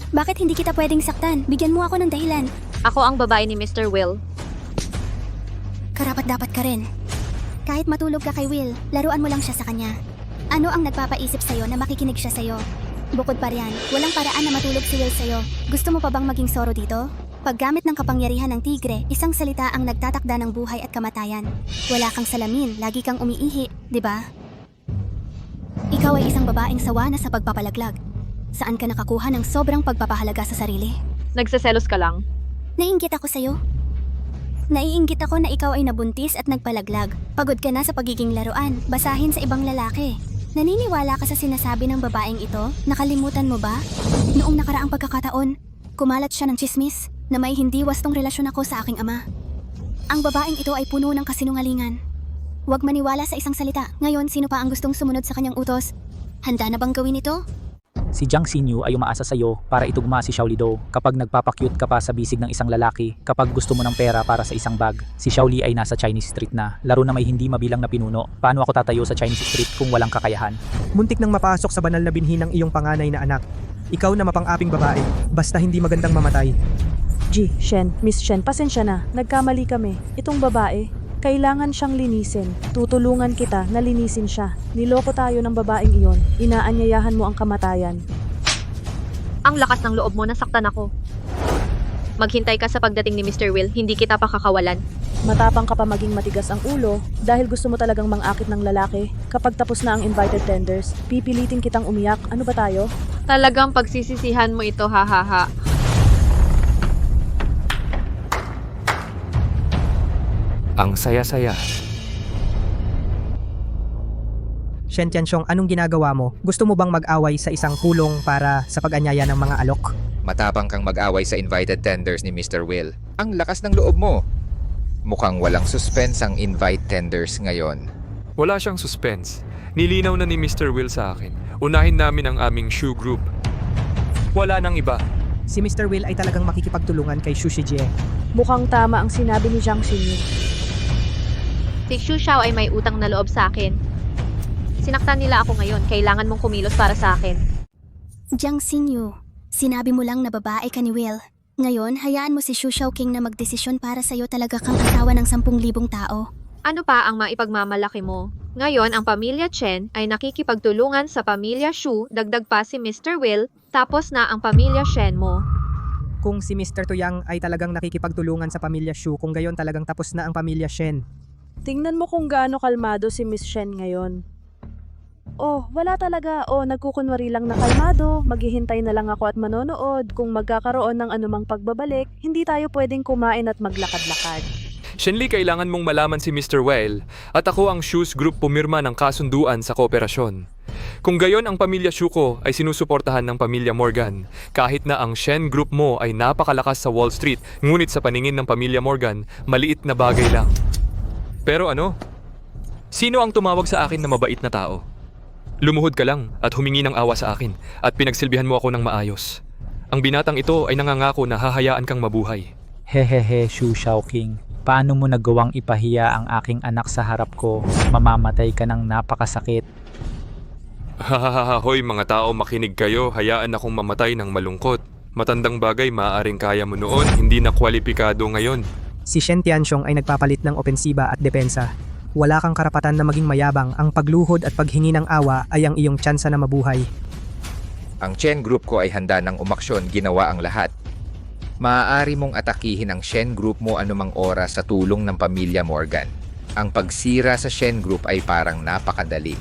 Bakit hindi kita pwedeng saktan? Bigyan mo ako ng dahilan. Ako ang babae ni Mr. Will. Karapat-dapat ka rin. Kahit matulog ka kay Will, laruan mo lang siya sa kanya. Ano ang nagpapaisip sa'yo na makikinig siya sa'yo? Bukod pa riyan, walang paraan na matulog si Will sa'yo. Gusto mo pa bang maging Zoro dito? Paggamit ng kapangyarihan ng tigre, isang salita ang nagtatakda ng buhay at kamatayan. Wala kang salamin, lagi kang umiihi, di ba? Ikaw ay isang babaeng sawa na sa pagpapalaglag. Saan ka nakakuha ng sobrang pagpapahalaga sa sarili? Nagseselos ka lang? Naiinggit ako sa'yo. Naiinggit ako na ikaw ay nabuntis at nagpalaglag. Pagod ka na sa pagiging laruan, basahin sa ibang lalaki. Naniniwala ka sa sinasabi ng babaeng ito? Nakalimutan mo ba? Noong nakaraang pagkakataon, kumalat siya ng tsismis na may hindi wastong relasyon ako sa aking ama. Ang babaeng ito ay puno ng kasinungalingan. Huwag maniwala sa isang salita. Ngayon, sino pa ang gustong sumunod sa kanyang utos? Handa na bang gawin ito? Si Jiang Xinyu ay umaasa sa iyo para itugma si Xiao Lido kapag nagpapakyut ka pa sa bisig ng isang lalaki, kapag gusto mo ng pera para sa isang bag. Si Xiao Li ay nasa Chinese street na, laro na may hindi mabilang na pinuno. Paano ako tatayo sa Chinese street kung walang kakayahan? Muntik nang mapasok sa banal na binhi ng iyong panganay na anak. Ikaw na mapang-aping babae, basta hindi magandang mamatay. Miss Shen, pasensya na. Nagkamali kami. Itong babae, kailangan siyang linisin. Tutulungan kita na linisin siya. Niloko tayo ng babaeng iyon. Inaanyayahan mo ang kamatayan. Ang lakas ng loob mo, nasaktan ako. Maghintay ka sa pagdating ni Mr. Will, hindi kita pakakawalan. Matapang ka pa maging matigas ang ulo dahil gusto mo talagang mangakit ng lalaki. Kapag tapos na ang invited tenders, pipilitin kitang umiyak. Ano ba tayo? Talagang pagsisisihan mo ito, hahaha. Ang saya-saya. Shen Tianxiong, anong ginagawa mo? Gusto mo bang mag-away sa isang kulong para sa pag-anyaya ng mga alok? Matapang kang mag-away sa invited tenders ni Mr. Will. Ang lakas ng loob mo. Mukhang walang suspense ang invite tenders ngayon. Wala siyang suspense. Nilinaw na ni Mr. Will sa akin. Unahin namin ang aming shoe group. Wala nang iba. Si Mr. Will ay talagang makikipagtulungan kay Xu Shijie. Mukhang tama ang sinabi ni Jiang Xinyu. Si Xu Xiao ay may utang na loob sa akin. Sinaktan nila ako ngayon, kailangan mong kumilos para sa akin. Jiang Xinyu, sinabi mo lang na babae ka ni Will. Ngayon, hayaan mo si Xu Xiaoqing na magdesisyon para sa'yo. Talaga kang asawa ng 10,000 tao. Ano pa ang maipagmamalaki mo? Ngayon, ang pamilya Chen ay nakikipagtulungan sa pamilya Xu, dagdag pa si Mr. Will, tapos na ang pamilya Shen mo. Kung si Mr. Tuyang ay talagang nakikipagtulungan sa pamilya Xu, kung gayon talagang tapos na ang pamilya Shen. Tingnan mo kung gaano kalmado si Miss Shen ngayon. Oh, wala talaga. Oh, nagkukunwari lang na kalmado. Maghihintay na lang ako at manonood. Kung magkakaroon ng anumang pagbabalik, hindi tayo pwedeng kumain at maglakad-lakad. Shenli, kailangan mong malaman si Mr. Well at ako ang Shoes Group pumirma ng kasunduan sa kooperasyon. Kung gayon, ang pamilya Shu ko ay sinusuportahan ng pamilya Morgan. Kahit na ang Shen Group mo ay napakalakas sa Wall Street, ngunit sa paningin ng pamilya Morgan, maliit na bagay lang. Pero ano? Sino ang tumawag sa akin na mabait na tao? Lumuhod ka lang at humingi ng awa sa akin at pinagsilbihan mo ako ng maayos. Ang binatang ito ay nangangako na hahayaan kang mabuhay. Hehehe, Xu Xiaoqing. Paano mo nagawang ipahiya ang aking anak sa harap ko? Mamamatay ka ng napakasakit. Hahaha, hoy mga tao, makinig kayo. Hayaan akong mamatay ng malungkot. Matandang bagay, maaaring kaya mo noon, hindi na kwalipikado ngayon. Si Shen Tianxiong ay nagpapalit ng opensiba at depensa. Wala kang karapatan na maging mayabang. Ang pagluhod at paghingi ng awa ay ang iyong tsansa na mabuhay. Ang Chen Group ko ay handa ng umaksyon, ginawa ang lahat. Maaari mong atakihin ang Shen Group mo anumang oras sa tulong ng pamilya Morgan. Ang pagsira sa Shen Group ay parang napakadali.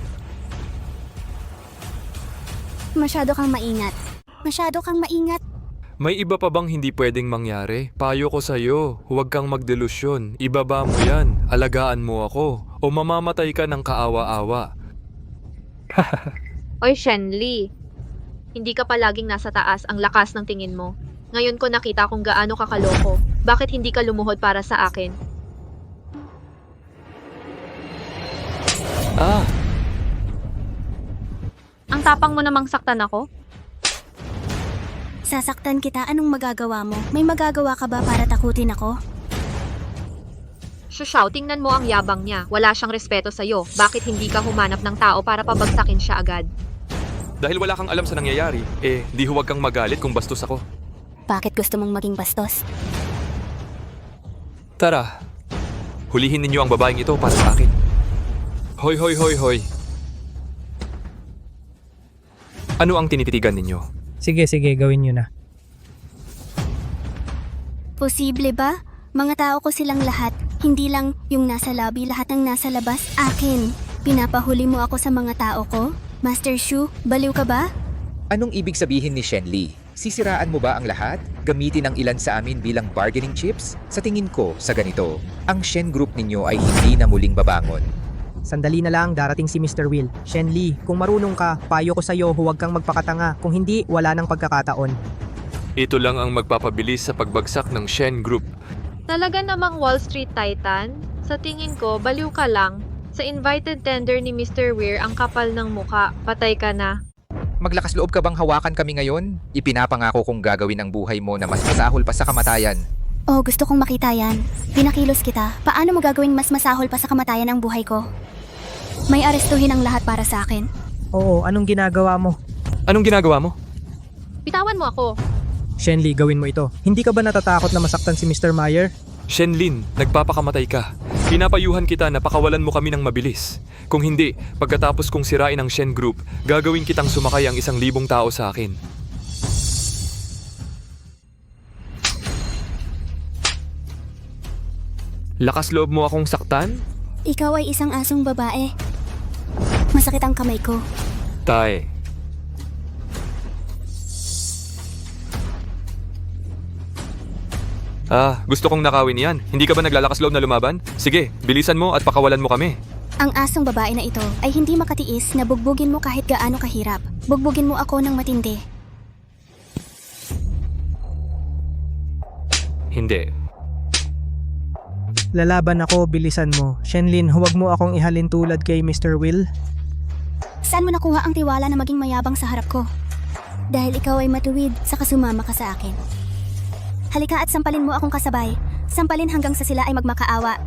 Masyado kang maingat. Masyado kang maingat. May iba pa bang hindi pwedeng mangyari? Payo ko sa'yo, huwag kang magdelusyon. Ibaba mo yan, alagaan mo ako, o mamamatay ka ng kaawa-awa. Oy, Shenli. Hindi ka palaging nasa taas, ang lakas ng tingin mo. Ngayon ko nakita kung gaano ka kaloko. Bakit hindi ka lumuhod para sa akin? Ang tapang mo namang saktan ako? Sasaktan kita, anong magagawa mo? May magagawa ka ba para takutin ako? Shushaw, tingnan mo ang yabang niya. Wala siyang respeto sa'yo. Bakit hindi ka humanap ng tao para pabagsakin siya agad? Dahil wala kang alam sa nangyayari, di huwag kang magalit kung bastos ako. Bakit gusto mong maging bastos? Tara, hulihin ninyo ang babaeng ito para sa akin. Hoy, hoy, hoy, hoy. Ano ang tinititigan ninyo? Sige, gawin nyo na. Posible ba? Mga tao ko silang lahat. Hindi lang yung nasa lobby, lahat ng nasa labas, akin. Pinapahuli mo ako sa mga tao ko? Master Shu, baliw ka ba? Anong ibig sabihin ni Shen Li? Sisiraan mo ba ang lahat? Gamitin ang ilan sa amin bilang bargaining chips? Sa tingin ko, sa ganito, ang Shen Group ninyo ay hindi na muling babangon. Sandali na lang, darating si Mr. Will. Shen Li, kung marunong ka, payo ko sa'yo, huwag kang magpakatanga. Kung hindi, wala nang pagkakataon. Ito lang ang magpapabilis sa pagbagsak ng Shen Group. Talaga namang Wall Street Titan? Sa tingin ko, baliw ka lang. Sa invited tender ni Mr. Weir, ang kapal ng muka. Patay ka na. Maglakas loob ka bang hawakan kami ngayon? Ipinapangako kong gagawin ang buhay mo na mas masahol pa sa kamatayan. Oh, gusto kong makita yan. Pinakilos kita. Paano mo gagawing mas masahol pa sa kamatayan ang buhay ko? May arestuhin ang lahat para sa akin. Oo, anong ginagawa mo? Anong ginagawa mo? Bitawan mo ako. Shen Li, gawin mo ito. Hindi ka ba natatakot na masaktan si Mr. Meyer? Shenlin, nagpapakamatay ka. Pinapayuhan kita na pakawalan mo kami ng mabilis. Kung hindi, pagkatapos kong sirain ang Shen Group, gagawin kitang sumakay ang 1,000 tao sa akin. Lakas loob mo akong saktan? Ikaw ay isang asong babae. Masakit ang kamay ko. Tay. Gusto kong nakawin yan. Hindi ka ba naglalakas loob na lumaban? Sige, bilisan mo at pakawalan mo kami. Ang asong babae na ito ay hindi makatiis na bugbugin mo kahit gaano kahirap. Bugbugin mo ako ng matindi. Hindi. Lalaban ako, bilisan mo. Shenlin, huwag mo akong ihalin tulad kay Mr. Will. Saan mo nakuha ang tiwala na maging mayabang sa harap ko? Dahil ikaw ay matuwid, saka sumama ka sa akin. Halika at sampalin mo akong kasabay. Sampalin hanggang sa sila ay magmakaawa.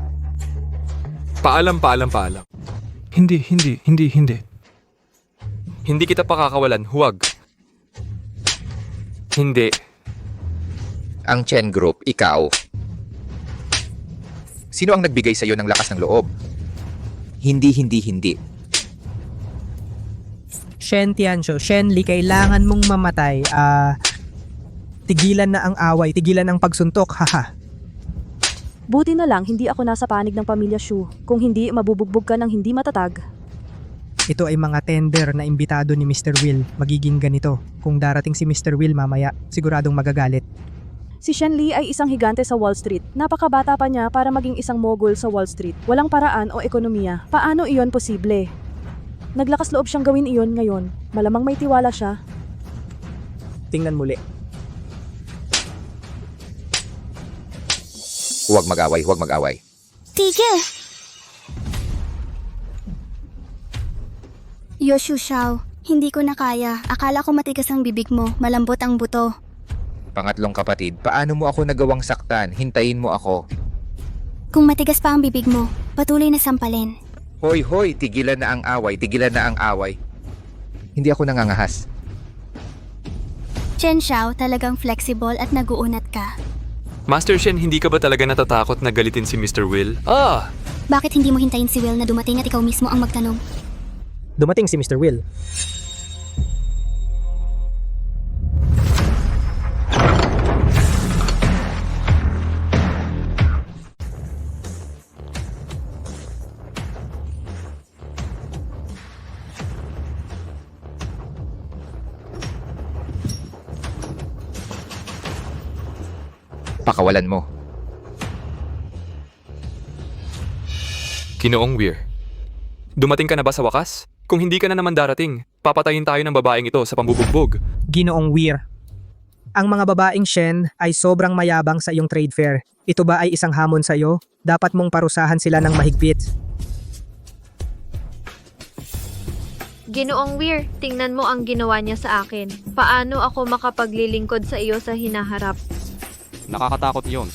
Paalam. Hindi. Hindi kita pakakawalan, huwag. Hindi. Ang Chen Group, ikaw. Sino ang nagbigay sa iyo ng lakas ng loob? Hindi. Shen Tianxiu, Shen Li, kailangan mong mamatay. Tigilan na ang away, tigilan ang pagsuntok, haha. Buti na lang hindi ako nasa panig ng pamilya Shu. Kung hindi, mabubugbog ka ng hindi matatag. Ito ay mga tender na imbitado ni Mr. Will. Magiging ganito. Kung darating si Mr. Will mamaya, siguradong magagalit. Si Shen Li ay isang higante sa Wall Street. Napakabata pa niya para maging isang mogul sa Wall Street. Walang paraan o ekonomiya. Paano iyon posible? Naglakas loob siyang gawin iyon ngayon. Malamang may tiwala siya. Tingnan muli. Huwag mag-away. Tigil! Yoshu Xiao, hindi ko na kaya. Akala ko matigas ang bibig mo, malambot ang buto. Pangatlong kapatid, paano mo ako nagawang saktan? Hintayin mo ako. Kung matigas pa ang bibig mo, patuloy na sampalin. Hoy, tigilan na ang away. Hindi ako nangangahas. Chen Xiao, talagang flexible at naguunat ka. Master Shen, hindi ka ba talaga natatakot na galitin si Mr. Will? Bakit hindi mo hintayin si Will na dumating at ikaw mismo ang magtanong? Dumating si Mr. Will. pakawalan mo. Ginoong Weir. Dumating ka na ba sa wakas? Kung hindi ka na naman darating, papatayin tayo ng babaeng ito sa pambubugbog. Ginoong Weir. Ang mga babaeng Shen ay sobrang mayabang sa iyong trade fair. Ito ba ay isang hamon sa iyo? Dapat mong parusahan sila ng mahigpit. Ginoong Weir, tingnan mo ang ginawa niya sa akin. Paano ako makapaglilingkod sa iyo sa hinaharap? Nakakatakot yon.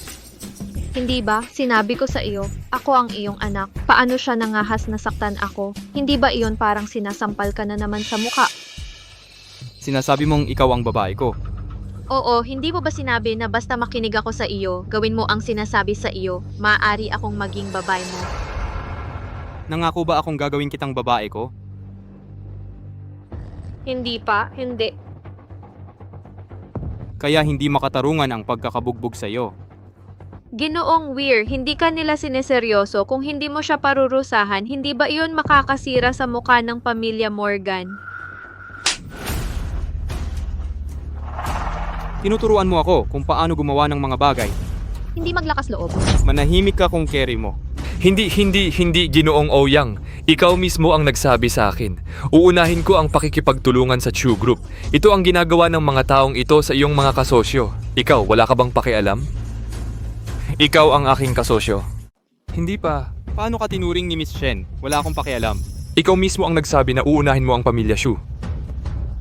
Hindi ba? Sinabi ko sa iyo, ako ang iyong anak. Paano siya nangahas na saktan ako? Hindi ba iyon parang sinasampal ka na naman sa muka? Sinasabi mong ikaw ang babae ko. Oo, hindi mo ba sinabi na basta makinig ako sa iyo, gawin mo ang sinasabi sa iyo, maaari akong maging babae mo? Nangako ba akong gagawin kitang babae ko? Hindi pa, hindi. Kaya hindi makatarungan ang pagkakabugbog sa iyo. Ginoong Weir, hindi ka nila sineseryoso. Kung hindi mo siya parurusahan, hindi ba iyon makakasira sa mukha ng pamilya Morgan? Tinuturuan mo ako kung paano gumawa ng mga bagay. Hindi maglakas loob. Manahimik ka kung carry mo. Hindi, Ginoong Ouyang. Ikaw mismo ang nagsabi sa akin. Uunahin ko ang pakikipagtulungan sa Chu Group. Ito ang ginagawa ng mga taong ito sa iyong mga kasosyo. Ikaw, wala ka bang pakialam? Ikaw ang aking kasosyo. Hindi pa. Paano ka tinuring ni Miss Shen? Wala akong pakialam. Ikaw mismo ang nagsabi na uunahin mo ang pamilya Shu.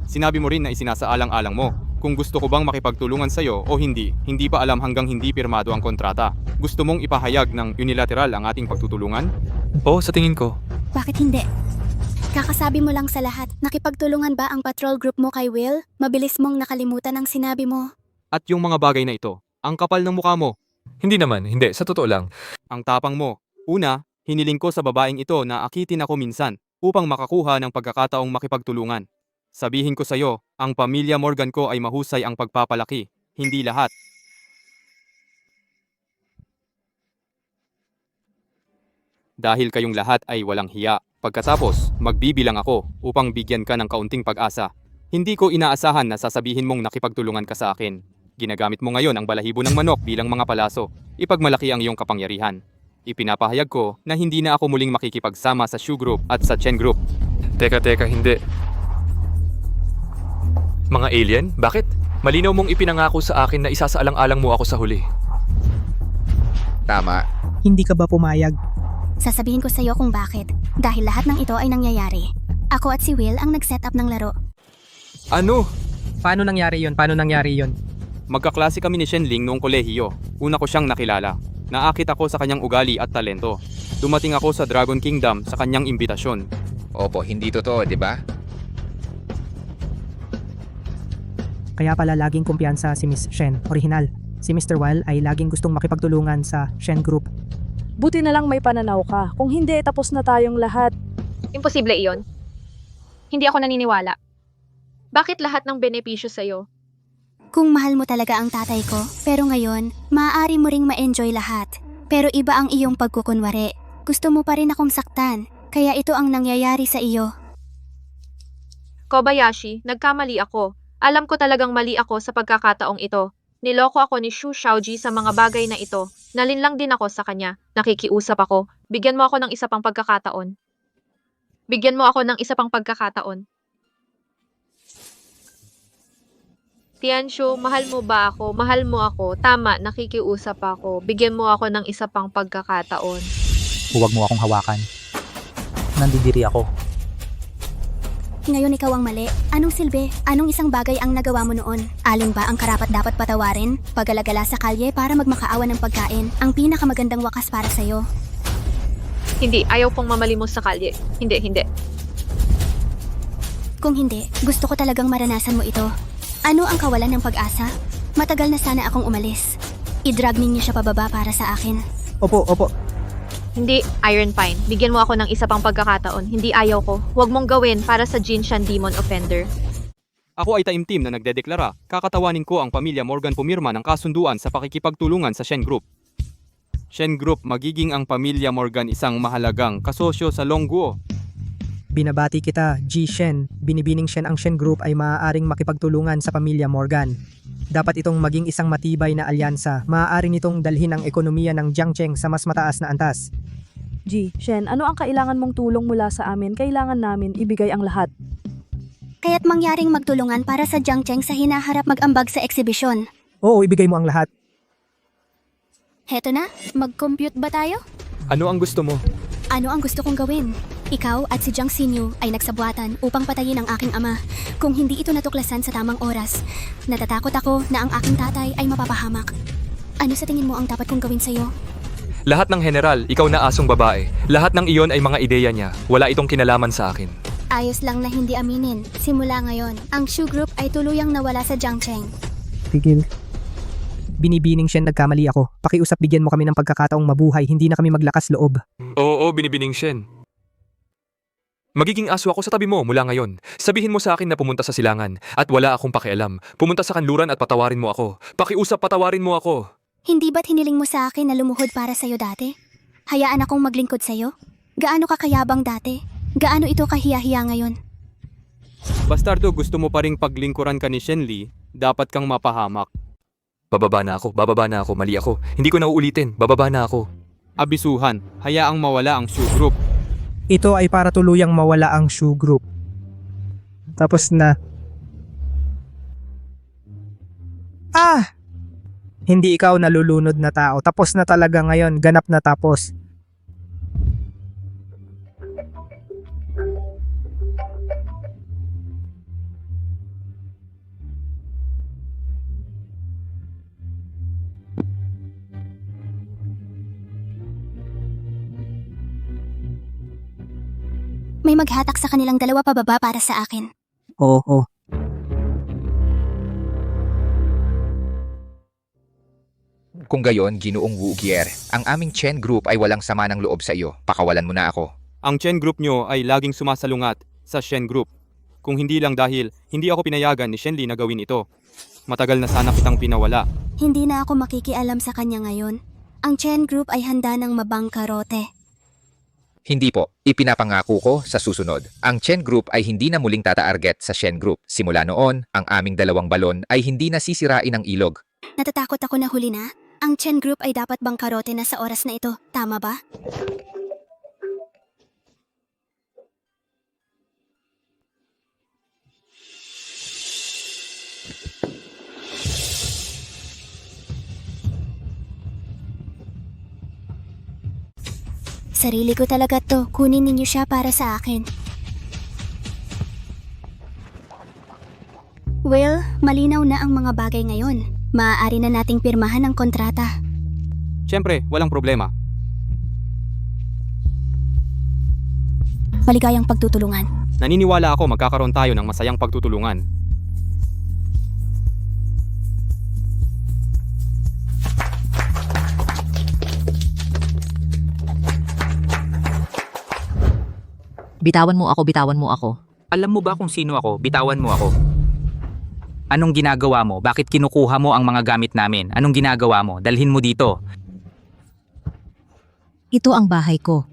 Sinabi mo rin na isinasaalang-alang mo kung gusto ko bang makipagtulungan sa'yo o hindi. Hindi pa alam hanggang hindi pirmado ang kontrata. Gusto mong ipahayag ng unilateral ang ating pagtutulungan? Oo, sa tingin ko. Bakit hindi? Kakasabi mo lang sa lahat, nakipagtulungan ba ang patrol group mo kay Will? Mabilis mong nakalimutan ang sinabi mo. At yung mga bagay na ito, ang kapal ng mukha mo. Hindi naman, hindi. Sa totoo lang. Ang tapang mo. Una, hiniling ko sa babaeng ito na akitin ako minsan upang makakuha ng pagkakataong makipagtulungan. Sabihin ko sa'yo, ang pamilya Morgan ko ay mahusay ang pagpapalaki, hindi lahat. Dahil kayong lahat ay walang hiya. Pagkatapos, magbibilang ako upang bigyan ka ng kaunting pag-asa. Hindi ko inaasahan na sasabihin mong nakipagtulungan ka sa akin. Ginagamit mo ngayon ang balahibo ng manok bilang mga palaso. Ipagmalaki ang iyong kapangyarihan. Ipinapahayag ko na hindi na ako muling makikipagsama sa Shu Group at sa Chen Group. Teka, hindi. Mga alien? Bakit? Malinaw mong ipinangako sa akin na isasaalang-alang mo ako sa huli. Tama. Hindi ka ba pumayag? Sasabihin ko sa iyo kung bakit. Dahil lahat ng ito ay nangyayari. Ako at si Will ang nag-set up ng laro. Ano? Paano nangyari yon? Magkaklase kami ni Shen Ling noong kolehiyo. Una ko siyang nakilala. Naakit ako sa kanyang ugali at talento. Dumating ako sa Dragon Kingdom sa kanyang imbitasyon. Opo, hindi totoo, di ba? Kaya pala laging kumpiyansa si Miss Shen, orihinal. Si Mr. Weil ay laging gustong makipagtulungan sa Shen Group. Buti na lang may pananaw ka. Kung hindi, tapos na tayong lahat. Imposible iyon. Hindi ako naniniwala. Bakit lahat ng benepisyo sa'yo? Kung mahal mo talaga ang tatay ko, pero ngayon, maaari mo ring ma-enjoy lahat. Pero iba ang iyong pagkukunwari. Gusto mo pa rin akong saktan, kaya ito ang nangyayari sa iyo. Kobayashi, nagkamali ako. Alam ko talagang mali ako sa pagkakataong ito. Niloko ako ni Shu Shaoji sa mga bagay na ito. Nalinlang din ako sa kanya. Nakikiusap ako. Bigyan mo ako ng isa pang pagkakataon. Tianshu, mahal mo ba ako? Mahal mo ako. Tama, nakikiusap ako. Bigyan mo ako ng isa pang pagkakataon. Huwag mo akong hawakan. Nandidiri ako. Ngayon ikaw ang mali. Anong silbi? Anong isang bagay ang nagawa mo noon? Alin ba ang karapat dapat patawarin? Pagalagala sa kalye para magmakaawa ng pagkain. Ang pinakamagandang wakas para sa'yo. Hindi, ayaw kong mamalimos sa kalye. Hindi. Kung hindi, gusto ko talagang maranasan mo ito. Ano ang kawalan ng pag-asa? Matagal na sana akong umalis. I-drag ninyo siya pababa para sa akin. Opo. Hindi, Iron Pine. Bigyan mo ako ng isa pang pagkakataon. Hindi ayaw ko. Huwag mong gawin para sa Jinshan Demon Offender. Ako ay taimtim na nagdedeklara. Kakatawanin ko ang pamilya Morgan pumirma ng kasunduan sa pakikipagtulungan sa Shen Group. Shen Group magiging ang pamilya Morgan isang mahalagang kasosyo sa Longguo. Binabati kita, G. Shen. Binibining Shen ang Shen Group ay maaaring makipagtulungan sa pamilya Morgan. Dapat itong maging isang matibay na alyansa. Maaari nitong dalhin ang ekonomiya ng Jiangcheng sa mas mataas na antas. G, Shen, ano ang kailangan mong tulong mula sa amin? Kailangan namin ibigay ang lahat. Kaya't mangyaring magtulungan para sa Jiangcheng sa hinaharap mag-ambag sa eksibisyon. Oo, ibigay mo ang lahat. Heto na, mag-compute ba tayo? Ano ang gusto mo? Ano ang gusto kong gawin? Ikaw at si Jiang Xinyu ay nagsabuatan upang patayin ang aking ama. Kung hindi ito natuklasan sa tamang oras, natatakot ako na ang aking tatay ay mapapahamak. Ano sa tingin mo ang dapat kong gawin sa'yo? Lahat ng general, ikaw na asong babae. Lahat ng iyon ay mga ideya niya. Wala itong kinalaman sa akin. Ayos lang na hindi aminin. Simula ngayon, ang Shu Group ay tuluyang nawala sa Jiangcheng. Tigil. Binibining Shen, nagkamali ako. Pakiusap, bigyan mo kami ng pagkakataong mabuhay, hindi na kami maglakas loob. Oo, binibining Shen. Magiging aso ako sa tabi mo mula ngayon. Sabihin mo sa akin na pumunta sa silangan at wala akong pakialam. Pumunta sa kanluran at patawarin mo ako. Pakiusap, patawarin mo ako. Hindi ba't hiniling mo sa akin na lumuhod para sa'yo dati? Hayaan akong maglingkod sa'yo? Gaano ka kayabang dati? Gaano ito kahiya-hiya ngayon? Bastardo, gusto mo pa ring paglingkuran ka ni Shenli, dapat kang mapahamak. Bababa na ako, mali ako. Hindi ko na uulitin, bababa na ako. Abisuhan, hayaang mawala ang Shu Group. Ito ay para tuluyang mawala ang Shu Group. Tapos na. Hindi ikaw nalulunod na tao. Tapos na talaga ngayon. Ganap na tapos. May maghatak sa kanilang dalawa pababa para sa akin. Oo. Kung gayon, Ginoong Wu Gier, ang aming Chen Group ay walang sama ng loob sa iyo. Pakawalan mo na ako. Ang Chen Group nyo ay laging sumasalungat sa Shen Group. Kung hindi lang dahil hindi ako pinayagan ni Shenli na gawin ito. Matagal na sana kitang pinawala. Hindi na ako makikialam sa kanya ngayon. Ang Chen Group ay handa ng mabangkarote. Hindi po. Ipinapangako ko sa susunod. Ang Chen Group ay hindi na muling tata-target sa Shen Group. Simula noon, ang aming dalawang balon ay hindi na sisirain ng ilog. Natatakot ako na huli na. Ang Chen Group ay dapat bangkarote na sa oras na ito. Tama ba? Sarili ko talaga to. Kunin ninyo siya para sa akin. Well, malinaw na ang mga bagay ngayon. Maaari na nating pirmahan ang kontrata. Siyempre, walang problema. Maligayang pagtutulungan. Naniniwala ako magkakaroon tayo ng masayang pagtutulungan. Bitawan mo ako. Alam mo ba kung sino ako? Bitawan mo ako. Anong ginagawa mo? Bakit kinukuha mo ang mga gamit namin? Anong ginagawa mo? Dalhin mo dito. Ito ang bahay ko.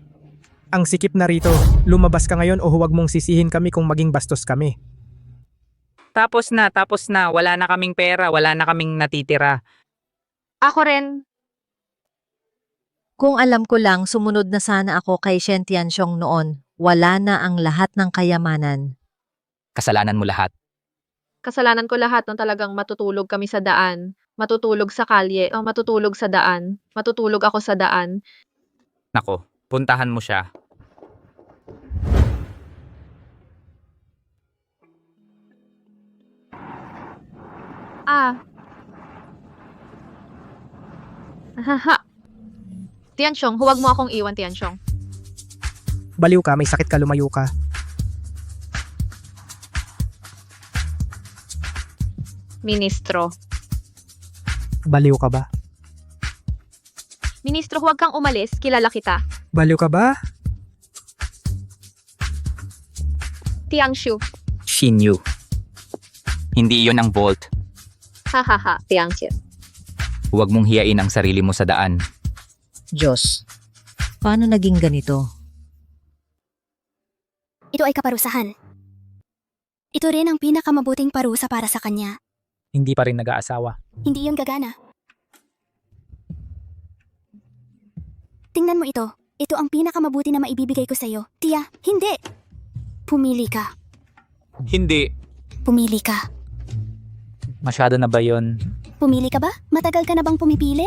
Ang sikip na rito. Lumabas ka ngayon o huwag mong sisihin kami kung maging bastos kami. Tapos na. Wala na kaming pera, wala na kaming natitira. Ako rin. Kung alam ko lang, sumunod na sana ako kay Shen Tianxiong noon. Wala na ang lahat ng kayamanan. Kasalanan mo lahat. Kasalanan ko lahat nung talagang matutulog kami sa daan. Matutulog sa kalye, o matutulog sa daan. Matutulog ako sa daan. Nako, puntahan mo siya. Haha. Tianxiong, huwag mo akong iwan, Tianxiong. Baliw ka, may sakit ka, lumayo ka. Ministro. Baliw ka ba? Ministro, huwag kang umalis. Kilala kita. Baliw ka ba? Tiangshu. Shinyu. Hindi iyon ang vault. Hahaha, Tiangshu. Huwag mong hiyain ang sarili mo sa daan. Diyos, paano naging ganito? Ito ay kaparusahan. Ito rin ang pinakamabuting parusa para sa kanya. Hindi pa rin nag-aasawa. Hindi yon gagana. Tingnan mo ito. Ito ang pinakamabuti na maibibigay ko sa iyo. Tia, hindi! Pumili ka. Hindi. Pumili ka. Masyado na ba yon? Pumili ka ba? Matagal ka na bang pumipili?